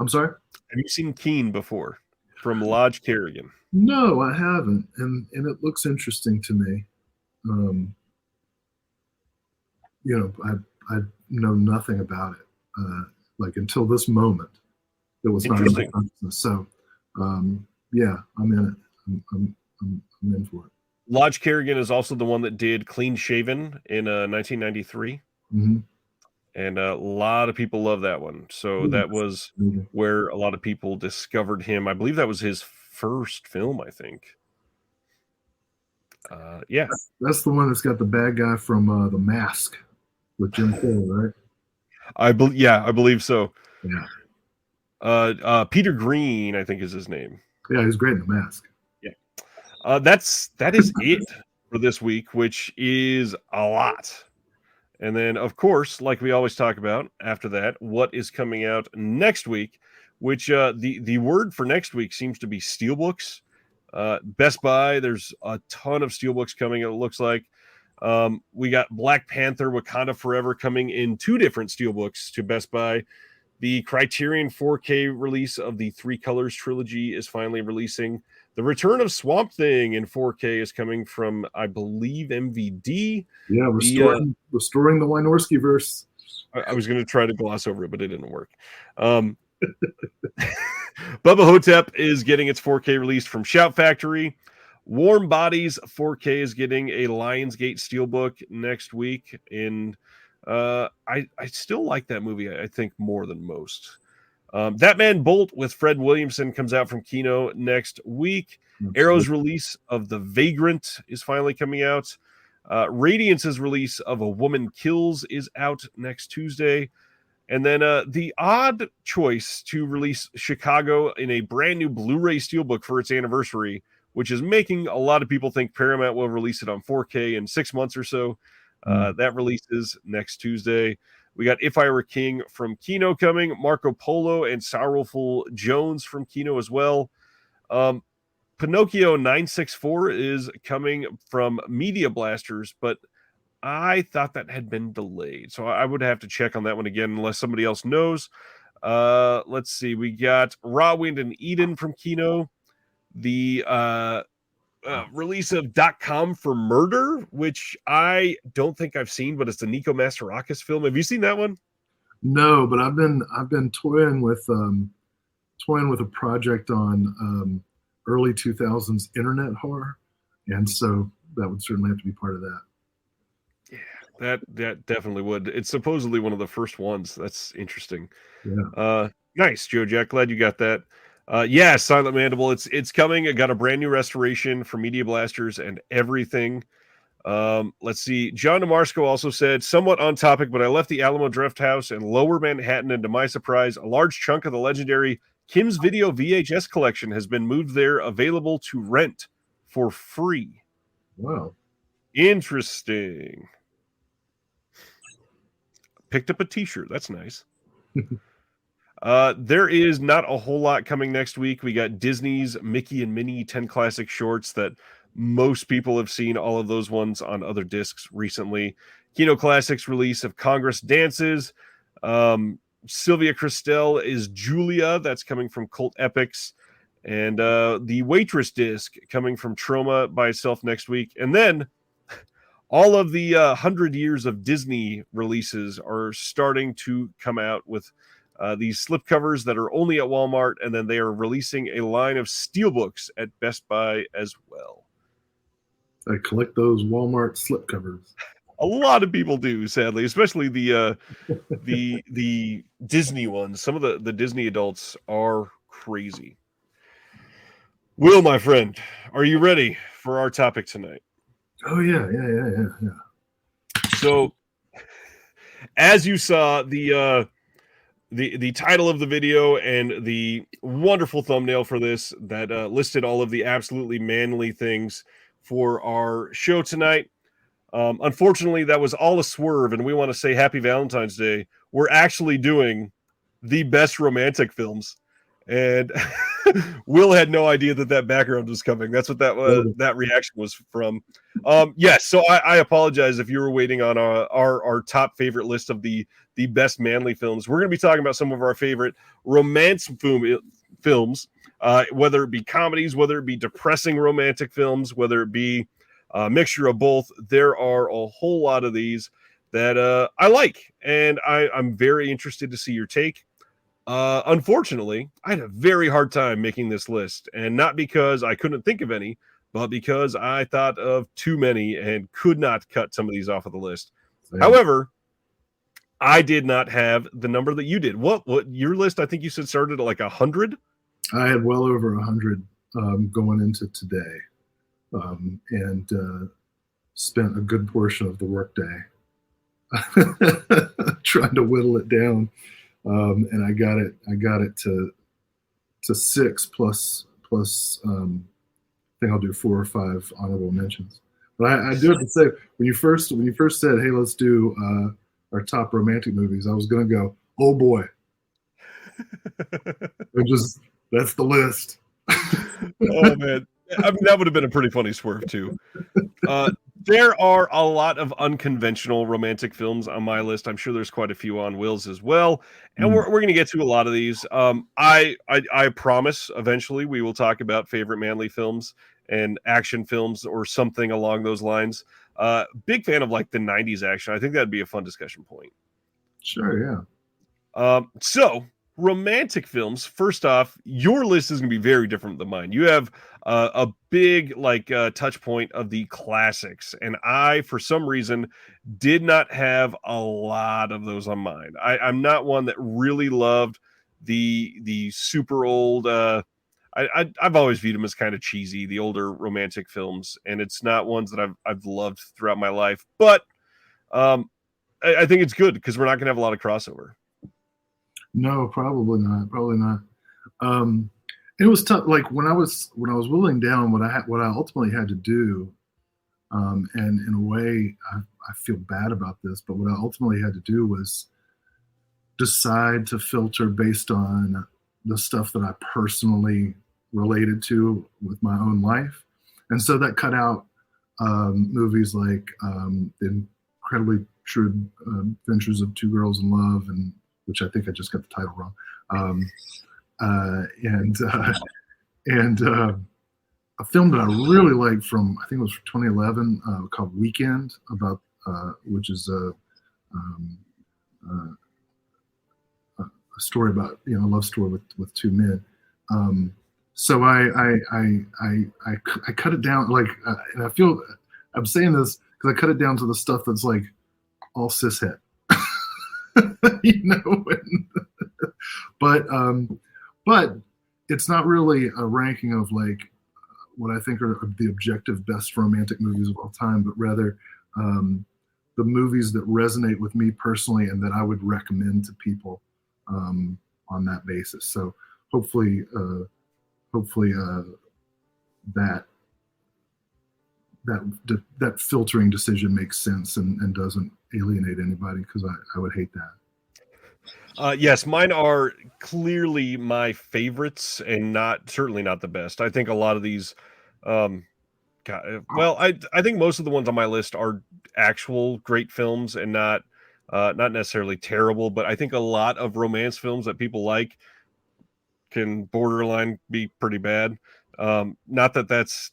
[SPEAKER 2] I'm sorry?
[SPEAKER 1] Have you seen Keen before from Lodge Kerrigan?
[SPEAKER 2] No, I haven't, and it looks interesting to me. I know nothing about it, like until this moment. It was not in my consciousness. So, yeah, I'm in it. I'm in for it.
[SPEAKER 1] Lodge Kerrigan is also the one that did Clean Shaven in 1993.
[SPEAKER 2] Mm-hmm.
[SPEAKER 1] And a lot of people love that one. So that was where a lot of people discovered him. I believe that was his first film, I think. Yeah.
[SPEAKER 2] That's the one that's got the bad guy from The Mask with Jim Carrey, right?
[SPEAKER 1] I believe so.
[SPEAKER 2] Yeah.
[SPEAKER 1] Peter Green, I think, is his name.
[SPEAKER 2] Yeah, he's great in The Mask.
[SPEAKER 1] Yeah. That is it for this week, which is a lot. And then, of course, like we always talk about after that, what is coming out next week, which the word for next week seems to be steelbooks. Best Buy, there's a ton of steelbooks coming, it looks like. We got Black Panther Wakanda Forever coming in 2 different steelbooks to Best Buy. The Criterion 4K release of the Three Colors trilogy is finally releasing. The return of Swamp Thing in 4K is coming from, I believe, MVD.
[SPEAKER 2] Yeah, restoring the Wynorski verse.
[SPEAKER 1] I was going to try to gloss over it, but it didn't work. Bubba Hotep is getting its 4K released from Shout Factory. Warm Bodies 4K is getting a Lionsgate Steelbook next week. And I still like that movie, I think, more than most. That Man Bolt with Fred Williamson comes out from Kino next week. Arrow's release of The Vagrant is finally coming out. Radiance's release of A Woman Kills is out next Tuesday. And then the odd choice to release Chicago in a brand new Blu-ray Steelbook for its anniversary, which is making a lot of people think Paramount will release it on 4K in 6 months or so. That releases next Tuesday. We got If I Were King from Kino coming, Marco Polo and Sorrowful Jones from Kino as well. Pinocchio 964 is coming from Media Blasters, but I thought that had been delayed. So I would have to check on that one again unless somebody else knows. Let's see. We got Raw Wind and Eden from Kino. The release of .com for Murder, which I don't think I've seen, but it's the Nico Mastorakis film. Have you seen that one?
[SPEAKER 2] No, but I've been toying with a project on early 2000s internet horror, and so that would certainly have to be part of that.
[SPEAKER 1] Yeah, that definitely would. It's supposedly one of the first ones. That's interesting.
[SPEAKER 2] Yeah.
[SPEAKER 1] Nice, Joe Jack. Glad you got that. Yeah, Silent Mandible. It's coming. It got a brand new restoration for Media Blasters and everything. Let's see. John DeMarsco also said, somewhat on topic, but I left the Alamo Draft House in Lower Manhattan, and to my surprise, a large chunk of the legendary Kim's Video VHS collection has been moved there, available to rent for free.
[SPEAKER 2] Wow.
[SPEAKER 1] Interesting. Picked up a t-shirt. That's nice. There is not a whole lot coming next week. We got Disney's Mickey and Minnie 10 classic shorts that most people have seen all of those ones on other discs recently. Kino Classics release of Congress Dances. Sylvia Christel is Julia. That's coming from Cult Epics. And the Waitress disc coming from Troma by itself next week. And then all of the 100 years of Disney releases are starting to come out with these slipcovers that are only at Walmart, and then they are releasing a line of steelbooks at Best Buy as well.
[SPEAKER 2] I collect those Walmart slipcovers.
[SPEAKER 1] A lot of people do, sadly, especially the Disney ones. Some of the Disney adults are crazy. Will, my friend, are you ready for our topic tonight?
[SPEAKER 2] Oh yeah.
[SPEAKER 1] So, as you saw, the title of the video and the wonderful thumbnail for this that listed all of the absolutely manly things for our show tonight. Unfortunately, that was all a swerve, and we want to say Happy Valentine's Day. We're actually doing the best romantic films, and Will had no idea that background was coming. That's what that was. That reaction was from. Yes, so I apologize if you were waiting on our top favorite list of the best manly films. We're going to be talking about some of our favorite romance films, whether it be comedies, whether it be depressing romantic films, whether it be a mixture of both. There are a whole lot of these that I like, and I'm very interested to see your take. Unfortunately, I had a very hard time making this list, and not because I couldn't think of any, but because I thought of too many and could not cut some of these off of the list.
[SPEAKER 2] Same.
[SPEAKER 1] However, I did not have the number that you did. What your list? I think you said started at like 100.
[SPEAKER 2] I had well over 100 going into today, and spent a good portion of the workday trying to whittle it down. And I got it to 6 plus I think I'll do 4 or 5 honorable mentions. But I do have to say, when you first said, hey, let's do our top romantic movies, I was gonna go, oh boy. That's the list.
[SPEAKER 1] Oh man. I mean, that would have been a pretty funny swerve too. There are a lot of unconventional romantic films on my list. I'm sure there's quite a few on Will's as well, and we're going to get to a lot of these. I promise eventually we will talk about favorite manly films and action films or something along those lines. Big fan of like the 90s action. I think that'd be a fun discussion point.
[SPEAKER 2] Sure, yeah.
[SPEAKER 1] So romantic films. First off, your list is going to be very different than mine. You have a big touch point of the classics, and I, for some reason, did not have a lot of those on mine. I'm not one that really loved the super old. I've always viewed them as kind of cheesy, the older romantic films, and it's not ones that I've loved throughout my life. But I think it's good because we're not going to have a lot of crossover.
[SPEAKER 2] No, probably not. It was tough. Like when I was whittling down what I ultimately had to do, and in a way, I feel bad about this, but what I ultimately had to do was decide to filter based on the stuff that I personally related to with my own life, and so that cut out movies like The Incredibly True Adventures of Two Girls in Love, and which I think I just got the title wrong. And a film that I really liked from, I think it was from 2011, called Weekend, about which is a story about, a love story with two men. So I cut it down, and I feel I'm saying this because I cut it down to the stuff that's like all cishet. But it's not really a ranking of like what I think are the objective best romantic movies of all time, but rather the movies that resonate with me personally and that I would recommend to people on that basis. So hopefully, hopefully that that filtering decision makes sense and doesn't alienate anybody, because I would hate that.
[SPEAKER 1] Yes, mine are clearly my favorites and certainly not the best. I think a lot of these, well, I think most of the ones on my list are actual great films and not necessarily terrible. But I think a lot of romance films that people like can borderline be pretty bad. Not that that's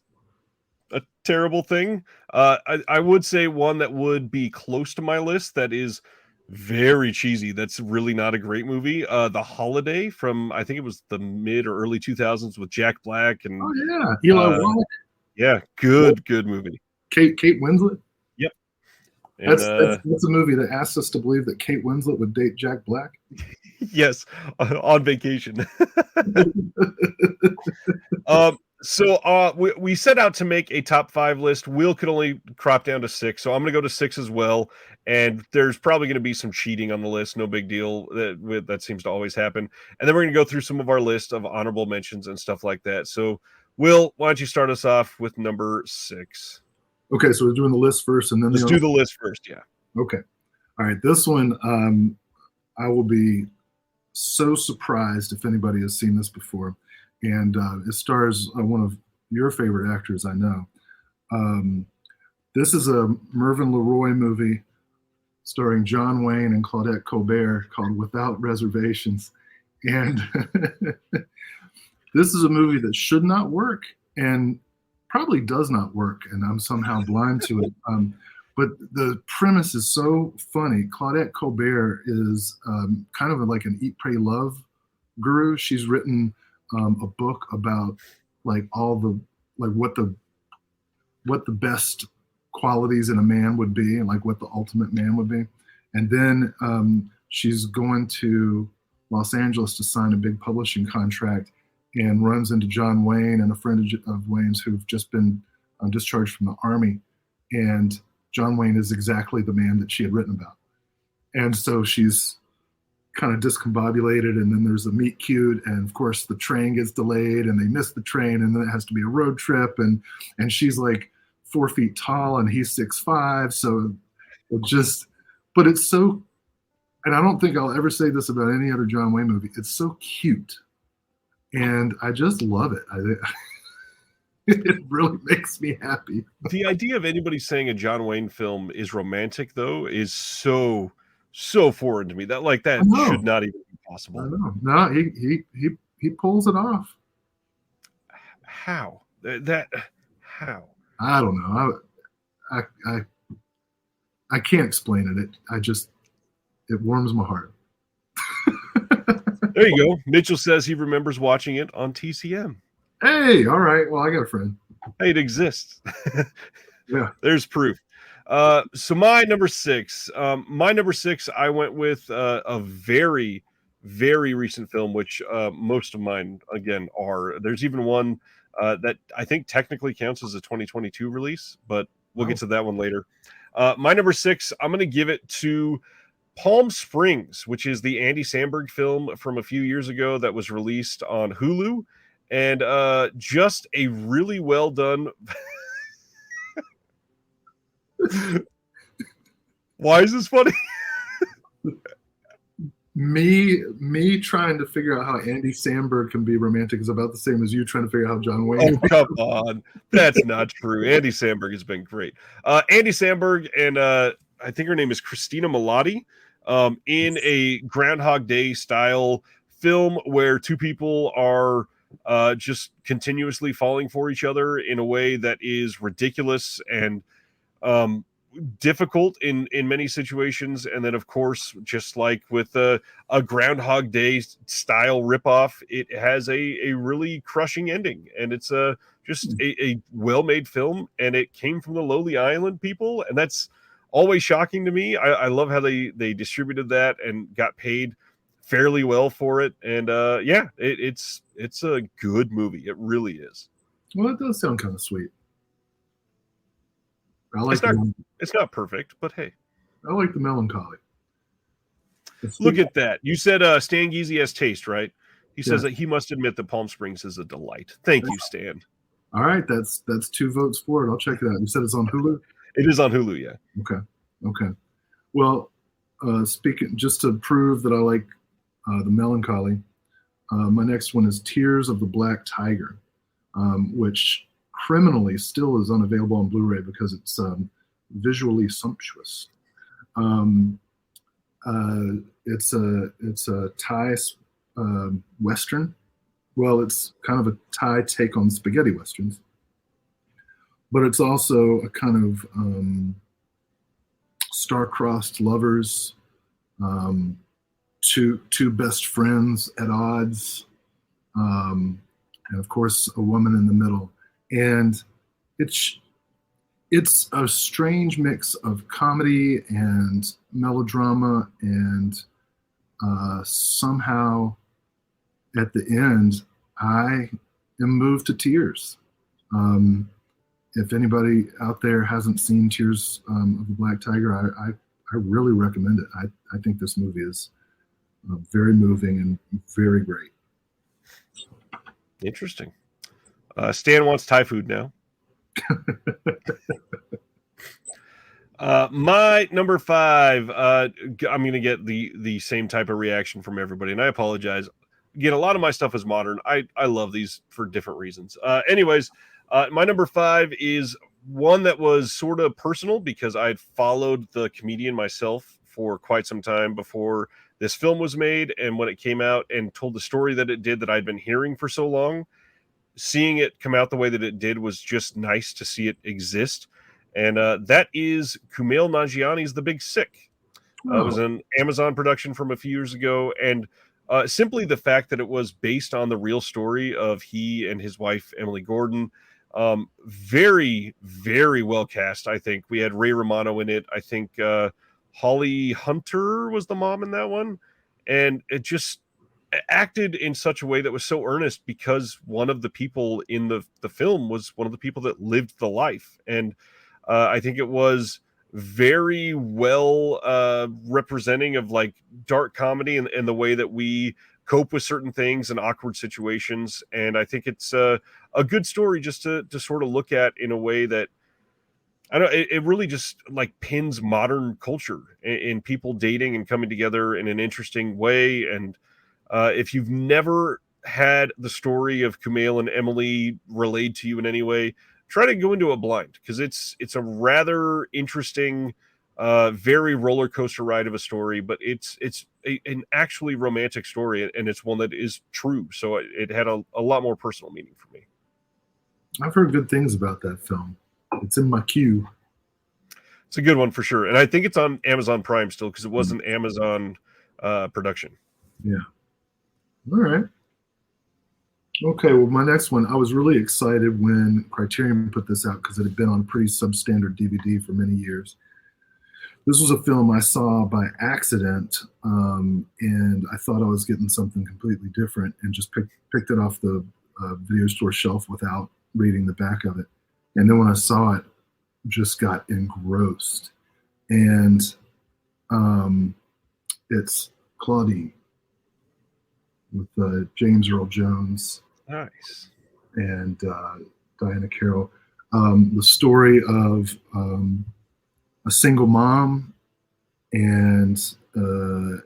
[SPEAKER 1] a terrible thing. I would say one that would be close to my list that is very cheesy. That's really not a great movie. The Holiday from, I think it was the mid or early 2000s with Jack Black and
[SPEAKER 2] Oh yeah, Eli Wallach.
[SPEAKER 1] Yeah, good movie.
[SPEAKER 2] Kate Winslet.
[SPEAKER 1] Yep. And,
[SPEAKER 2] that's a movie that asks us to believe that Kate Winslet would date Jack Black.
[SPEAKER 1] Yes, on vacation. So we set out to make a top 5 list. Will could only crop down to 6, so I'm going to go to 6 as well. And there's probably going to be some cheating on the list. No big deal. That seems to always happen. And then we're going to go through some of our list of honorable mentions and stuff like that. So, Will, why don't you start us off with number 6?
[SPEAKER 2] Okay, so we're doing the list first, and then
[SPEAKER 1] let's do the list first. Yeah.
[SPEAKER 2] Okay. All right. This one, I will be so surprised if anybody has seen this before. And it stars one of your favorite actors, I know. This is a Mervyn LeRoy movie starring John Wayne and Claudette Colbert called Without Reservations. And this is a movie that should not work and probably does not work, and I'm somehow blind to it. But the premise is so funny. Claudette Colbert is kind of like an Eat, Pray, Love guru. She's written a book about like what the best qualities in a man would be, and like what the ultimate man would be. And then she's going to Los Angeles to sign a big publishing contract, and runs into John Wayne and a friend of Wayne's who've just been discharged from the army. And John Wayne is exactly the man that she had written about. And so she's kind of discombobulated, and then there's a meet cute, and of course the train gets delayed and they miss the train, and then it has to be a road trip, and she's like 4 feet tall and he's 6'5", so but it's so, and I don't think I'll ever say this about any other John Wayne movie, it's so cute. And I just love it. It really makes me happy.
[SPEAKER 1] The idea of anybody saying a John Wayne film is romantic, though, is so foreign to me. That should not even be possible.
[SPEAKER 2] I know. No, he pulls it off.
[SPEAKER 1] How? How?
[SPEAKER 2] I don't know. I can't explain it. It warms my heart.
[SPEAKER 1] There you go. Mitchell says he remembers watching it on TCM.
[SPEAKER 2] Hey, all right. Well, I got a friend.
[SPEAKER 1] Hey, it exists.
[SPEAKER 2] Yeah.
[SPEAKER 1] There's proof. So my number 6, I went with a very, very recent film, which most of mine, again, are. There's even one that I think technically counts as a 2022 release, but we'll get to that one later. My number 6, I'm going to give it to Palm Springs, which is the Andy Samberg film from a few years ago that was released on Hulu, and just a really well done. Why is this funny?
[SPEAKER 2] Me trying to figure out how Andy Samberg can be romantic is about the same as you trying to figure out how John Wayne.
[SPEAKER 1] Oh, come on. That's not true. Andy Samberg has been great. Andy Samberg and I think her name is Christina Milioti, in a Groundhog Day style film where two people are just continuously falling for each other in a way that is ridiculous and difficult in many situations. And then, of course, just like with a Groundhog Day style ripoff, it has a really crushing ending, and it's just a well-made film, and it came from the Lonely Island people, and that's always shocking to me. I love how they distributed that and got paid fairly well for it, and it's a good movie. It really is.
[SPEAKER 2] Well, it does sound kind of sweet.
[SPEAKER 1] It's not perfect, but hey,
[SPEAKER 2] I like the melancholy.
[SPEAKER 1] Look at that. You said Stan Geezy has taste, right? He says that he must admit that Palm Springs is a delight. Thank you, Stan.
[SPEAKER 2] All right, that's 2 votes for it. I'll check it out. You said it's on Hulu?
[SPEAKER 1] It is on Hulu, yeah.
[SPEAKER 2] Okay. Well, speaking just to prove that I like the melancholy, my next one is Tears of the Black Tiger, which criminally still is unavailable on Blu-ray because it's visually sumptuous. It's a Thai Western. Well, it's kind of a Thai take on spaghetti Westerns, but it's also a kind of star-crossed lovers, two best friends at odds, and of course a woman in the middle. And it's a strange mix of comedy and melodrama, and somehow at the end I am moved to tears. If anybody out there hasn't seen Tears of the Black Tiger, I really recommend it. I think this movie is very moving and very great.
[SPEAKER 1] Interesting. Stan wants Thai food now. My number 5, I'm going to get the same type of reaction from everybody, and I apologize. Again, a lot of my stuff is modern. I love these for different reasons. Anyways, my number 5 is one that was sort of personal because I'd followed the comedian myself for quite some time before this film was made, and when it came out and told the story that it did that I'd been hearing for so long, seeing it come out the way that it did was just nice to see it exist. And that is Kumail Nanjiani's The Big Sick. It was an Amazon production from a few years ago, and simply the fact that it was based on the real story of he and his wife, Emily Gordon. Very, very well cast, I think. We had Ray Romano in it. I think Holly Hunter was the mom in that one. And it just acted in such a way that was so earnest because one of the people in the film was one of the people that lived the life. And I think it was very well representing of like dark comedy and the way that we cope with certain things and awkward situations. And I think it's a good story just to sort of look at in a way that I don't know, it really just like pins modern culture in people dating and coming together in an interesting way. And if you've never had the story of Kumail and Emily relayed to you in any way, try to go into it blind because it's a rather interesting, very roller coaster ride of a story, but it's an actually romantic story, and it's one that is true. So it had a lot more personal meaning for me.
[SPEAKER 2] I've heard good things about that film. It's in my queue.
[SPEAKER 1] It's a good one for sure, and I think it's on Amazon Prime still because it was an Amazon production.
[SPEAKER 2] Yeah. All right. Okay, well, my next one, I was really excited when Criterion put this out because it had been on pretty substandard DVD for many years. This was a film I saw by accident, and I thought I was getting something completely different and just picked it off the video store shelf without reading the back of it. And then when I saw it, just got engrossed. And it's Claudine with James Earl Jones.
[SPEAKER 1] Nice.
[SPEAKER 2] And Diana Carroll. The story of a single mom and a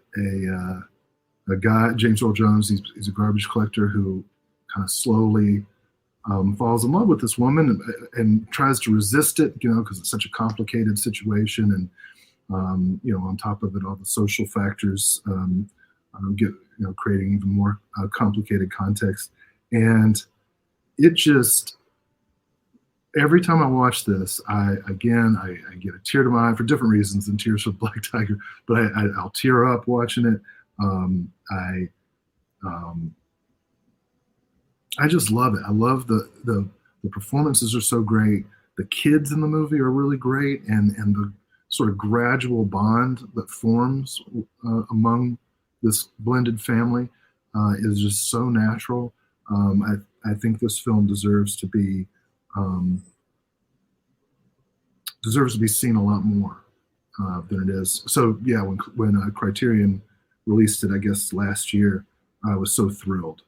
[SPEAKER 2] guy, James Earl Jones. He's a garbage collector who kind of slowly falls in love with this woman and tries to resist it, because it's such a complicated situation. And on top of it, all the social factors get creating even more complicated context. And it just, every time I watch this, I get a tear to my eye for different reasons than Tears for the Black Tiger, but I'll tear up watching it. I just love it. I love the performances are so great. The kids in the movie are really great, and the sort of gradual bond that forms among this blended family is just so natural. I think this film deserves to be seen a lot more than it is. So yeah, when Criterion released it, I guess last year, I was so thrilled.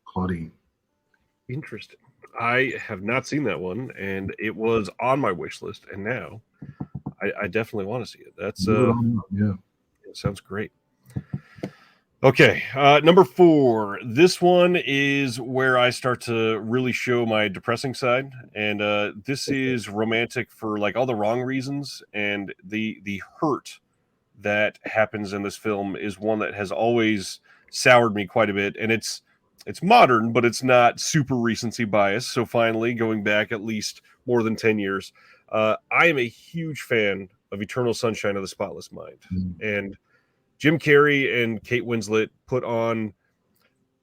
[SPEAKER 2] Claudine.
[SPEAKER 1] Interesting. I have not seen that one, and it was on my wish list, and now I definitely want to see it. That's
[SPEAKER 2] Move it on up, yeah.
[SPEAKER 1] it sounds great. Okay, number 4. This one is where I start to really show my depressing side, and this is romantic for like all the wrong reasons, and the hurt that happens in this film is one that has always soured me quite a bit, and it's modern, but it's not super recency bias. So finally, going back at least more than 10 years, I am a huge fan of Eternal Sunshine of the Spotless Mind, and Jim Carrey and Kate Winslet put on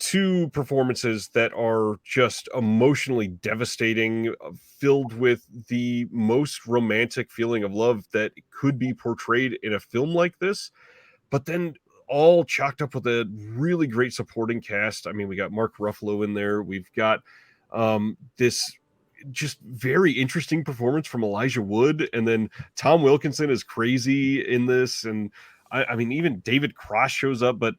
[SPEAKER 1] 2 performances that are just emotionally devastating, filled with the most romantic feeling of love that could be portrayed in a film like this, but then all chalked up with a really great supporting cast. I mean, we got Mark Ruffalo in there. We've got this just very interesting performance from Elijah Wood, and then Tom Wilkinson is crazy in this, and I mean, even David Cross shows up, but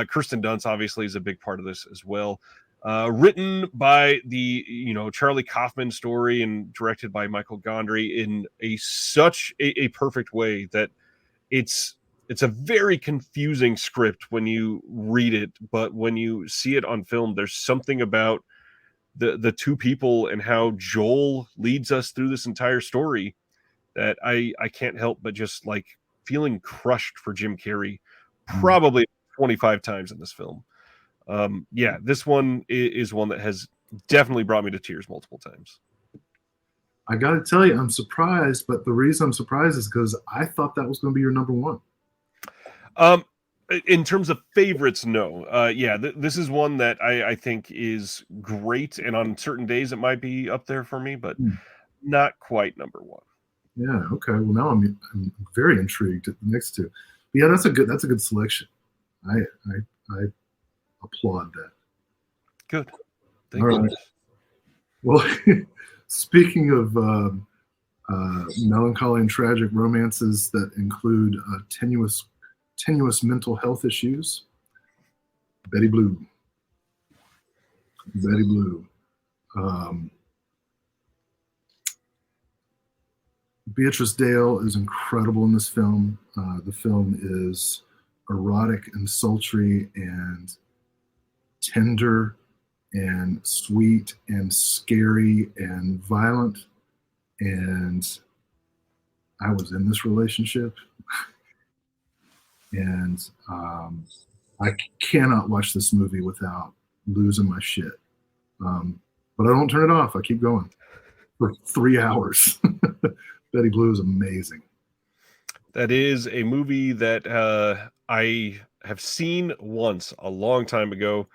[SPEAKER 1] Kirsten Dunst obviously is a big part of this as well. Written by the Charlie Kaufman story and directed by Michael Gondry in such a perfect way that it's a very confusing script when you read it, but when you see it on film, there's something about the 2 people and how Joel leads us through this entire story that I can't help but just like feeling crushed for Jim Carrey probably 25 times in this film. Yeah, this one is one that has definitely brought me to tears multiple times.
[SPEAKER 2] I got to tell you, I'm surprised, but the reason I'm surprised is because I thought that was going to be your number 1.
[SPEAKER 1] In terms of favorites, no. Yeah, this is one that I think is great, and on certain days it might be up there for me, but not quite number 1.
[SPEAKER 2] Yeah. Okay. Well, now I'm very intrigued at the next 2. But yeah, that's a good selection. I applaud that.
[SPEAKER 1] Good.
[SPEAKER 2] Thank you. Right. Well, speaking of melancholy and tragic romances that include tenuous mental health issues, Betty Blue. Beatrice Dale is incredible in this film. The film is erotic and sultry and tender and sweet and scary and violent. And I was in this relationship. And I cannot watch this movie without losing my shit. But I don't turn it off. I keep going for 3 hours. Betty Blue is amazing.
[SPEAKER 1] That is a movie that I have seen once a long time ago.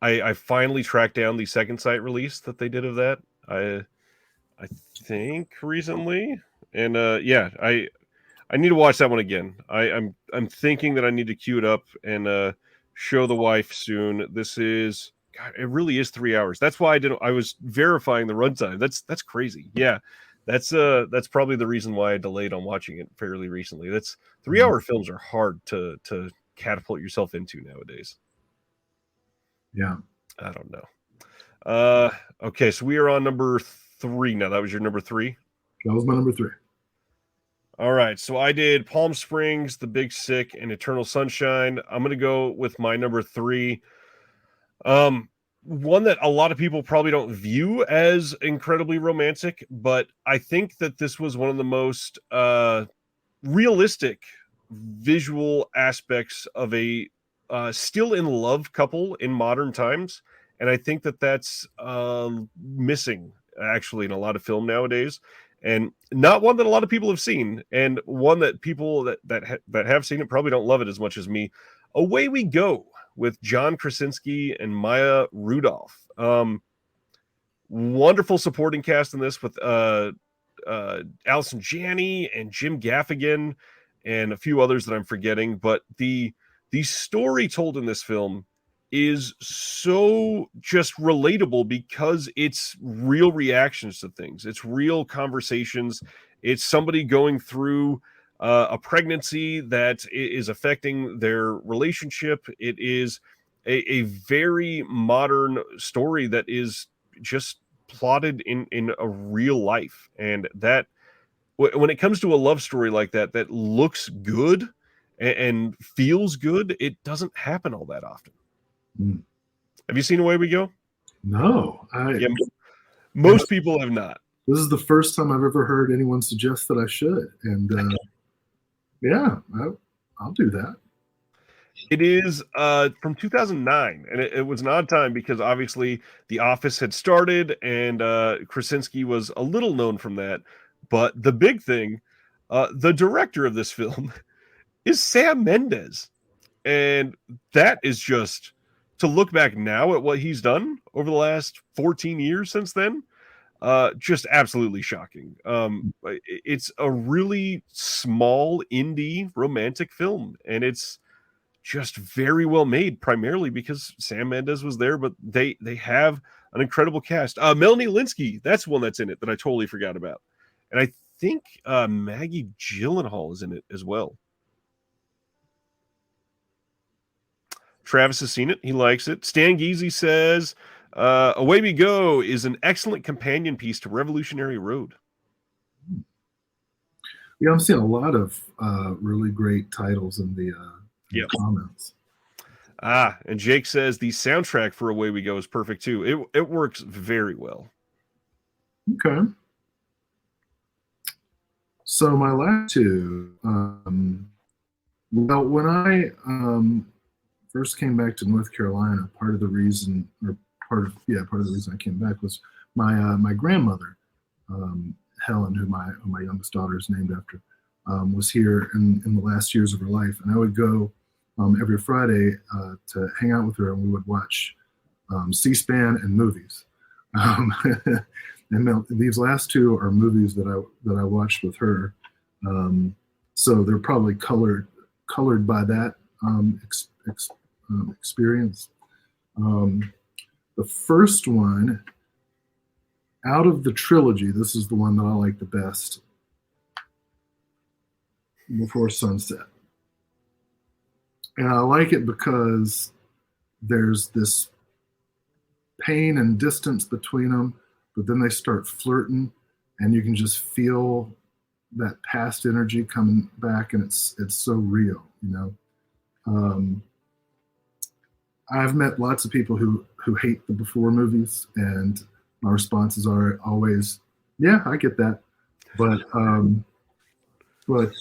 [SPEAKER 1] I finally tracked down the second sight release that they did of that. I think recently, and yeah, I need to watch that one again. I'm thinking that I need to queue it up and show the wife soon. This is God, it really is 3 hours. That's why I was verifying the runtime. That's crazy. Yeah. That's probably the reason why I delayed on watching it fairly recently. That's 3-hour films are hard to catapult yourself into nowadays.
[SPEAKER 2] Yeah.
[SPEAKER 1] I don't know. Okay, so we are on number 3 now. That was your number 3?
[SPEAKER 2] That was my number 3.
[SPEAKER 1] All right, so I did Palm Springs, The Big Sick, and Eternal Sunshine. I'm gonna go with my number 3. One that a lot of people probably don't view as incredibly romantic, but I think that this was one of the most realistic visual aspects of a still in love couple in modern times, and I think that that's missing actually in a lot of film nowadays, and not one that a lot of people have seen, and one that people that have seen it probably don't love it as much as me. Away We Go, with John Krasinski and Maya Rudolph. Wonderful supporting cast in this with Allison Janney and Jim Gaffigan and a few others that I'm forgetting. But the story told in this film is so just relatable because it's real reactions to things. It's real conversations. It's somebody going through a pregnancy that is affecting their relationship. It is a very modern story that is just plotted in a real life, and that when it comes to a love story like that that looks good and feels good, it doesn't happen all that often.
[SPEAKER 2] Mm.
[SPEAKER 1] Have you seen Away We Go?
[SPEAKER 2] No,
[SPEAKER 1] Yeah, most people have not.
[SPEAKER 2] This is the first time I've ever heard anyone suggest that I should, and yeah, I'll do that.
[SPEAKER 1] It is from 2009, and it was an odd time because obviously The Office had started, and Krasinski was a little known from that. But the big thing, the director of this film is Sam Mendes, and that is just to look back now at what he's done over the last 14 years since then. Just absolutely shocking. It's a really small indie romantic film, and it's just very well made, primarily because Sam Mendes was there, but they have an incredible cast. Melanie Linsky, that's one that's in it that I totally forgot about. And I think Maggie Gyllenhaal is in it as well. Travis has seen it. He likes it. Stan Geezy says, Away We Go is an excellent companion piece to Revolutionary Road.
[SPEAKER 2] Yeah, I'm seeing a lot of really great titles in the comments.
[SPEAKER 1] And Jake says the soundtrack for Away We Go is perfect too. It works very well.
[SPEAKER 2] Okay. So my last two, well, when I first came back to North Carolina, part of the reason I came back was my grandmother, Helen, who my youngest daughter is named after, was here in the last years of her life, and I would go every Friday to hang out with her, and we would watch C-SPAN and movies. And these last two are movies that I watched with her, so they're probably colored by that experience. The first one, out of the trilogy, this is the one that I like the best. Before Sunset. And I like it because there's this pain and distance between them, but then they start flirting, and you can just feel that past energy coming back, and it's so real, you know. I've met lots of people who hate the Before movies, and my responses are always, yeah, I get that. But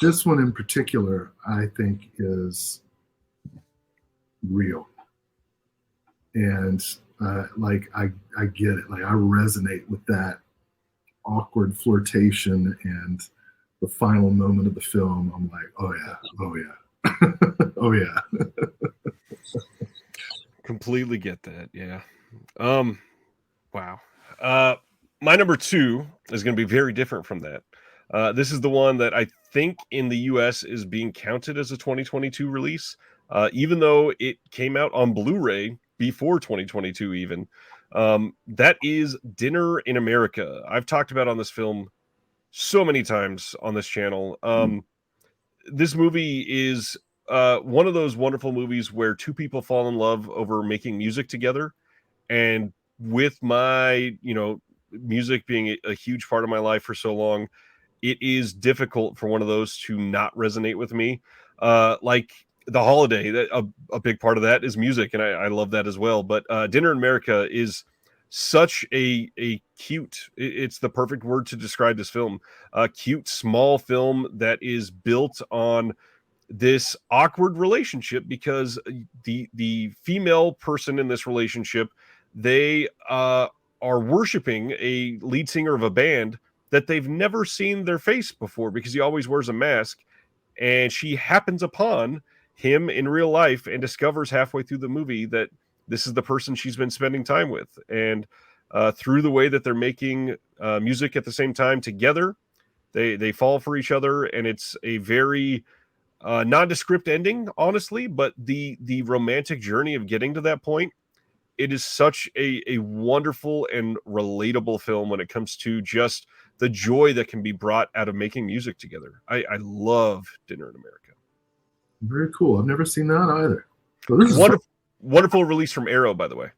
[SPEAKER 2] this one in particular, I think, is real. And like, I get it. Like, I resonate with that awkward flirtation, and the final moment of the film, I'm like, oh yeah, oh yeah.
[SPEAKER 1] Completely get that. Yeah. Wow. My number two is going to be very different from that. This is the one that I think in the US is being counted as a 2022 release, even though it came out on Blu-ray before 2022 even. That is Dinner in America. I've talked about on this film so many times on this channel. This movie is one of those wonderful movies where two people fall in love over making music together. And with my, music being a huge part of my life for so long, it is difficult for one of those to not resonate with me. Like The Holiday, that a big part of that is music, and I love that as well. But Dinner in America is such a cute, it's the perfect word to describe this film. A cute, small film that is built on this awkward relationship because the female person in this relationship, they are worshiping a lead singer of a band that they've never seen their face before because he always wears a mask, and she happens upon him in real life and discovers halfway through the movie that this is the person she's been spending time with. And through the way that they're making music at the same time together, they fall for each other, and it's a very nondescript ending, honestly, but the romantic journey of getting to that point, it is such a wonderful and relatable film when it comes to just the joy that can be brought out of making music together. I love Dinner in America.
[SPEAKER 2] Very cool. I've never seen that either. So this is
[SPEAKER 1] Wonderful release from Arrow, by the way.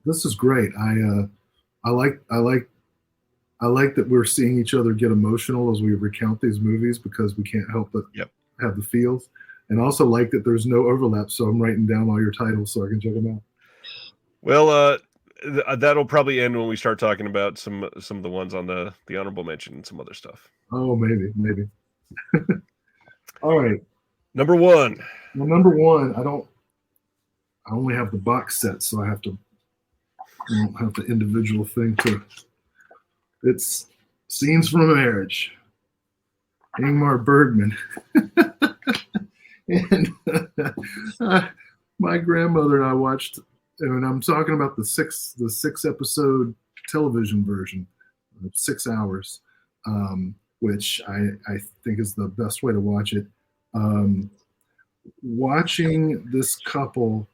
[SPEAKER 2] This is great. I like that we're seeing each other get emotional as we recount these movies, because we can't help but have the feels. And also like that there's no overlap, so I'm writing down all your titles so I can check them out.
[SPEAKER 1] Well, that'll probably end when we start talking about some of the ones on the honorable mention and some other stuff.
[SPEAKER 2] Oh, maybe. All right.
[SPEAKER 1] Number one.
[SPEAKER 2] Well, number one, I only have the box set, so I don't have the individual thing to. It's Scenes from a Marriage, Ingmar Bergman. And my grandmother and I watched, and I'm talking about the six episode television version, 6 hours, which I think is the best way to watch it. Watching this couple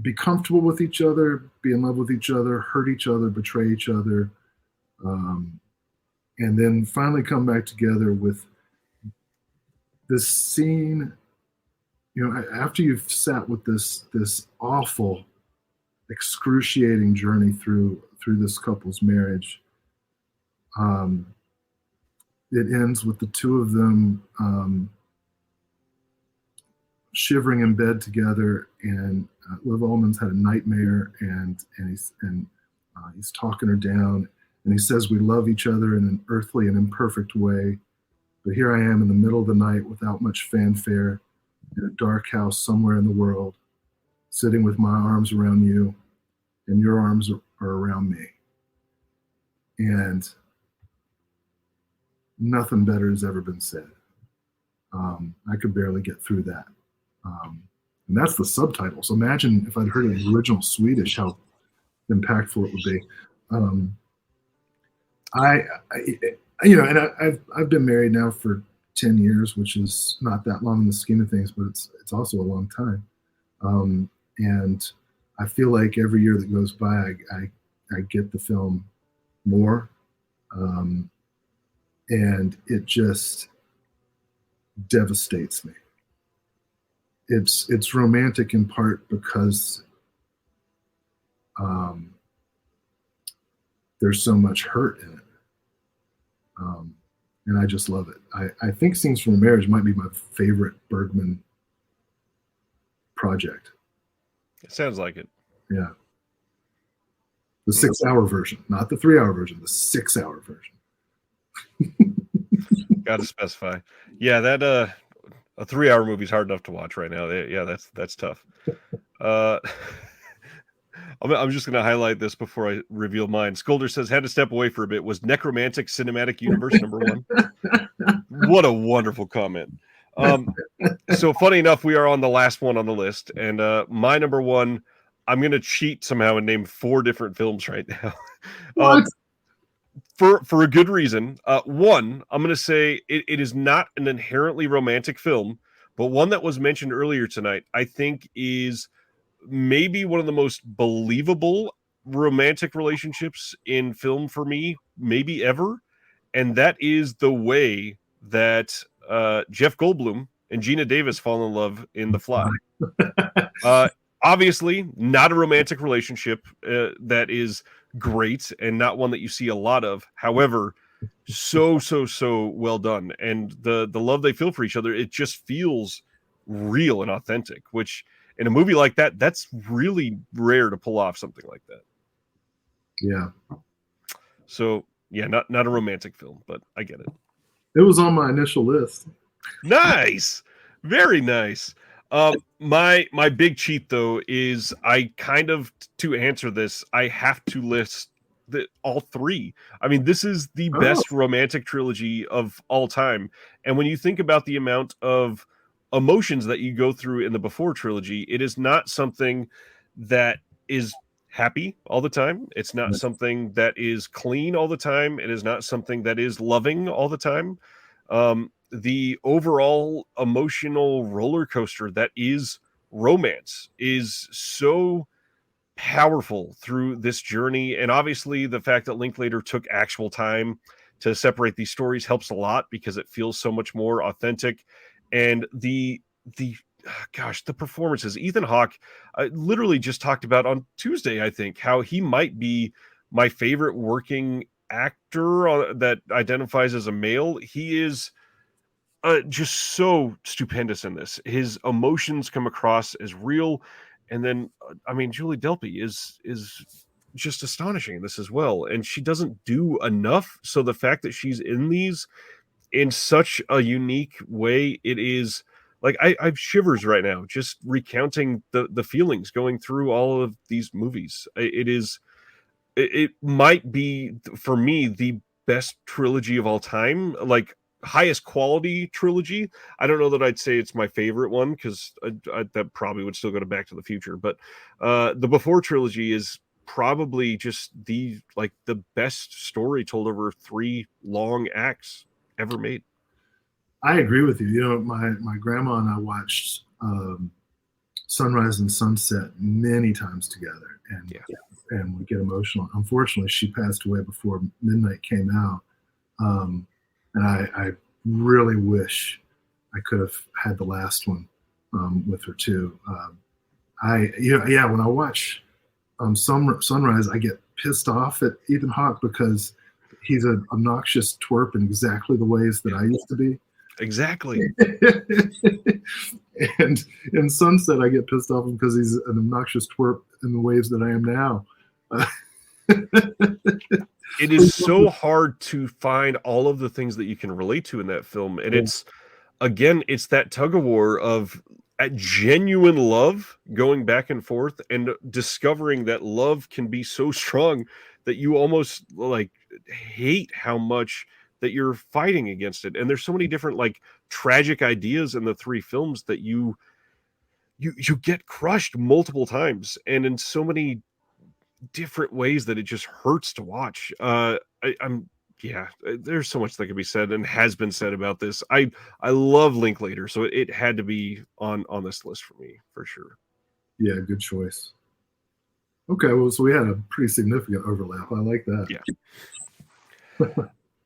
[SPEAKER 2] be comfortable with each other, be in love with each other, hurt each other, betray each other, and then finally come back together with this scene. After you've sat with this awful, excruciating journey through this couple's marriage, it ends with the two of them shivering in bed together, and Liv Ullmann's had a nightmare, and he's talking her down, and he says, "We love each other in an earthly and imperfect way, but here I am in the middle of the night without much fanfare, in a dark house somewhere in the world, sitting with my arms around you, and your arms are around me." And nothing better has ever been said. I could barely get through that. And that's the subtitles. Imagine if I'd heard it in original Swedish, how impactful it would be. I've been married now for 10 years, which is not that long in the scheme of things, but it's also a long time. And I feel like every year that goes by, I get the film more. And it just devastates me. It's romantic in part because there's so much hurt in it. And I just love it. I think Scenes from a Marriage might be my favorite Bergman project.
[SPEAKER 1] It sounds like it.
[SPEAKER 2] Yeah. The 6 hour version, not the 3 hour version, the 6 hour version.
[SPEAKER 1] Got to specify. Yeah, that a 3 hour movie is hard enough to watch right now. Yeah, that's tough. I'm just going to highlight this before I reveal mine. Skolder says, had to step away for a bit. Was Necromantic Cinematic Universe number one? What a wonderful comment. So funny enough, we are on the last one on the list, and my number one, I'm going to cheat somehow and name 4 different films right now.
[SPEAKER 2] What?
[SPEAKER 1] For a good reason. One, I'm going to say it is not an inherently romantic film, but one that was mentioned earlier tonight, I think is maybe one of the most believable romantic relationships in film for me, maybe ever. And that is the way that Jeff Goldblum and Gina Davis fall in love in The Fly. Obviously, not a romantic relationship that is great, and not one that you see a lot of. However, so well done, and the love they feel for each other, it just feels real and authentic, which in a movie like that, that's really rare to pull off something like that.
[SPEAKER 2] Yeah. So
[SPEAKER 1] yeah, not a romantic film, but I get it.
[SPEAKER 2] It was on my initial list.
[SPEAKER 1] Nice. Very nice. My big cheat though is I kind of, to answer this, I have to list all 3. I mean, this is the best romantic trilogy of all time. And when you think about the amount of emotions that you go through in the Before trilogy, it is not something that is happy all the time. It's not something that is clean all the time. It is not something that is loving all the time. The overall emotional roller coaster that is romance is so powerful through this journey. And obviously the fact that Linklater took actual time to separate these stories helps a lot because it feels so much more authentic. And the gosh, the performances. Ethan Hawke literally just talked about on Tuesday, I think, how he might be my favorite working actor that identifies as a male. He is just so stupendous in this. His emotions come across as real, and then I mean, Julie Delpy is just astonishing in this as well, and she doesn't do enough. So the fact that she's in these in such a unique way, it is like I've shivers right now just recounting the feelings going through all of these movies. It might be for me the best trilogy of all time, like highest quality trilogy. I don't know that I'd say it's my favorite one because that probably would still go to Back to the Future, but the Before trilogy is probably just the best story told over 3 long acts ever made.
[SPEAKER 2] I agree with you. You know, my grandma and I watched Sunrise and Sunset many times together, and we get emotional. Unfortunately, she passed away before Midnight came out, and I really wish I could have had the last one with her too. When I watch Sunrise, I get pissed off at Ethan Hawke because he's an obnoxious twerp in exactly the ways that I used to be.
[SPEAKER 1] Exactly.
[SPEAKER 2] And in Sunset, I get pissed off because he's an obnoxious twerp in the ways that I am now.
[SPEAKER 1] It is so hard to find all of the things that you can relate to in that film. And it's that tug of war of genuine love going back and forth and discovering that love can be so strong that you almost like hate how much that you're fighting against it. And there's so many different like tragic ideas in the 3 films that you get crushed multiple times and in so many different ways that it just hurts to watch. There's so much that can be said and has been said about this. I love Linklater, so it had to be on this list for me for sure.
[SPEAKER 2] Yeah, good choice. Okay, well, so we had a pretty significant overlap. I like that.
[SPEAKER 1] Yeah.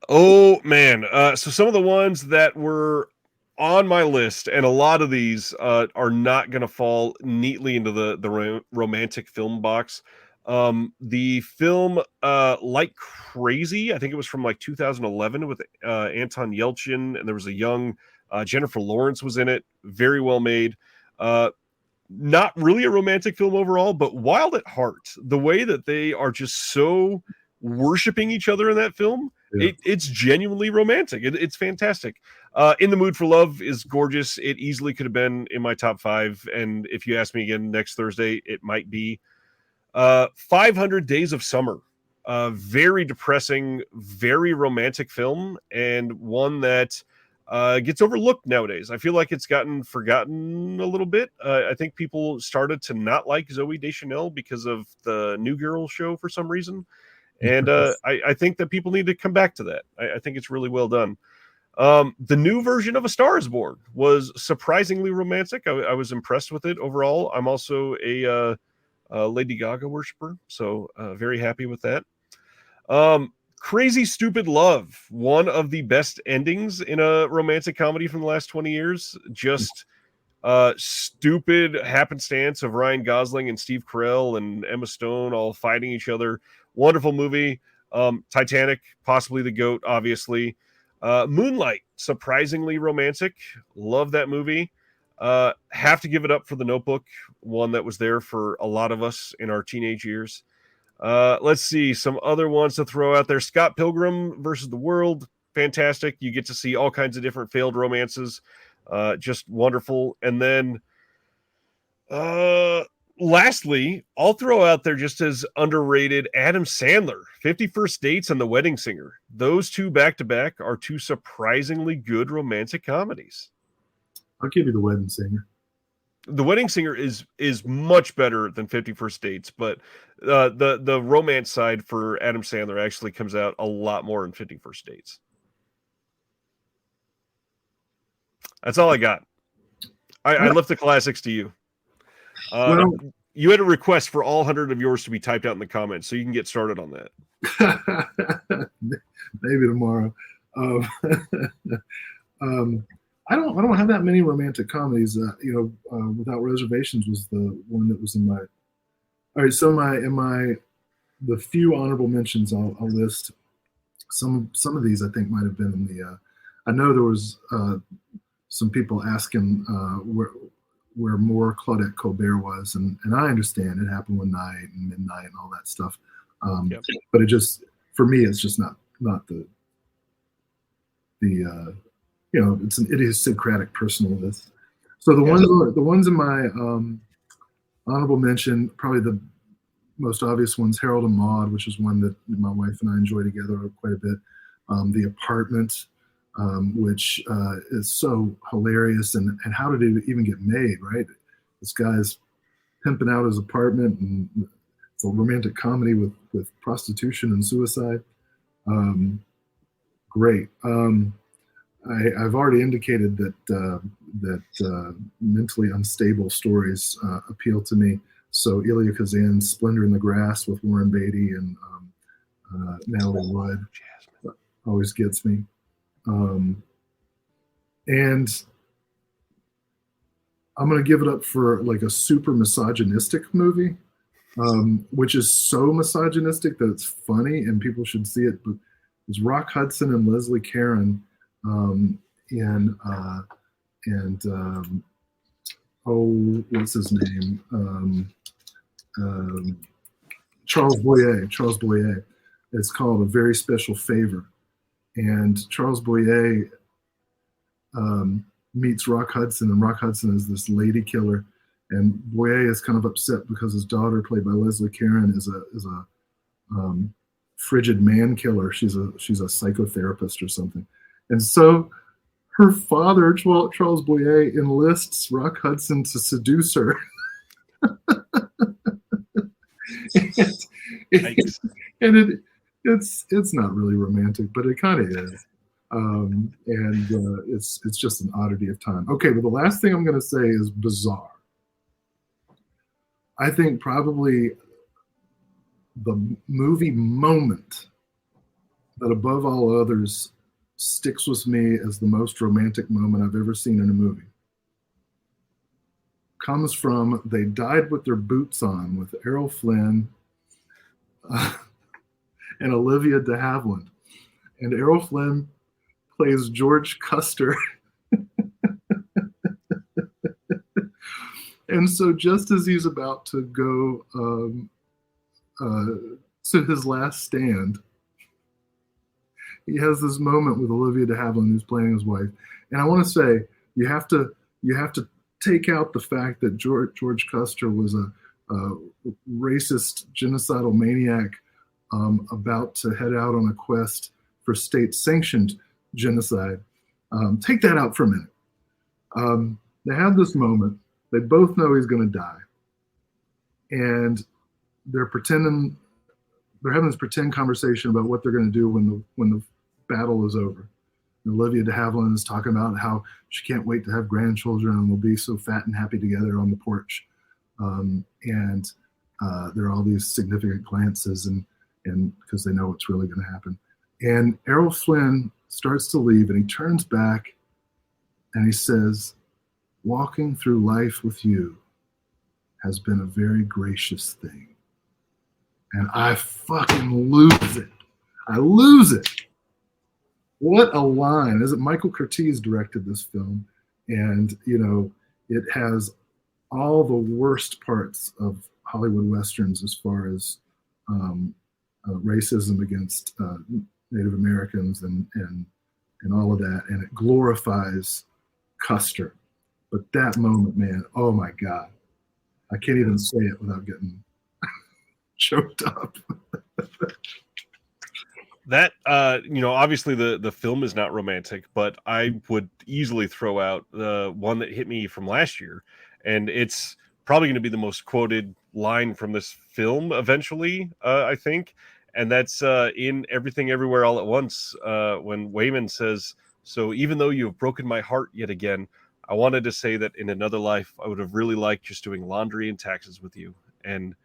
[SPEAKER 1] Oh man, so some of the ones that were on my list, and a lot of these are not going to fall neatly into the romantic film box. The film Like Crazy, I think it was from like 2011 with Anton Yelchin, and there was a young Jennifer Lawrence was in it. Very well made. Not really a romantic film overall, but wild at heart. The way that they are just so worshiping each other in that film, it's genuinely romantic. It's fantastic. In the Mood for Love is gorgeous. It easily could have been in my top 5, and if you ask me again next Thursday, it might be. 500 Days of Summer, very depressing, very romantic film, and one that gets overlooked nowadays. I feel like it's gotten forgotten a little bit. I think people started to not like Zooey Deschanel because of the New Girl show for some reason. And I think that people need to come back to that. I think it's really well done. The new version of A Star is Born was surprisingly romantic. I was impressed with it overall. I'm also a Lady Gaga worshiper, so very happy with that. Crazy Stupid Love, one of the best endings in a romantic comedy from the last 20 years. Just stupid happenstance of Ryan Gosling and Steve Carell and Emma Stone all fighting each other. Wonderful movie. Titanic, possibly the GOAT, obviously. Moonlight, surprisingly romantic. Love that movie. Have to give it up for The Notebook, one that was there for a lot of us in our teenage years. Let's see some other ones to throw out there. Scott Pilgrim versus the World, fantastic. You get to see all kinds of different failed romances. Just wonderful. And then lastly, I'll throw out there just as underrated Adam Sandler, 50 First Dates and The Wedding Singer. Those two back to back are 2 surprisingly good romantic comedies.
[SPEAKER 2] I'll give you The Wedding Singer.
[SPEAKER 1] The Wedding Singer is much better than 50 First Dates, but the romance side for Adam Sandler actually comes out a lot more in 50 First Dates. That's all I got. I left the classics to you. you had a request for all 100 of yours to be typed out in the comments, so you can get started on that.
[SPEAKER 2] Maybe tomorrow. Um, I don't have that many romantic comedies. Without Reservations was the one that was in my. All right, so the few honorable mentions I'll list. Some of these I think might have been in the. I know there was some people asking where more Claudette Colbert was, and I understand it happened one night and midnight and all that stuff. Yep. But it just, for me, it's just not the it's an idiosyncratic personal list. So the ones in my honorable mention, probably the most obvious ones, Harold and Maude, which is one that my wife and I enjoy together quite a bit. The Apartment, which is so hilarious, and how did it even get made, right? This guy's pimping out his apartment, and it's a romantic comedy with prostitution and suicide. Great. I've already indicated that mentally unstable stories appeal to me. So Elia Kazan's Splendor in the Grass with Warren Beatty and Natalie Wood always gets me. And I'm going to give it up for like a super misogynistic movie, which is so misogynistic that it's funny and people should see it. But it's Rock Hudson and Leslie Caron what's his name? Charles Boyer. It's called A Very Special Favor. And Charles Boyer meets Rock Hudson, and Rock Hudson is this lady killer. And Boyer is kind of upset because his daughter, played by Leslie Caron, is a frigid man killer. She's a psychotherapist or something. And so her father, Charles Boyer, enlists Rock Hudson to seduce her. It's not really romantic, but it kind of is. It's just an oddity of time. Okay, but the last thing I'm going to say is bizarre. I think probably the movie moment that above all others sticks with me as the most romantic moment I've ever seen in a movie comes from They Died with Their Boots On with Errol Flynn and Olivia de Havilland. And Errol Flynn plays George Custer. And so just as he's about to go to his last stand, he has this moment with Olivia de Havilland, who's playing his wife. And I want to say, you have to take out the fact that George Custer was a racist, genocidal maniac about to head out on a quest for state-sanctioned genocide. Take that out for a minute. They have this moment. They both know he's going to die. And they're having this pretend conversation about what they're going to do when the battle is over. And Olivia de Havilland is talking about how she can't wait to have grandchildren and we'll be so fat and happy together on the porch. There are all these significant glances and because they know what's really going to happen. And Errol Flynn starts to leave and he turns back and he says, "Walking through life with you has been a very gracious thing." And I fucking lose it. I lose it. What a line. Is it Michael Curtiz directed this film? And, it has all the worst parts of Hollywood Westerns as far as racism against Native Americans and all of that. And it glorifies Custer. But that moment, man, oh my God. I can't even say it without getting choked up.
[SPEAKER 1] That obviously the film is not romantic, but I would easily throw out the one that hit me from last year, and it's probably going to be the most quoted line from this film eventually, I think, and that's in Everything Everywhere All at Once, when Wayman says, "So even though you have broken my heart yet again, I wanted to say that in another life, I would have really liked just doing laundry and taxes with you. And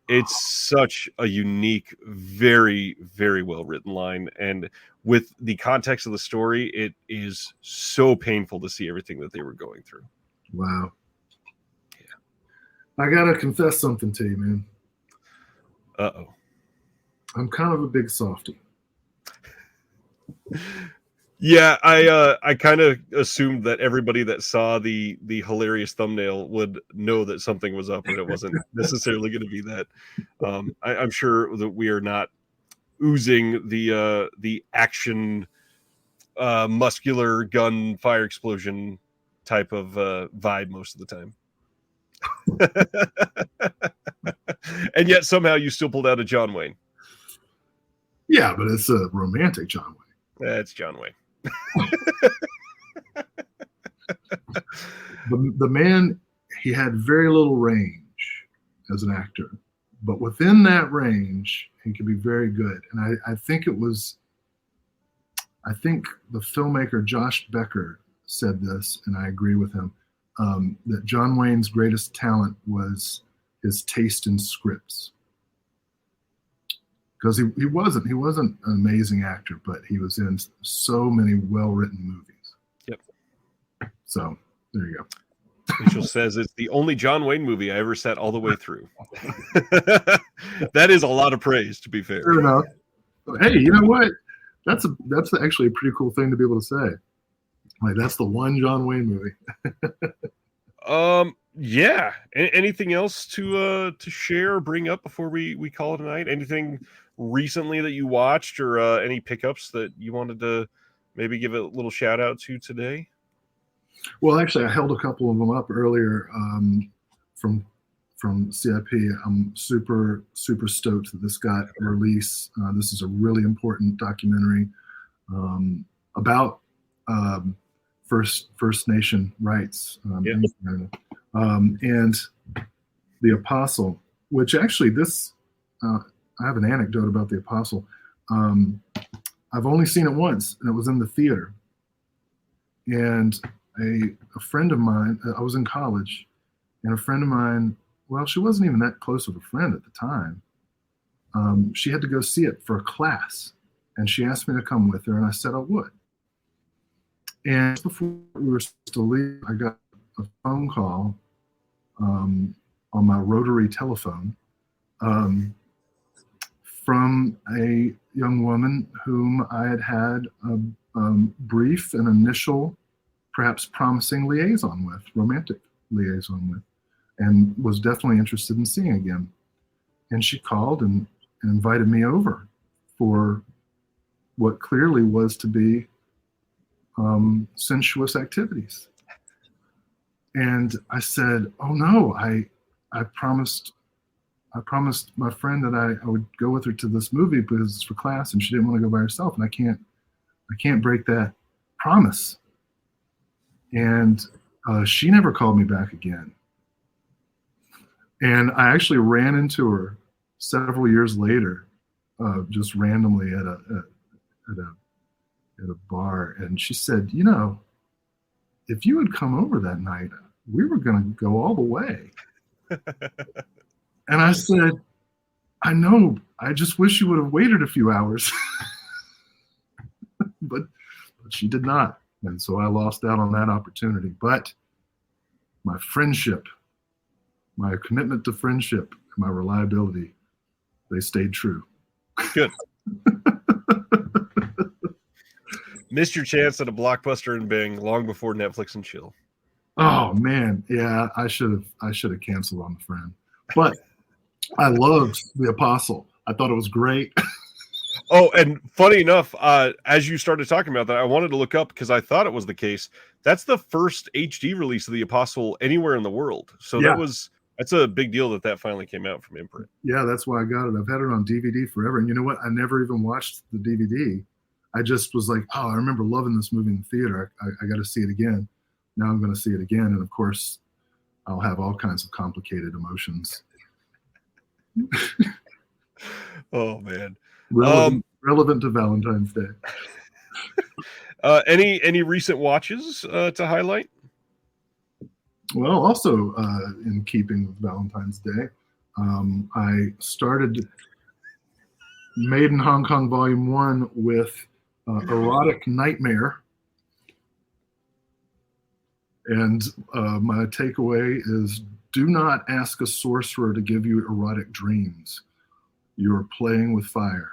[SPEAKER 1] it's such a unique, very, very well written line. And with the context of the story, it is so painful to see everything that they were going through.
[SPEAKER 2] Wow. Yeah. I got to confess something to you, man.
[SPEAKER 1] Uh-oh.
[SPEAKER 2] I'm kind of a big softie.
[SPEAKER 1] Yeah, I kind of assumed that everybody that saw the hilarious thumbnail would know that something was up, and it wasn't necessarily going to be that. I'm sure that we are not oozing the action, muscular gun fire explosion type of vibe most of the time. And yet somehow you still pulled out a John Wayne.
[SPEAKER 2] Yeah, but it's a romantic John Wayne.
[SPEAKER 1] That's John Wayne.
[SPEAKER 2] The man, he had very little range as an actor, but within that range, he could be very good. And I think the filmmaker Josh Becker said this, and I agree with him, that John Wayne's greatest talent was his taste in scripts. Because he wasn't an amazing actor, but he was in so many well-written movies.
[SPEAKER 1] Yep.
[SPEAKER 2] So there you go.
[SPEAKER 1] Rachel says it's the only John Wayne movie I ever sat all the way through. That is a lot of praise, to be fair.
[SPEAKER 2] Fair enough. Hey, you know what? That's actually a pretty cool thing to be able to say. Like, that's the one John Wayne movie.
[SPEAKER 1] Yeah. Anything else to share or bring up before we call it a night? Anything recently that you watched, or any pickups that you wanted to maybe give a little shout out to today?
[SPEAKER 2] Well, actually, I held a couple of them up earlier from CIP. I'm super stoked that this got a release. This is a really important documentary about First Nation rights in Canada. And The Apostle, which actually I have an anecdote about The Apostle. I've only seen it once, and it was in the theater. And a friend of mine, I was in college, and a friend of mine, well, she wasn't even that close of a friend at the time. She had to go see it for a class, and she asked me to come with her, and I said I would. And before we were supposed to leave, I got a phone call on my rotary telephone from a young woman whom I had a brief and initial, perhaps promising romantic liaison with, and was definitely interested in seeing again. And she called and invited me over for what clearly was to be sensuous activities. And I said, "Oh no, I promised my friend that I would go with her to this movie because it's for class, and she didn't want to go by herself, and I can't break that promise." And she never called me back again. And I actually ran into her several years later, just randomly at a bar, and she said, "You know, if you had come over that night, we were going to go all the way." And I said, "I know, I just wish you would have waited a few hours." but she did not. And so I lost out on that opportunity. But my friendship, my commitment to friendship, and my reliability, they stayed true.
[SPEAKER 1] Good. Missed your chance at a blockbuster and Bing long before Netflix and chill.
[SPEAKER 2] Oh man, yeah, I should have canceled on the friend. But I loved The Apostle. I thought it was great.
[SPEAKER 1] Oh, and funny enough, as you started talking about that, I wanted to look up because I thought it was the case. That's the first HD release of The Apostle anywhere in the world. So
[SPEAKER 2] Yeah.
[SPEAKER 1] that's a big deal that finally came out from Imprint.
[SPEAKER 2] Yeah, that's why I got it. I've had it on DVD forever. And you know what? I never even watched the DVD. I just was like, oh, I remember loving this movie in the theater. I got to see it again. Now I'm going to see it again. And of course, I'll have all kinds of complicated emotions.
[SPEAKER 1] Oh, man.
[SPEAKER 2] Relevant to Valentine's Day.
[SPEAKER 1] Any recent watches to highlight?
[SPEAKER 2] Well, also in keeping with Valentine's Day, I started Made in Hong Kong Volume 1 with Erotic Nightmare. And my takeaway is do not ask a sorcerer to give you erotic dreams. You're playing with fire.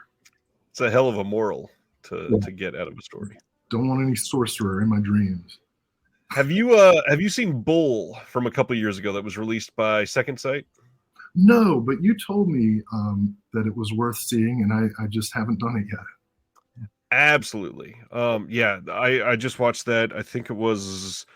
[SPEAKER 1] It's a hell of a moral to
[SPEAKER 2] Yeah.
[SPEAKER 1] get out of a story.
[SPEAKER 2] Don't want any sorcerer in my dreams.
[SPEAKER 1] Have you seen Bull from a couple years ago that was released by Second Sight?
[SPEAKER 2] No, but you told me that it was worth seeing, and I just haven't done it yet.
[SPEAKER 1] Absolutely. Yeah, I just watched that. I think it was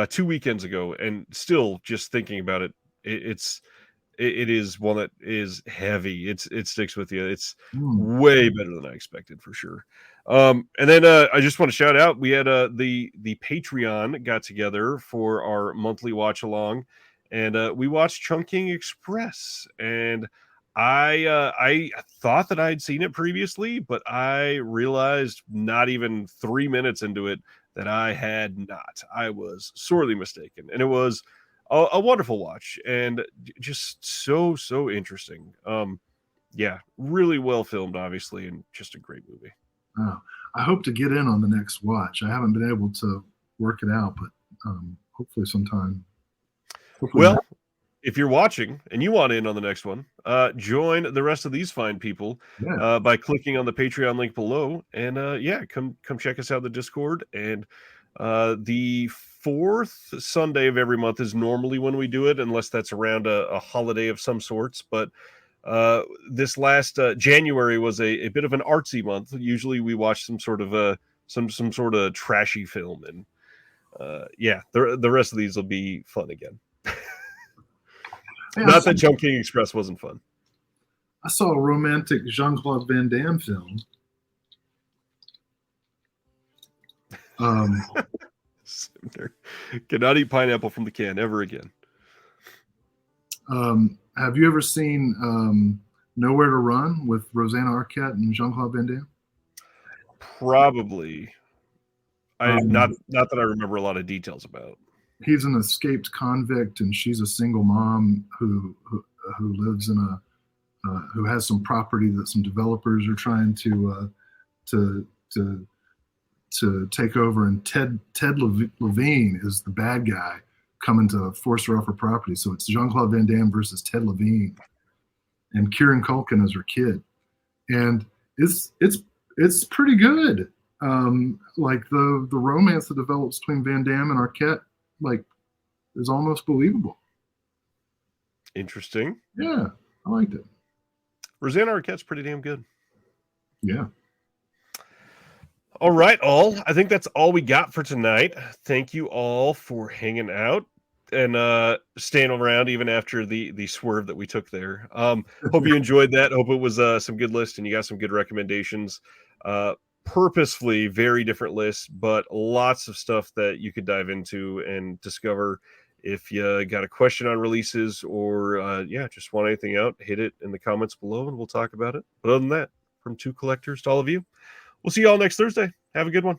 [SPEAKER 1] 2 weekends ago, and still just thinking about it, it is one that is heavy. It sticks with you. It's
[SPEAKER 2] Hmm.
[SPEAKER 1] way better than I expected for sure. And then I just want to shout out. We had the Patreon got together for our monthly watch along, and we watched Chungking Express. And I thought that I'd seen it previously, but I realized not even 3 minutes into it that I had not. I was sorely mistaken, and it was a wonderful watch and just so interesting. Yeah, really well filmed, obviously, and just a great movie.
[SPEAKER 2] Oh, I hope to get in on the next watch. I haven't been able to work it out, but hopefully sometime. Hopefully
[SPEAKER 1] Well, if you're watching and you want in on the next one, join the rest of these fine people
[SPEAKER 2] yeah.
[SPEAKER 1] by clicking on the Patreon link below, and yeah, come check us out in the Discord. And the fourth Sunday of every month is normally when we do it, unless that's around a holiday of some sorts. But this last January was a bit of an artsy month. Usually we watch some sort of some sort of trashy film, and yeah, the rest of these will be fun again.
[SPEAKER 2] Hey,
[SPEAKER 1] Not that Chungking Express wasn't fun.
[SPEAKER 2] I saw a romantic Jean-Claude Van Damme film.
[SPEAKER 1] Cannot eat pineapple from the can ever again.
[SPEAKER 2] Have you ever seen Nowhere to Run with Rosanna Arquette and Jean-Claude Van Damme?
[SPEAKER 1] Probably. Not that I remember a lot of details about.
[SPEAKER 2] He's an escaped convict, and she's a single mom who lives in a who has some property that some developers are trying to take over. And Ted Levine is the bad guy coming to force her off her property. So it's Jean-Claude Van Damme versus Ted Levine, and Kieran Culkin is her kid, and it's pretty good. Like the romance that develops between Van Damme and Arquette, like, is almost believable.
[SPEAKER 1] Interesting.
[SPEAKER 2] Yeah, I liked it.
[SPEAKER 1] Rosanna Arquette's pretty damn good.
[SPEAKER 2] Yeah.
[SPEAKER 1] All right, all. I think that's all we got for tonight. Thank you all for hanging out and staying around even after the swerve that we took there. Hope you enjoyed that. Hope it was some good list and you got some good recommendations. Purposefully very different lists, but lots of stuff that you could dive into and discover. If you got a question on releases or yeah, just want anything out, hit it in the comments below and we'll talk about it. But other than that, from two collectors to all of you, we'll see you all next Thursday. Have a good one.